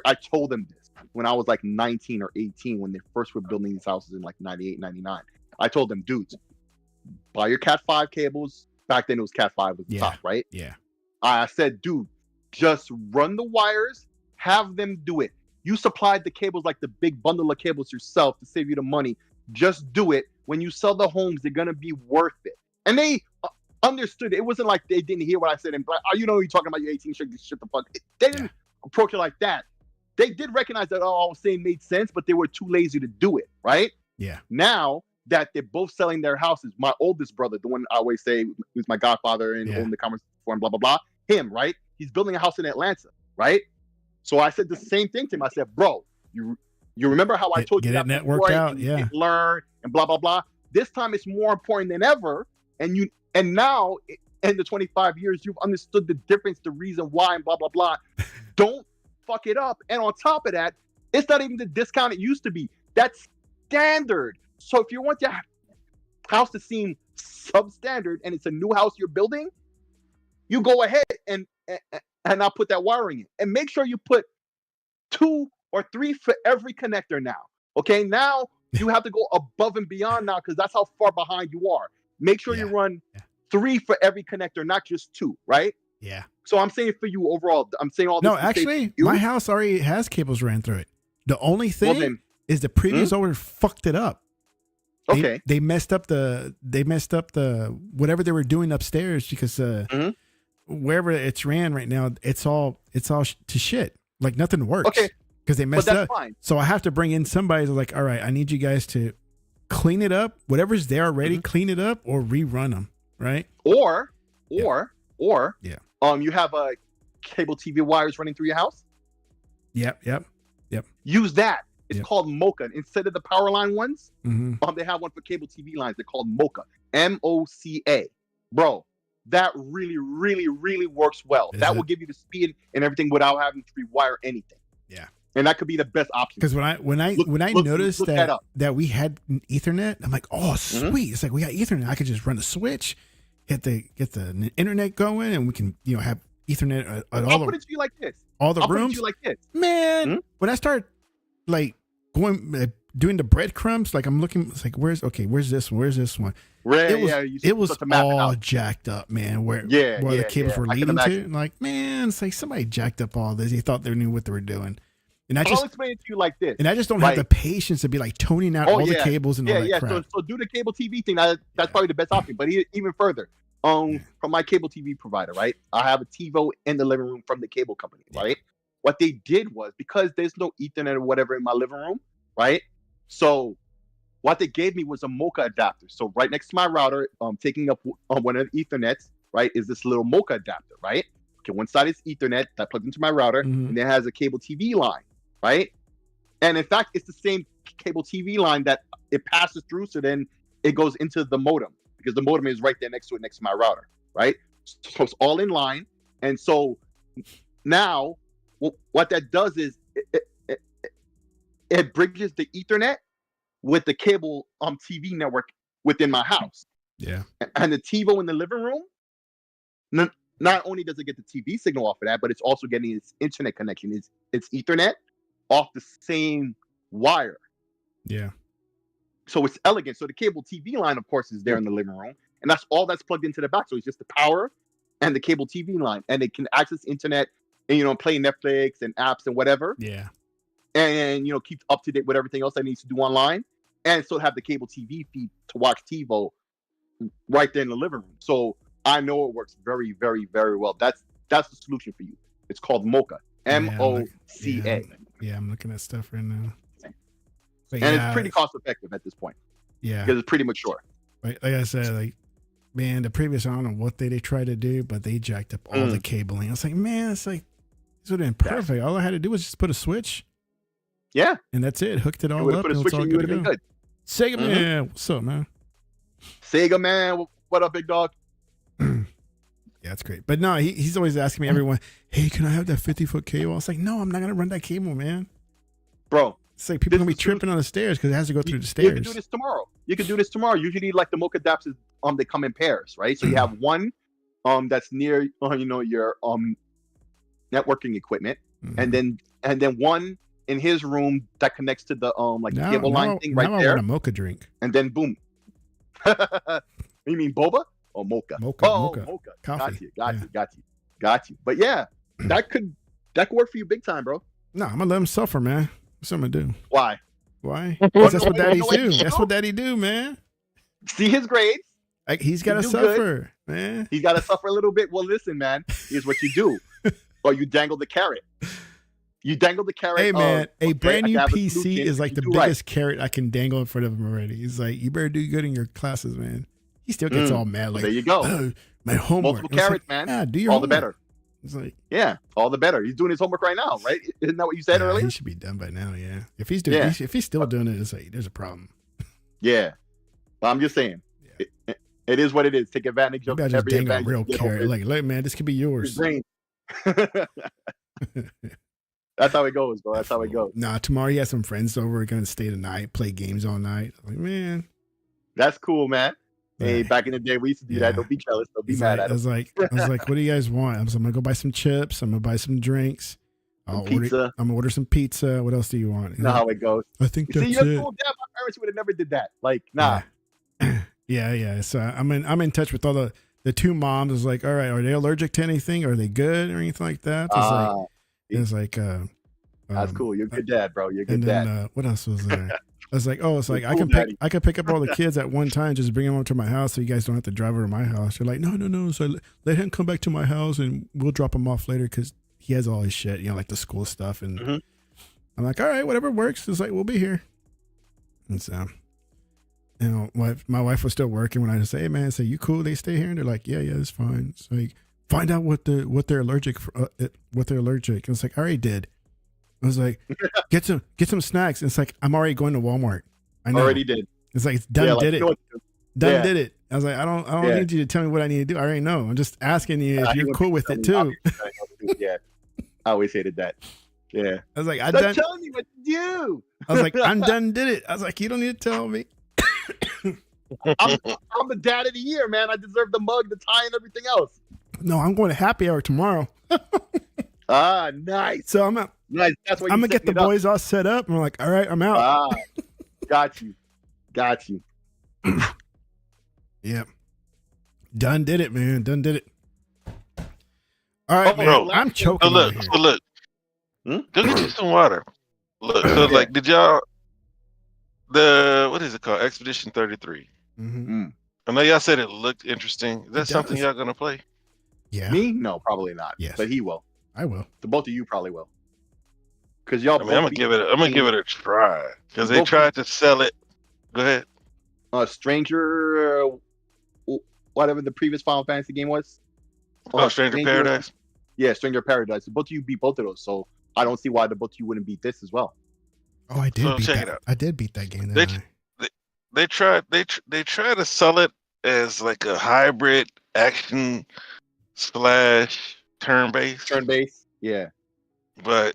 Speaker 3: I told them this when I was 19 or 18, when they first were building these houses in 98, 99. I told them, dudes, buy your Cat 5 cables. Back then it was Cat 5 was the top, right?
Speaker 1: Yeah.
Speaker 3: I said, dude, just run the wires, have them do it. You supplied the cables, the big bundle of cables yourself to save you the money. Just do it. When you sell the homes, they're going to be worth it. And they understood. It wasn't like they didn't hear what I said. And like, oh, you know, you're talking about your 18, shut the fuck. They didn't approach it like that. They did recognize that all I was saying made sense, but they were too lazy to do it, right?
Speaker 1: Yeah.
Speaker 3: Now that they're both selling their houses, my oldest brother, the one I always say who's my godfather and owned the commerce for and blah, blah, blah, him, right? He's building a house in Atlanta, right? So I said the same thing to him. I said, bro, you remember how I told you that
Speaker 1: it networked out,
Speaker 3: learn and blah, blah, blah. This time it's more important than ever. And now in the 25 years, you've understood the difference, the reason why, and blah, blah, blah. Don't fuck it up. And on top of that, it's not even the discount it used to be. That's standard. So if you want your house to seem substandard and it's a new house you're building, you go ahead and I'll put that wiring in. And make sure you put 2 or 3 for every connector now. Okay, now you have to go above and beyond now because that's how far behind you are. Make sure you run 3 for every connector, not just 2, right?
Speaker 1: Yeah.
Speaker 3: So I'm saying for you overall, I'm saying all this.
Speaker 1: No, actually, my house already has cables ran through it. The only thing is the previous owner fucked it up.
Speaker 3: Okay.
Speaker 1: They messed up the whatever they were doing upstairs because wherever it's ran right now, it's all to shit. Like nothing works. Okay. Because they messed up. Fine. So I have to bring in somebody who's like, all right, I need you guys to clean it up. Whatever's there already, clean it up or rerun them. Right. Or you have cable TV wires running through your house. Yep. Use that. It's called Mocha. Instead of the power line ones, they have one for cable TV lines. They're called Mocha. MOCA. Bro, that really, really, really works well. That will give you the speed and everything without having to rewire anything. Yeah. And that could be the best option. Because when I noticed that we had Ethernet, I'm like, oh sweet. It's like we got Ethernet. I could just run a switch, get the internet going, and we can have Ethernet at all. I'll put it to you like this. All the rooms. Put it to you like this. Man, when I start like going doing the breadcrumbs, like I'm looking, it's like where's this one? Where's this one? It was all jacked up, man. Where the cables were leading to. Like, man, it's like somebody jacked up all this. They thought they knew what they were doing. And I'll explain it to you like this. And I just don't have the patience to be like toning out all the cables and all that crap. So do the cable TV thing. That's probably the best option. But even further, from my cable TV provider, right? I have a TiVo in the living room from the cable company, right? What they did was, because there's no Ethernet or whatever in my living room, right? So what they gave me was a Mocha adapter. So right next to my router, taking up one of the Ethernets, right, is this little Mocha adapter, right? Okay, one side is Ethernet that plugs into my router, and then has a cable TV line. Right. And in fact, it's the same cable TV line that it passes through. So then it goes into the modem because the modem is right there next to my router. Right. So it's all in line. And so now what that does is it bridges the Ethernet with the cable TV network within my house. Yeah. And the TiVo in the living room, not only does it get the TV signal off of that, but it's also getting its internet connection. It's Ethernet off the same wire. Yeah. So it's elegant. So the cable TV line, of course, is there in the living room. And that's all that's plugged into the back. So it's just the power and the cable TV line. And it can access internet and, play Netflix and apps and whatever. Yeah. And, keep up to date with everything else that needs to do online. And still have the cable TV feed to watch TiVo right there in the living room. So I know it works very, very, very well. That's the solution for you. It's called Mocha. MOCA. Yeah, I'm looking at stuff right now. But
Speaker 3: and it's pretty cost effective at this point. Yeah. Because it's pretty mature.
Speaker 1: Like I said, man, the previous, I don't know what they tried to do, but they jacked up all the cabling. I was like, man, it's like, this would have been perfect. Yeah. All I had to do was just put a switch. Yeah. And that's it. Hooked it all up. Put a switch and you would have been good. Sega man, what's up, man?
Speaker 3: Sega man, what up, big dog?
Speaker 1: Yeah, that's great. But no, he's always asking me, everyone, hey, can I have that 50-foot cable? I was like, no, I'm not going to run that cable, man.
Speaker 3: Bro.
Speaker 1: It's like people going to be tripping on the stairs because it has to go through the stairs.
Speaker 3: You can do this tomorrow. Usually, like the Mocha adapters, they come in pairs, right? So you have one that's near, your networking equipment. And then one in his room that connects to the cable line thing right there. I want
Speaker 1: a Mocha drink.
Speaker 3: And then boom. You mean boba? Oh, Mocha. Mocha. Coffee. Got you. But yeah, that could work for you big time, bro.
Speaker 1: No, I'm gonna let him suffer, man. What's I'm gonna do?
Speaker 3: Why?
Speaker 1: Because that's what daddies do. That's what daddy do, man.
Speaker 3: See his grades.
Speaker 1: Like, he's got to
Speaker 3: do good.
Speaker 1: suffer, man.
Speaker 3: He's got to suffer a little bit. Well, listen, man. Here's what you do. Or you dangle the carrot. You dangle the carrot.
Speaker 1: Hey, man, a brand new PC is like the biggest
Speaker 3: right.
Speaker 1: carrot I can dangle in front of him already. He's like, you better do good in your classes, man. He still gets all mad. Like,
Speaker 3: there you go.
Speaker 1: Oh, my homework.
Speaker 3: Multiple carrots,
Speaker 1: like,
Speaker 3: man.
Speaker 1: Yeah, do your
Speaker 3: all
Speaker 1: homework.
Speaker 3: the better.
Speaker 1: It's like,
Speaker 3: yeah, all the better. He's doing his homework right now, right? Isn't that what you said earlier?
Speaker 1: He should be done by now. Yeah. If he's doing, if he's still doing it, it's like there's a problem.
Speaker 3: Yeah, but I'm just saying, it is what it is. Take advantage of
Speaker 1: every just dangle a real carrot. Like, look, man, this could be yours.
Speaker 3: That's how it goes, bro. That's how it goes.
Speaker 1: Nah, tomorrow he has some friends over. We're gonna stay the night, play games all night. I'm like, man,
Speaker 3: that's cool, man. Hey, back in the day, we used to do that. Don't be jealous. Don't be mad at us.
Speaker 1: I was like, what do you guys want? I'm gonna go buy some chips. I'm gonna buy some drinks. I'm gonna order some pizza. What else do you want?
Speaker 3: You know how it goes.
Speaker 1: I think
Speaker 3: you
Speaker 1: that's
Speaker 3: see, you're cool. Dad, my parents would have never did that. Like, nah.
Speaker 1: Yeah. So I'm in touch with all the two moms. It's like, all right, are they allergic to anything? Are they good or anything like that? It's like
Speaker 3: that's cool. You're a good dad, bro. You're a good
Speaker 1: dad.
Speaker 3: Then,
Speaker 1: what else was there? I was like, it's like
Speaker 3: cool,
Speaker 1: I can pick up all the kids at one time, just bring them up to my house, so you guys don't have to drive over to my house. They're like, no. So let him come back to my house, and we'll drop him off later because he has all his shit, like the school stuff. And I'm like, all right, whatever works. It's like, we'll be here. And so, my wife was still working when I just say, hey man, say you cool? They stay here, and they're like, yeah, it's fine. It's like, find out what they're allergic for, what they're allergic. And it's like, I already did. I was like, get some snacks. And it's like, I'm already going to Walmart. I know.
Speaker 3: Already did.
Speaker 1: It's like, it's done, did it. Done, did it. I was like, I don't need you to tell me what I need to do. I already know. I'm just asking you if you're cool with it too.
Speaker 3: Yeah. I always hated that. Yeah.
Speaker 1: I was like,
Speaker 3: I'm telling you what to do.
Speaker 1: I was like, I'm done, did it. I was like, you don't need to tell me.
Speaker 3: I'm the dad of the year, man. I deserve the mug, the tie, and everything else.
Speaker 1: No, I'm going to happy hour tomorrow.
Speaker 3: Nice.
Speaker 1: So I'm out.
Speaker 3: Nice. That's what
Speaker 1: I'm gonna get the boys all set up. And I'm like, all right, I'm out.
Speaker 3: Got you.
Speaker 1: Yeah. Done did it, man. Done did it. All right, man.
Speaker 2: Bro,
Speaker 1: I'm choking.
Speaker 2: So look. Go get you some water. Look, so like, did y'all what is it called? Expedition 33.
Speaker 1: Mm-hmm.
Speaker 2: I know y'all said it looked interesting. Is that something y'all gonna play?
Speaker 1: Yeah.
Speaker 3: Me? No, probably not.
Speaker 1: Yes.
Speaker 3: But he will.
Speaker 1: I will.
Speaker 3: The both of you probably will. Because y'all.
Speaker 2: I'm gonna give it a try. Because they tried to sell it. Go ahead.
Speaker 3: Stranger, whatever the previous Final Fantasy game was.
Speaker 2: Stranger Paradise.
Speaker 3: Yeah, Stranger Paradise. Both of you beat both of those, so I don't see why the both of you wouldn't beat this as well.
Speaker 1: Oh, I did beat that. I did beat that game.
Speaker 2: They tried to sell it as like a hybrid action / turn-based. Yeah. But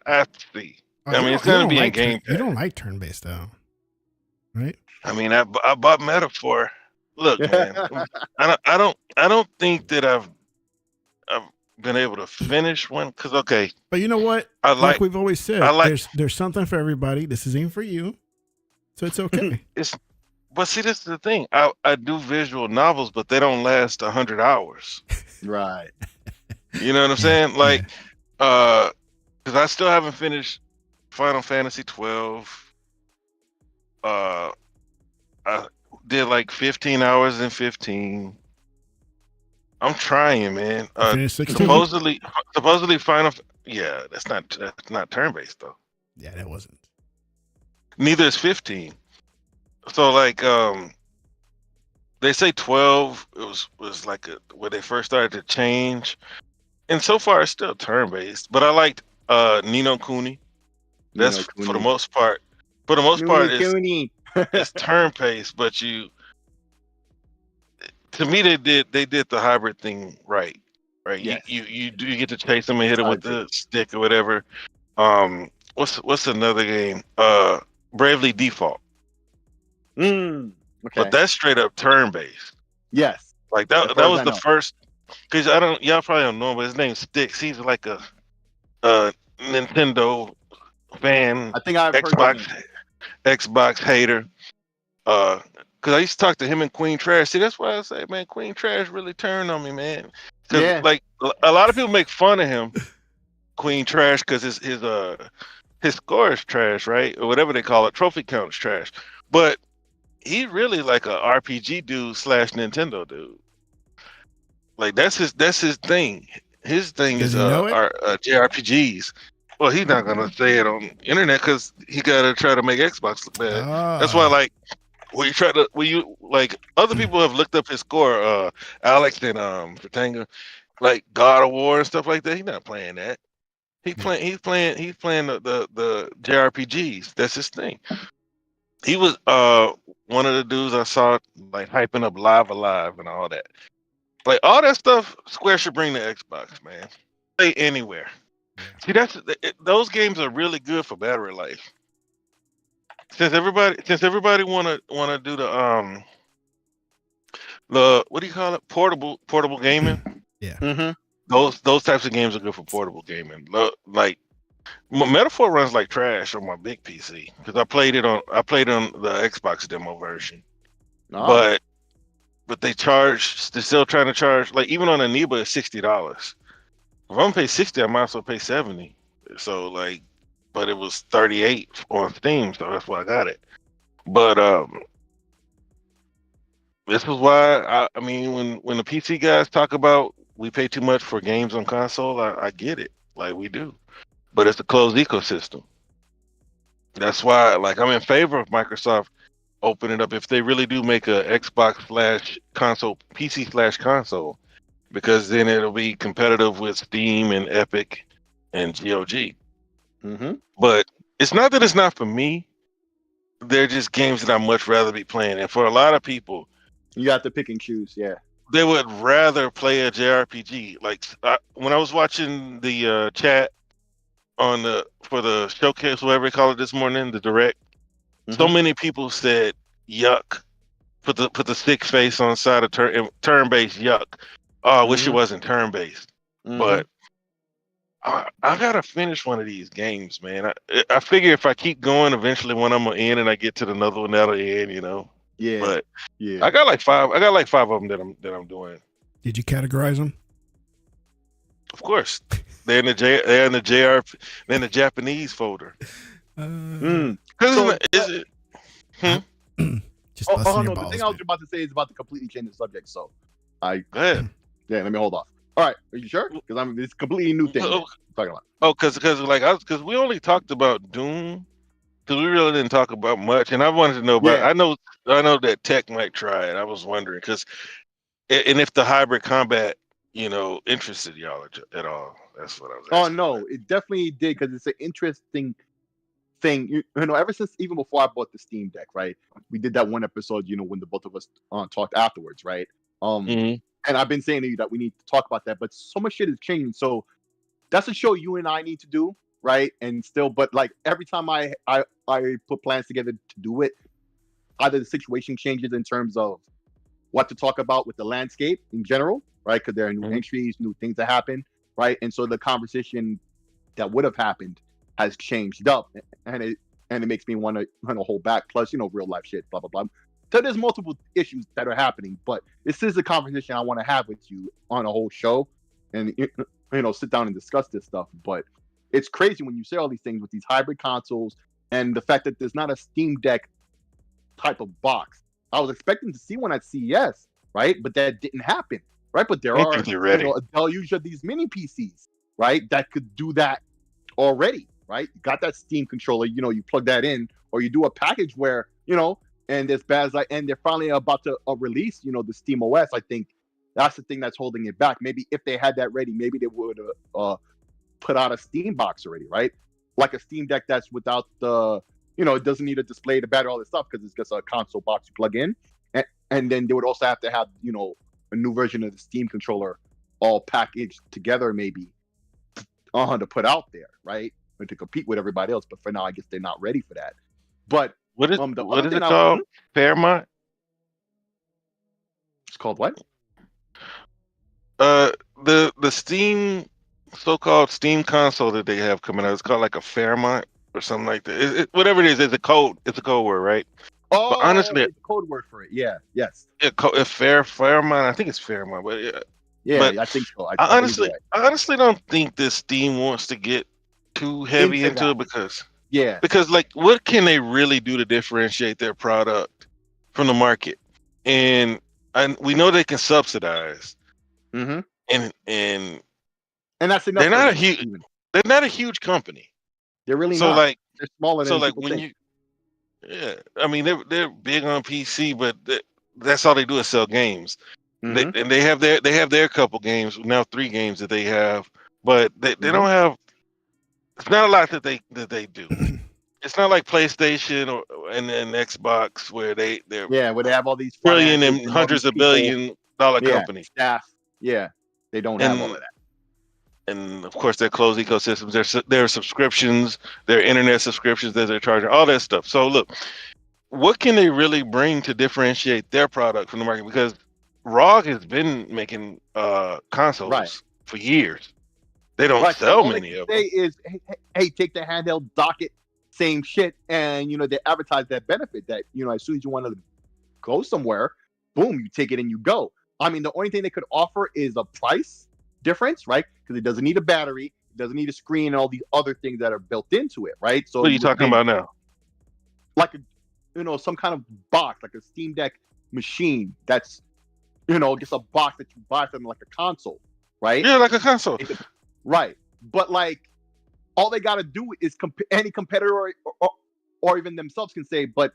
Speaker 2: I have to see. I mean, it's gonna be in game.
Speaker 1: You don't like turn-based though, right?
Speaker 2: I mean, I bought Metaphor. Look, man, I don't think that I've been able to finish one because
Speaker 1: But you know what? Like we've always said, there's something for everybody. This isn't for you, so it's okay.
Speaker 2: But see, this is the thing. I do visual novels, but they don't last 100 hours.
Speaker 3: Right.
Speaker 2: You know what I'm saying? Like, because I still haven't finished Final Fantasy 12. I did like 15 hours in 15. I'm trying, man. Supposedly Final. Yeah, that's not turn-based though.
Speaker 1: Yeah, that wasn't.
Speaker 2: Neither is 15. So like, they say 12 was like when they first started to change, and so far it's still turn-based. But I liked Ni no Kuni. That's for the most part. For the most part, it's turn-based, but to me they did the hybrid thing right. Yes. You do get to chase them and hit them with the stick or whatever. What's another game? Bravely Default.
Speaker 3: Okay.
Speaker 2: But that's straight up turn-based.
Speaker 3: Yes.
Speaker 2: Like that was the first, because y'all probably don't know him, but his name's Sticks. He's like a Nintendo fan.
Speaker 3: I think I've
Speaker 2: Xbox hater. Because I used to talk to him and Queen Trash. See, that's why I say, man, Queen Trash really turned on me, man. Because like a lot of people make fun of him, Queen Trash, because his score is trash, right? Or whatever they call it, trophy count is trash. But he really like a RPG dude slash Nintendo dude. Like that's his thing. His thing
Speaker 1: Does
Speaker 2: is
Speaker 1: he know it?
Speaker 2: JRPGs. Well, he's not gonna say it on internet because he gotta try to make Xbox look bad. That's why,
Speaker 1: Ah.
Speaker 2: like, when you like other people have looked up his score, Alex and Fratanga, like God of War and stuff like that. He's not playing that. He's playing the JRPGs. That's his thing. He was one of the dudes I saw like hyping up Live Alive and all that. Like all that stuff, Square should bring to Xbox, man. Play anywhere.
Speaker 1: Yeah.
Speaker 2: See, those games are really good for battery life. Since everybody wanna do the what do you call it, portable gaming.
Speaker 1: Yeah.
Speaker 3: Mm-hmm.
Speaker 2: Those types of games are good for portable gaming. Like Metaphor runs like trash on my big PC because I played it on the Xbox demo version,
Speaker 3: Oh.
Speaker 2: but they're still trying to charge, like even on Aniba it's $60. If I'm gonna pay 60, I might as well pay 70. So like, but it was 38 on Steam, so that's why I got it. But this is why I mean when the PC guys talk about we pay too much for games on console, I get it, like we do, but it's a closed ecosystem. That's why, like, I'm in favor of Microsoft opening up if they really do make a Xbox slash console, PC slash console, because then it'll be competitive with Steam and Epic and GOG.
Speaker 3: Mm-hmm.
Speaker 2: But it's not that it's not for me. They're just games that I'd much rather be playing. And for a lot of people,
Speaker 3: You have to pick and choose. Yeah.
Speaker 2: they would rather play a JRPG. Like when I was watching the chat for the showcase, whatever you call it this morning, the direct, so many people said yuck. Put the stick face on the side of turn based yuck. Oh, I wish it wasn't turn based. But I gotta finish one of these games, man. I figure if I keep going, eventually when I'm gonna end and I get to another one that'll end, you know.
Speaker 3: Yeah.
Speaker 2: But
Speaker 3: Yeah.
Speaker 2: I got like five of them that I'm doing.
Speaker 1: Did you categorize them?
Speaker 2: Of course, they're in the they're in the Japanese folder.
Speaker 1: Uh,
Speaker 3: So,
Speaker 2: Is it?
Speaker 1: Just
Speaker 3: oh
Speaker 1: busting
Speaker 3: no,
Speaker 1: your
Speaker 3: the
Speaker 1: balls.
Speaker 3: thing I was
Speaker 1: man.
Speaker 3: about to say is about to completely change the subject. So,
Speaker 2: Go ahead.
Speaker 3: let me hold off. All right, are you sure? Because it's a completely new thing I'm talking about.
Speaker 2: Oh, because we only talked about Doom, because we really didn't talk about much, and I wanted to know about.
Speaker 3: Yeah.
Speaker 2: I know that Tech might try it. I was wondering and if the hybrid combat, interested y'all at all. That's what I was
Speaker 3: Oh
Speaker 2: asking.
Speaker 3: no, it definitely did because it's an interesting thing. You know, ever since even before I bought the Steam Deck, right? We did that one episode, when the both of us talked afterwards, right? And I've been saying to you that we need to talk about that, but so much shit is changing. So that's a show you and I need to do, right? And still, but like every time I put plans together to do it, either the situation changes in terms of what to talk about with the landscape in general, right? Because there are new entries, new things that happen, right? And so the conversation that would have happened has changed up, and it makes me want to hold back. Plus, real life shit, blah blah blah. So there's multiple issues that are happening, but this is a conversation I want to have with you on a whole show, and sit down and discuss this stuff. But it's crazy when you say all these things with these hybrid consoles and the fact that there's not a Steam Deck type of box. I was expecting to see one at CES, right? But that didn't happen, right? But there are a deluge of these mini PCs, right? That could do that already, right? You got that Steam controller, you plug that in, or you do a package where, and as bad as and they're finally about to release, the Steam OS. I think that's the thing that's holding it back. Maybe if they had that ready, maybe they would put out a Steam box already, right? Like a Steam Deck that's without the, it doesn't need a display, the battery, all this stuff, because it's just a console box you plug in. And then they would also have to have, a new version of the Steam controller all packaged together, maybe, to put out there, right? Or to compete with everybody else. But for now, I guess they're not ready for that. But
Speaker 2: what is it called? Fairmont?
Speaker 3: It's called what?
Speaker 2: The Steam, so-called Steam console that they have coming out, it's called like a Fairmont or something like that. Whatever it is, it's a code word, right?
Speaker 3: Oh,
Speaker 2: but honestly,
Speaker 3: it's a code word for it. Yeah, yes.
Speaker 2: Fairmont. I think it's Fairmont, but
Speaker 3: but I think so.
Speaker 2: I honestly don't think this Steam wants to get too heavy into it because like, what can they really do to differentiate their product from the market, and we know they can subsidize,
Speaker 3: Mm-hmm.
Speaker 2: and
Speaker 3: that's enough
Speaker 2: they're
Speaker 3: for
Speaker 2: not a
Speaker 3: them.
Speaker 2: huge
Speaker 3: Even.
Speaker 2: they're not a huge company.
Speaker 3: They're really
Speaker 2: So
Speaker 3: not.
Speaker 2: like
Speaker 3: They're smaller
Speaker 2: so
Speaker 3: than
Speaker 2: like
Speaker 3: people
Speaker 2: when
Speaker 3: think.
Speaker 2: you yeah, I mean they're big on PC, but that's all they do is sell games.
Speaker 3: Mm-hmm.
Speaker 2: And they have their couple games now, 3 games that they have, but they
Speaker 3: Mm-hmm.
Speaker 2: don't have. It's not a lot that they do. It's not like PlayStation and Xbox where they're
Speaker 3: Where they have all these
Speaker 2: trillion
Speaker 3: finances
Speaker 2: and
Speaker 3: and all
Speaker 2: hundreds
Speaker 3: these
Speaker 2: of
Speaker 3: people.
Speaker 2: $1 billion
Speaker 3: Yeah,
Speaker 2: company.
Speaker 3: staff. Yeah, they don't have all
Speaker 2: And
Speaker 3: of that.
Speaker 2: and of course their closed ecosystems, their subscriptions, their internet subscriptions that they're charging, all that stuff. So look, what can they really bring to differentiate their product from the market? Because ROG has been making
Speaker 3: Right.
Speaker 2: consoles for years. They don't
Speaker 3: Right. So
Speaker 2: sell
Speaker 3: all they
Speaker 2: many
Speaker 3: can
Speaker 2: of
Speaker 3: say
Speaker 2: them.
Speaker 3: is, hey, take the handheld, dock it, same shit, and they advertise that benefit that as soon as you want to go somewhere, boom, you take it and you go. I mean, the only thing they could offer is a price difference, right? Because it doesn't need a battery, it doesn't need a screen, and all these other things that are built into it, right? So
Speaker 2: What are you talking about now?
Speaker 3: like some kind of box, like a Steam Deck machine that's just a box that you buy from like a console, right?
Speaker 2: Yeah, like a console.
Speaker 3: Right. But like all they got to do is any competitor or even themselves can say, but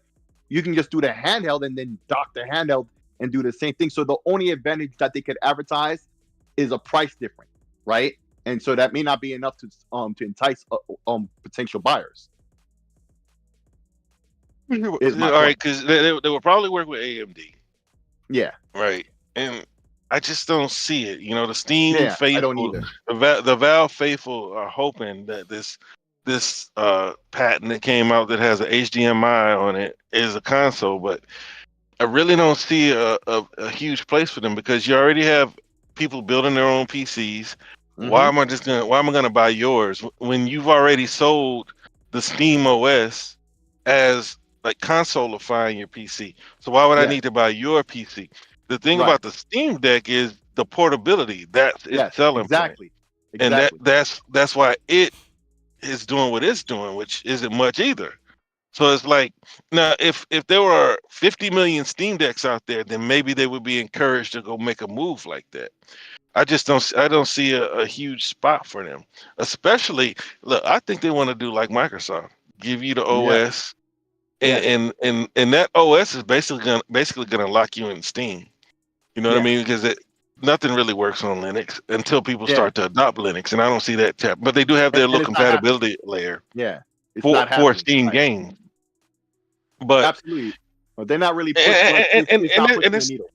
Speaker 3: you can just do the handheld and then dock the handheld and do the same thing. So the only advantage that they could advertise is a price difference, right? And so that may not be enough to entice potential buyers.
Speaker 2: All right, because they will probably work with AMD.
Speaker 3: Yeah.
Speaker 2: Right. And I just don't see it. The Steam
Speaker 3: I don't
Speaker 2: faithful,
Speaker 3: either.
Speaker 2: the Valve faithful are hoping that this patent that came out that has an HDMI on it is a console, but I really don't see a huge place for them because you already have people building their own PCs.
Speaker 3: Mm-hmm.
Speaker 2: Why am I gonna buy yours when you've already sold the Steam OS as like consoleifying your PC? So why would I need to buy your PC? The thing about the Steam Deck is the portability. That's its selling point. And that's why it is doing what it's doing, which isn't much either. So it's like now, if there were 50 million Steam Decks out there, then maybe they would be encouraged to go make a move like that. I don't see a huge spot for them. Especially, look, I think they want to do like Microsoft, give you the OS, and that OS is basically gonna lock you in Steam. You know what I mean? Because nothing really works on Linux until people start to adopt Linux, and I don't see that tap. But they do have their little compatibility layer for Steam games. But
Speaker 3: absolutely, but they're not really pushing. It's not pushing the needle.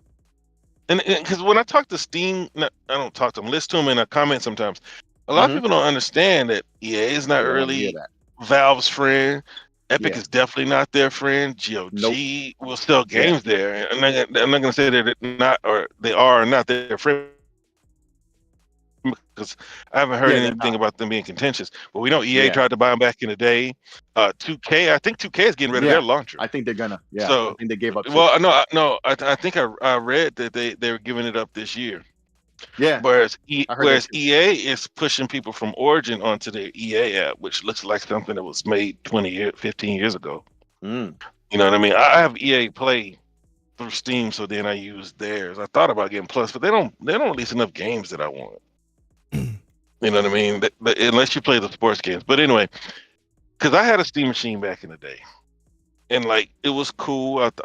Speaker 2: And because when I talk to Steam, I don't talk to them, listen to them in a comment sometimes. A lot of people don't understand that EA is not really Valve's friend. Epic is definitely not their friend. GOG will sell games there. I'm not going to say that they're not, or they are or not their friend, because I haven't heard anything about them being contentious. But we know EA tried to buy them back in the day. 2K, I think 2K is getting rid of their launcher.
Speaker 3: I think they're gonna. Yeah,
Speaker 2: so,
Speaker 3: I think they gave up.
Speaker 2: Well, no. I think I read that they were giving it up this year.
Speaker 3: Yeah.
Speaker 2: Whereas EA is pushing people from Origin onto their EA app, which looks like something that was made 15 years ago.
Speaker 3: Mm.
Speaker 2: You know what I mean? I have EA Play through Steam, so then I use theirs. I thought about getting Plus, but they don't release enough games that I want. You know what I mean? But unless you play the sports games. But anyway, because I had a Steam machine back in the day, and like it was cool. It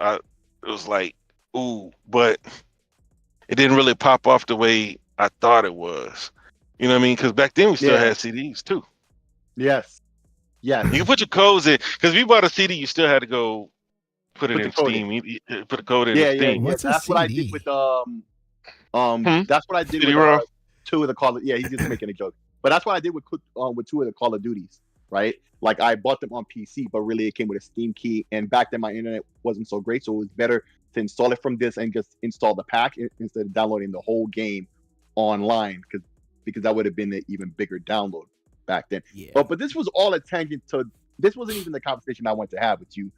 Speaker 2: was like, ooh, but it didn't really pop off the way I thought it was. You know what I mean? Because back then we still had CDs too.
Speaker 3: Yes.
Speaker 2: You can put your codes in, because if you bought a CD, you still had to go put it in Steam. You put a code in Steam.
Speaker 1: What's a
Speaker 3: That's
Speaker 1: CD?
Speaker 3: what I did with that's what I did with two of the Call of. Yeah, he's just making a joke. But that's what I did with two of the Call of Duties, right? Like I bought them on PC, but really it came with a Steam key. And back then my internet wasn't so great, so it was better to install it from this and just install the pack instead of downloading the whole game online, because that would have been an even bigger download back then. Yeah. But this was all a tangent to. This wasn't even the conversation I wanted to have with you.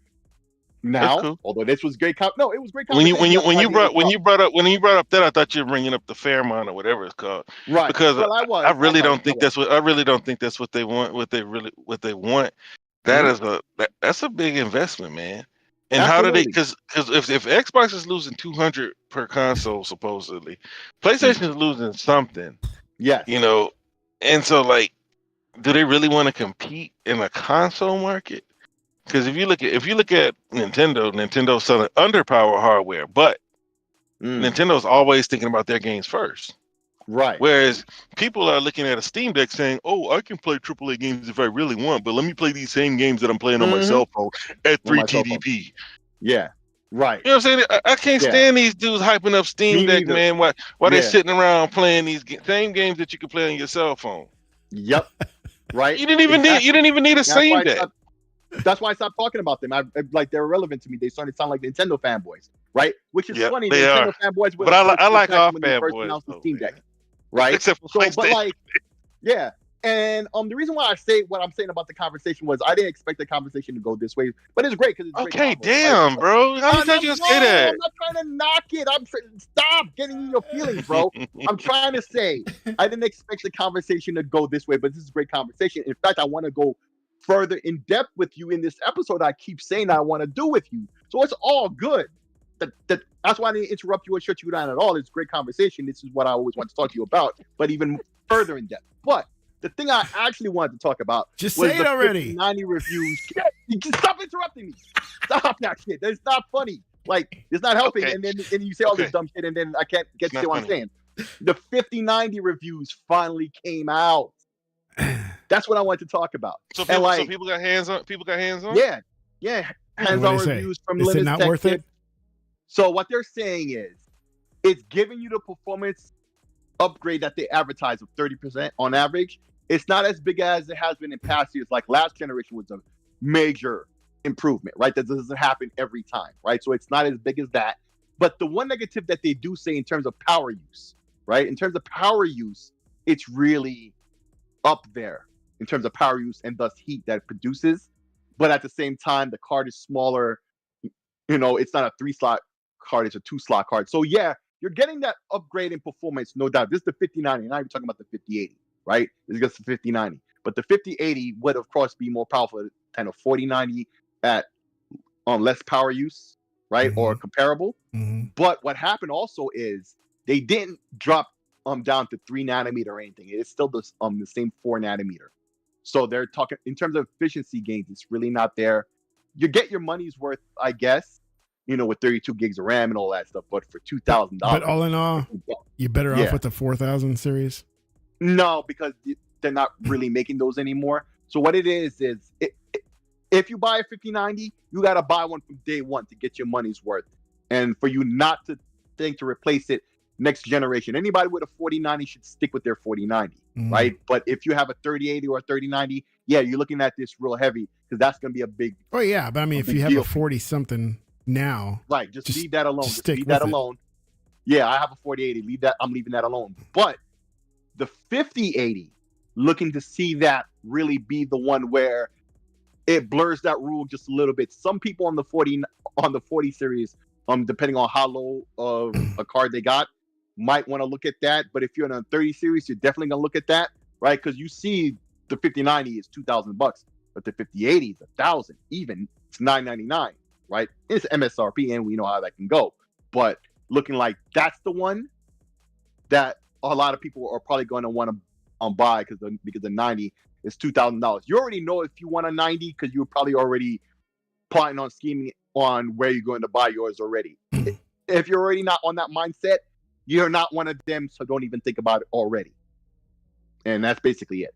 Speaker 3: Now, cool. Although this was great, it was great.
Speaker 2: When you brought up that, I thought you were bringing up the Fairmont or whatever it's called,
Speaker 3: right?
Speaker 2: Because I really don't think that's what they want. What they want. That is that's a big investment, man. And how do they?
Speaker 3: Absolutely.
Speaker 2: Because if Xbox is losing 200 per console supposedly,
Speaker 3: Mm.
Speaker 2: PlayStation is losing something.
Speaker 3: Yes.
Speaker 2: You know, and so like, do they really want to compete in a console market? Because if you look at Nintendo's selling underpowered hardware, but Nintendo's always thinking about their games first.
Speaker 3: Right.
Speaker 2: Whereas people are looking at a Steam Deck saying, "Oh, I can play AAA games if I really want, but let me play these same games that I'm playing on my cell phone at
Speaker 3: On my
Speaker 2: 3
Speaker 3: cell phone.
Speaker 2: TDP."
Speaker 3: Yeah. Right.
Speaker 2: You know what I'm saying? I can't
Speaker 3: Yeah.
Speaker 2: stand these dudes hyping up Steam
Speaker 3: Me
Speaker 2: Deck,
Speaker 3: neither.
Speaker 2: man. While
Speaker 3: Yeah.
Speaker 2: they're sitting around playing these same games that you can play on your cell phone.
Speaker 3: Yep. Right.
Speaker 2: You didn't even need a
Speaker 3: That's why
Speaker 2: Steam
Speaker 3: I
Speaker 2: Deck.
Speaker 3: That's why I stopped talking about them. Like they're irrelevant to me. They started to sound like Nintendo fanboys, right? Which is funny.
Speaker 2: They
Speaker 3: Nintendo
Speaker 2: are.
Speaker 3: fanboys were
Speaker 2: But
Speaker 3: the first
Speaker 2: I
Speaker 3: to
Speaker 2: like
Speaker 3: attack
Speaker 2: all
Speaker 3: when they first
Speaker 2: fanboys,
Speaker 3: announced the
Speaker 2: though,
Speaker 3: Steam
Speaker 2: man.
Speaker 3: Deck, right?
Speaker 2: Except for
Speaker 3: So, but
Speaker 2: PlayStation.
Speaker 3: like, yeah. And the reason why I say what I'm saying about the conversation was I didn't expect the conversation to go this way, but it's great because it's
Speaker 2: Okay,
Speaker 3: great.
Speaker 2: damn, bro. How many times you gonna say that?
Speaker 3: I'm not trying to knock it. Stop getting in your feelings, bro. I'm trying to say I didn't expect the conversation to go this way, but this is a great conversation. In fact, I want to go further in depth with you in this episode. I keep saying I want to do with you, so it's all good. That's why I didn't interrupt you or shut you down at all. It's a great conversation. This is what I always want to talk to you about, but even further in depth. But the thing I actually wanted to talk about
Speaker 1: just
Speaker 3: was
Speaker 1: say it
Speaker 3: the
Speaker 1: already.
Speaker 3: 90 reviews. You can stop interrupting me. Stop that shit. That's not funny. Like, it's not helping.
Speaker 2: Okay.
Speaker 3: And then you say all this dumb shit, and then I can't get to what I'm saying. The 5090 reviews finally came out. That's what I wanted to talk about.
Speaker 2: So people got hands on. People got hands on.
Speaker 3: Yeah. Hands-on reviews from Linus
Speaker 1: not
Speaker 3: Tech
Speaker 1: worth
Speaker 3: Tips.
Speaker 1: it?
Speaker 3: So what they're saying is, it's giving you the performance upgrade that they advertise of 30% on average. It's not as big as it has been in past years. Like last generation was a major improvement, right? That doesn't happen every time, right? So it's not as big as that. But the one negative that they do say in terms of power use, right? In terms of power use, it's really up there in terms of power use and thus heat that it produces. But at the same time, the card is smaller. You know, it's not a 3-slot card, it's a 2-slot card. So yeah, you're getting that upgrade in performance, no doubt. This is the 5090, now you're talking about the 5080, right? This is just the 5090. But the 5080 would, of course, be more powerful than a 4090 at less power use, right? Or comparable. But what happened also is they didn't drop down to 3 nanometer or anything. It's still the same 4 nanometer. So they're talking in terms of efficiency gains, it's really not there. You get your money's worth, I guess, you know, with 32 gigs of RAM and all that stuff. But for $2,000,
Speaker 1: but all in all, you're better off with the 4000 series.
Speaker 3: No, because they're not really making those anymore. So what it is if you buy a 5090, you got to buy one from day one to get your money's worth. And for you not to think to replace it next generation, anybody with a 4090 should stick with their 4090, right? But if you have a 3080 or a 3090, yeah, you're looking at this real heavy because that's going to be a big.
Speaker 1: Oh yeah, but I mean, if you have a 40 something now,
Speaker 3: right? Just leave that alone.
Speaker 1: Just
Speaker 3: leave that alone. Yeah, I have a 4080. Leave that. I'm leaving that alone. But the 5080, looking to see that really be the one where it blurs that rule just a little bit. Some people on the 40 series, depending on how low of a card they got, might want to look at that. But if you're in a 30 series, you're definitely gonna look at that, right? Because you see the 5090 is $2,000, but the 5080 is $1,000. Even it's $999, right? It's MSRP, and we know how that can go. But looking like that's the one that a lot of people are probably going to want to buy because the 90 is $2,000. You already know if you want a 90 because you're probably already plotting on scheming on where you're going to buy yours already. If you're already not on that mindset, you're not one of them, so don't even think about it already. And that's basically it.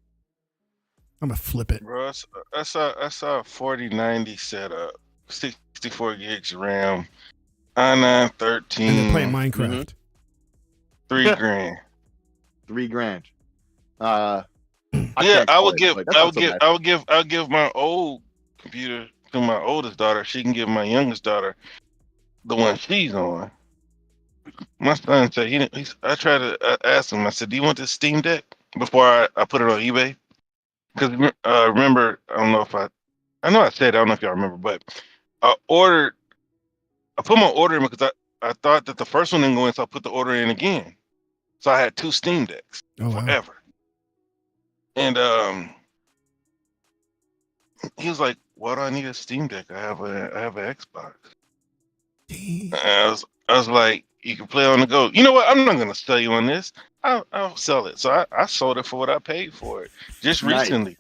Speaker 1: I'm gonna flip it.
Speaker 2: Bro, I saw a 4090 setup, 64 gigs RAM, i9 13.
Speaker 1: And they're playing Minecraft.
Speaker 2: $3,000.
Speaker 3: $3,000.
Speaker 2: Yeah, I'll give my old computer to my oldest daughter. She can give my youngest daughter the one she's on. My son said I tried to ask him. I said, "Do you want this Steam Deck?" Before I put it on eBay, because remember, I know I said, I don't know if y'all remember, but I put my order in because I thought that the first one didn't go in, so I put the order in again. So I had 2 Steam Decks forever. And he was like, "Why do I need a Steam Deck? I have an Xbox."
Speaker 1: Damn.
Speaker 2: And I was like, "You can play on the go." You know what? I'm not gonna sell you on this. I'll sell it. So I sold it for what I paid for it just
Speaker 3: Nice.
Speaker 2: recently.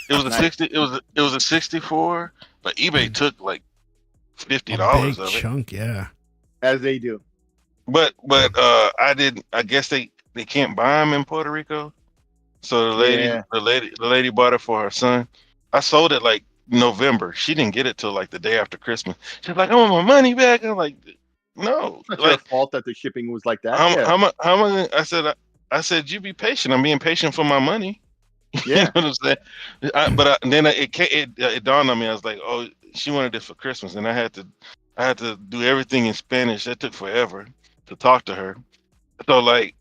Speaker 2: It was a
Speaker 3: Nice.
Speaker 2: 60. It was a 64, but eBay took like $50
Speaker 1: big
Speaker 2: of it.
Speaker 1: chunk, yeah.
Speaker 3: As they do.
Speaker 2: But I didn't. I guess they can't buy them in Puerto Rico. So the lady bought it for her son. I sold it like November. She didn't get it till like the day after Christmas. She's like, "I want my money back." I'm like, "No,
Speaker 3: It's not
Speaker 2: like
Speaker 3: your fault that the shipping was like that.
Speaker 2: how much? I said you be patient. I'm being patient for my money." You know
Speaker 3: Yeah.
Speaker 2: what I'm saying? Then it dawned on me. I was like, "Oh, she wanted it for Christmas," and I had to do everything in Spanish. That took forever to talk to her. So like,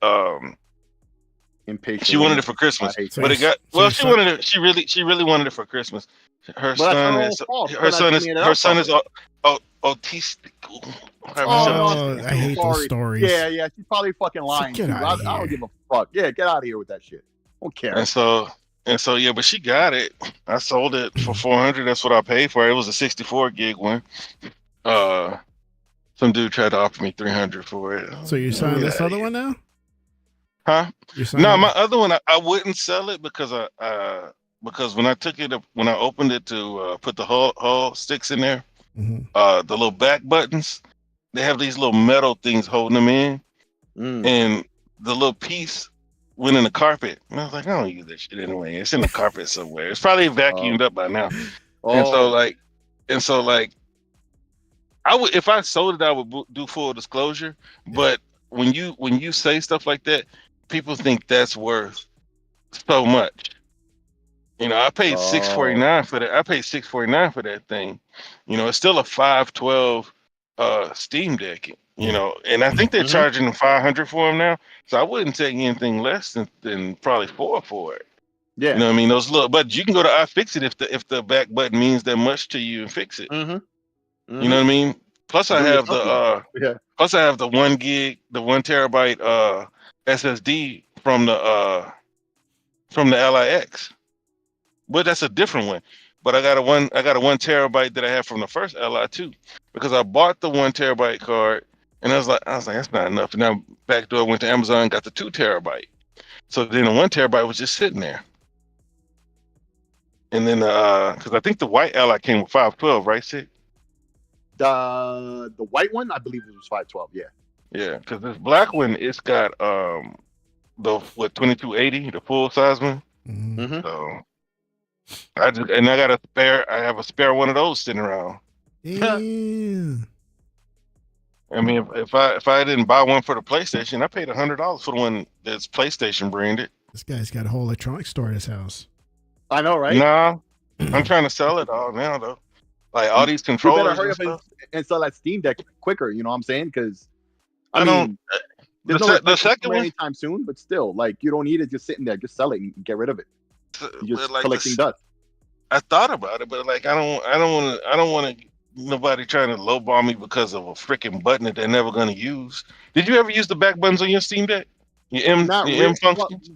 Speaker 3: Impatient.
Speaker 2: she wanted it for Christmas,
Speaker 3: I hate
Speaker 1: So
Speaker 2: but
Speaker 3: that.
Speaker 2: it got
Speaker 1: so
Speaker 2: well.
Speaker 1: your
Speaker 2: She
Speaker 1: son-
Speaker 2: wanted it. She really wanted it for Christmas. Her
Speaker 3: But that's
Speaker 2: son
Speaker 3: her
Speaker 2: is
Speaker 3: own fault.
Speaker 2: her son is
Speaker 3: Bringing it
Speaker 2: her
Speaker 3: up
Speaker 2: son is
Speaker 3: properly.
Speaker 2: autistic.
Speaker 1: Oh,
Speaker 3: no,
Speaker 1: I hate those stories.
Speaker 3: Yeah, she's probably fucking lying.
Speaker 1: get
Speaker 3: Too.
Speaker 1: outta
Speaker 3: I don't
Speaker 1: here.
Speaker 3: give a fuck. Yeah, get out of here with that shit. Don't care.
Speaker 2: And so yeah, but she got it. I sold it for 400. That's what I paid for it. It was a 64 gig one. Some dude tried to offer me 300 for it.
Speaker 1: So you're selling this other one now?
Speaker 2: Huh?
Speaker 1: You're selling
Speaker 2: No,
Speaker 1: it?
Speaker 2: my other one I wouldn't sell it because because when I took it up, when I opened it to put the hull sticks in there,
Speaker 1: Mhm.
Speaker 2: the little back buttons, they have these little metal things holding them in, and the little piece went in the carpet. And I was like, I don't use that shit anyway. It's in the carpet somewhere. It's probably vacuumed up by now. And so like, I would, if I sold it, I would do full disclosure. But when you say stuff like that, people think that's worth so much. You know, I paid $649 for that. I paid $649 for that thing. You know, it's still a 512 Steam Deck. You know, and I think they're charging them 500 for them now. So I wouldn't take anything less than probably 4 for it.
Speaker 3: Yeah.
Speaker 2: You know what I mean? Those little, but you can go to iFixit if the back button means that much to you and fix it. You know what I mean? Plus I have the plus I have the 1 gig, the 1 terabyte SSD from the LIX. But that's a different one. But I got a 1 terabyte that I have from the first LI too, because I bought the 1 terabyte card and I was like that's not enough. And now backdoor went to Amazon and got the 2 terabyte. So then the 1 terabyte was just sitting there. And then because I think the white LI came with 512, right, Sid?
Speaker 3: The white one, I believe it was 512. Yeah.
Speaker 2: Yeah, because this black one, it's got the 2280, the full size one. So I have a spare one of those sitting around.
Speaker 1: Yeah.
Speaker 2: I mean, if I didn't buy one for the PlayStation, I paid $100 for the one that's PlayStation branded.
Speaker 1: This guy's got a whole electronics store at his house.
Speaker 3: I know, right?
Speaker 2: Nah, I'm trying to sell it all now though. Like all these controllers.
Speaker 3: You better hurry
Speaker 2: and
Speaker 3: up
Speaker 2: stuff.
Speaker 3: and sell that Steam Deck quicker. You know what I'm saying? Because
Speaker 2: I
Speaker 3: mean,
Speaker 2: don't. The second one
Speaker 3: anytime soon, but still, like you don't need it just sitting there. Just sell it and get rid of it. You're just
Speaker 2: like
Speaker 3: collecting dust.
Speaker 2: I thought about it, but like I don't want nobody trying to lowball me because of a freaking button that they're never going to use. Did you ever use the back buttons on your Steam Deck? M functions?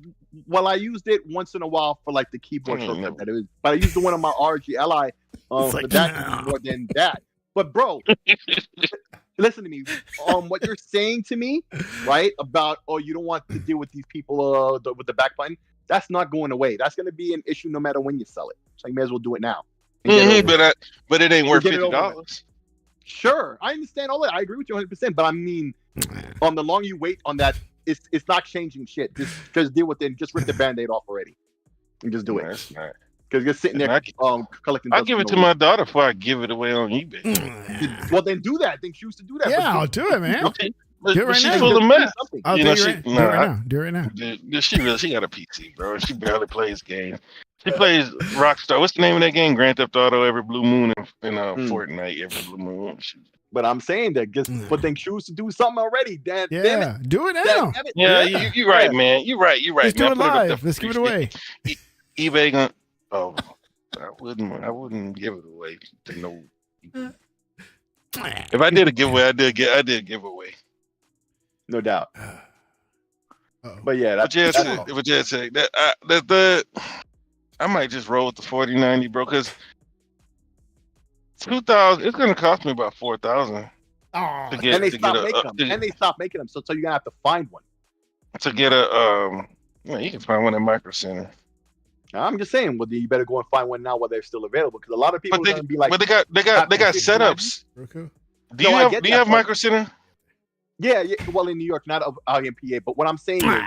Speaker 3: Well, I used it once in a while for like the keyboard shortcut that it was, but I used the one on my RG Li for that more than that. But bro, listen to me. What you're saying to me, right? About you don't want to deal with these people with the back button. That's not going away. That's going to be an issue no matter when you sell it. So you may as well do it now.
Speaker 2: But it ain't worth $50.
Speaker 3: Sure, I understand all that. I agree with you 100%. But I mean, the longer you wait on that, it's not changing shit. Just deal with it. Just rip the Band-Aid off already, and just do it. Because you're sitting there collecting.
Speaker 2: I'll give it to my daughter before I give it away on eBay.
Speaker 3: Well, then do that. Then choose to do that.
Speaker 1: Yeah, I'll do it, man.
Speaker 2: But
Speaker 1: right
Speaker 2: she's
Speaker 1: now.
Speaker 2: full of mess.
Speaker 1: I'll do it right now. Do it right now.
Speaker 2: She got a PC, bro. She barely plays games. She plays Rockstar. What's the name of that game? Grand Theft Auto every blue moon and Fortnite every blue moon.
Speaker 3: But I'm saying that but then choose to do something already. Damn it.
Speaker 1: Do it now.
Speaker 2: Yeah, you're right, man. You're right.
Speaker 1: Let's do it live. Let's give it away.
Speaker 2: eBay gonna. Oh, I wouldn't give it away to no. If I did a giveaway, I did give away.
Speaker 3: No doubt. But yeah,
Speaker 2: that's that I might just roll with the 4090, bro, because 2,000. It's gonna cost me about 4,000
Speaker 1: Oh,
Speaker 2: to get
Speaker 3: And they
Speaker 2: to get
Speaker 3: stopped
Speaker 2: a
Speaker 3: making them. And they stopped making them. So you're gonna have to find one.
Speaker 2: to get a. Yeah, you can find one at Micro Center.
Speaker 3: I'm just saying, well, you better go and find one now while they're still available, because a lot of people
Speaker 2: But
Speaker 3: are gonna be like,
Speaker 2: they got
Speaker 3: after 50,
Speaker 2: setups.
Speaker 1: Roku.
Speaker 2: Do
Speaker 3: No, I
Speaker 2: you
Speaker 3: get
Speaker 2: do you
Speaker 3: that
Speaker 2: have
Speaker 3: part.
Speaker 2: Micro Center?
Speaker 3: yeah. Well, in New York, not out in PA. But what I'm saying is,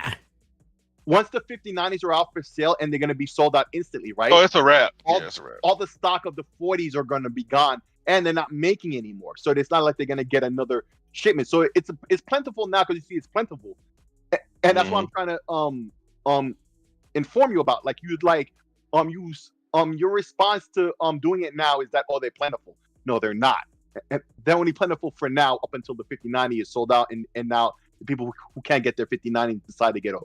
Speaker 3: once the 5090s are out for sale and they're gonna be sold out instantly, right?
Speaker 2: Oh, it's a wrap.
Speaker 3: all,
Speaker 2: Yeah, it's a wrap.
Speaker 3: all the stock of the 40s are going to be gone, and they're not making anymore. So it's not like they're going to get another shipment. So it's plentiful now, because you see it's plentiful, and that's what I'm trying to inform you about. Like, you'd like use your response to doing it now is that, oh, they're plentiful. No, they're not. And they're only plentiful for now, up until the 5090 is sold out, and now the people who can't get their 5090 decide to get a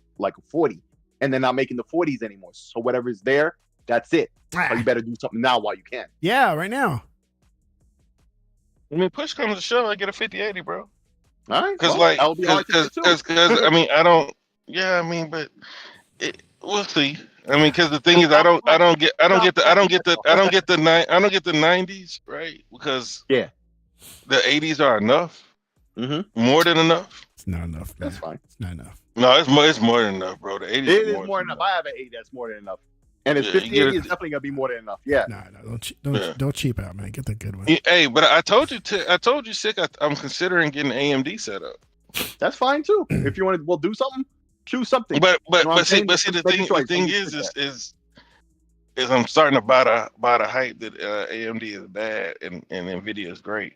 Speaker 3: 40, and they're not making the 40s anymore. So whatever's there, that's it. So you better do something now while you can.
Speaker 1: Yeah, right now.
Speaker 2: I mean, push comes to shove, I get a 5080, bro.
Speaker 3: All right.
Speaker 2: Because
Speaker 3: that'll be hard to do too.
Speaker 2: I mean, I don't. Yeah, I mean, but we'll see. I mean, because the thing is, I don't get the 90s, right? Because
Speaker 3: Yeah.
Speaker 2: the 80s are enough,
Speaker 3: Mm-hmm.
Speaker 2: more than enough.
Speaker 1: It's not enough. Man.
Speaker 3: That's fine.
Speaker 1: It's not enough.
Speaker 2: No, it's more than enough, bro. The 80s
Speaker 3: It is more than enough. I have an 80 that's more than enough. And it's
Speaker 2: Yeah, you
Speaker 3: 5080
Speaker 2: get
Speaker 3: is definitely gonna be more than enough. Yeah.
Speaker 1: No,
Speaker 2: Yeah.
Speaker 1: don't cheap out, man. Get the good one.
Speaker 2: Hey, but I told you, Sick. I'm considering getting AMD set up.
Speaker 3: That's fine too. If you want to, we'll do something. Choose something.
Speaker 2: But
Speaker 3: You know what I'm
Speaker 2: see,
Speaker 3: saying?
Speaker 2: the
Speaker 3: Make a choice.
Speaker 2: thing is I'm starting to buy the hype that AMD is bad and Nvidia is great.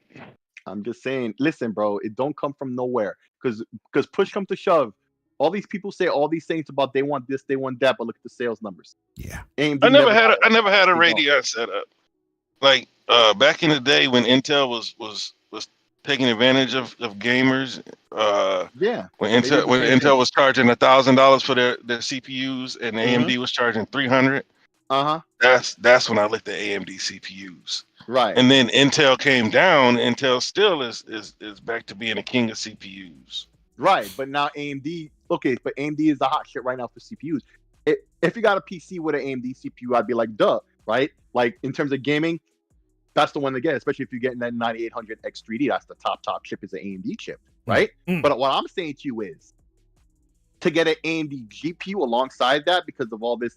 Speaker 3: I'm just saying. Listen, bro. It don't come from nowhere. Because push comes to shove, all these people say all these things about they want this, they want that, but look at the sales numbers.
Speaker 1: Yeah.
Speaker 3: AMD
Speaker 2: I never had a
Speaker 3: They don't.
Speaker 2: Radeon set up. Like back in the day when Intel was taking advantage of gamers.
Speaker 3: Yeah.
Speaker 2: When
Speaker 3: They did the same
Speaker 2: Intel was charging $1,000 for their CPUs and AMD was charging $300. That's when I looked at AMD CPUs.
Speaker 3: Right.
Speaker 2: And then Intel came down. Intel still is back to being a king of CPUs.
Speaker 3: Right, but now AMD, but AMD is the hot shit right now for CPUs. If you got a PC with an AMD CPU, I'd be like, duh, right? Like, in terms of gaming, that's the one to get, especially if you're getting that 9800 X3D. That's the top chip, is an AMD chip, right? But what I'm saying to you is, to get an AMD GPU alongside that, because of all this,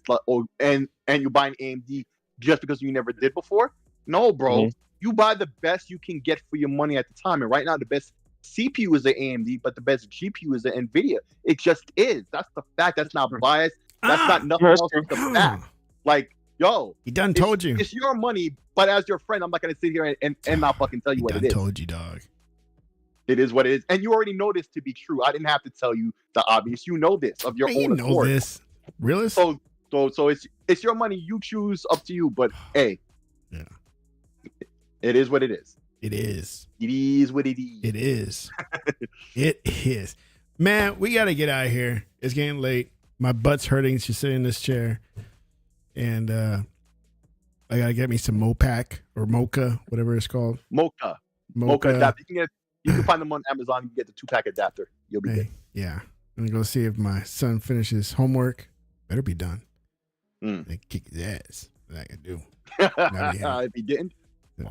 Speaker 3: and you buy an AMD just because you never did before, no, bro. You buy the best you can get for your money at the time, and right now the best CPU is the AMD, but the best GPU is the NVIDIA. It just is. That's the fact. That's not biased. That's not nothing else. It's the fact. Like, yo,
Speaker 1: he done told you.
Speaker 3: It's your money, but as your friend, I'm not gonna sit here and not fucking tell you what it is.
Speaker 1: Told you, dog.
Speaker 3: It is what it is, and you already know this to be true. I didn't have to tell you the obvious. You know this of your own accord.
Speaker 1: This, really?
Speaker 3: So it's your money. You choose. Up to you. But hey,
Speaker 1: yeah,
Speaker 3: it is what it is.
Speaker 1: It is.
Speaker 3: It is what it is.
Speaker 1: It is. It is. Man, we got to get out of here. It's getting late. My butt's hurting to sit in this chair. And I got to get me some Mopac or Mocha, whatever it's called.
Speaker 3: Mocha adapter. You can find them on Amazon. You can get the 2-pack adapter. You'll be good.
Speaker 1: Yeah. I'm going to go see if my son finishes homework. Better be done. And kick his ass. That I can do.
Speaker 3: If he didn't.
Speaker 1: Yeah.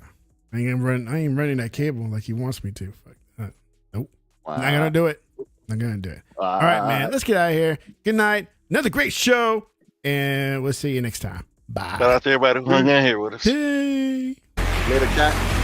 Speaker 1: I ain't running that cable like he wants me to. Fuck. Nope. Not gonna do it. Not gonna do it. All right, man. Let's get out of here. Good night. Another great show, and we'll see you next time. Bye.
Speaker 2: Shout out to everybody who hung out here with us.
Speaker 1: Hey.
Speaker 3: Later, chat.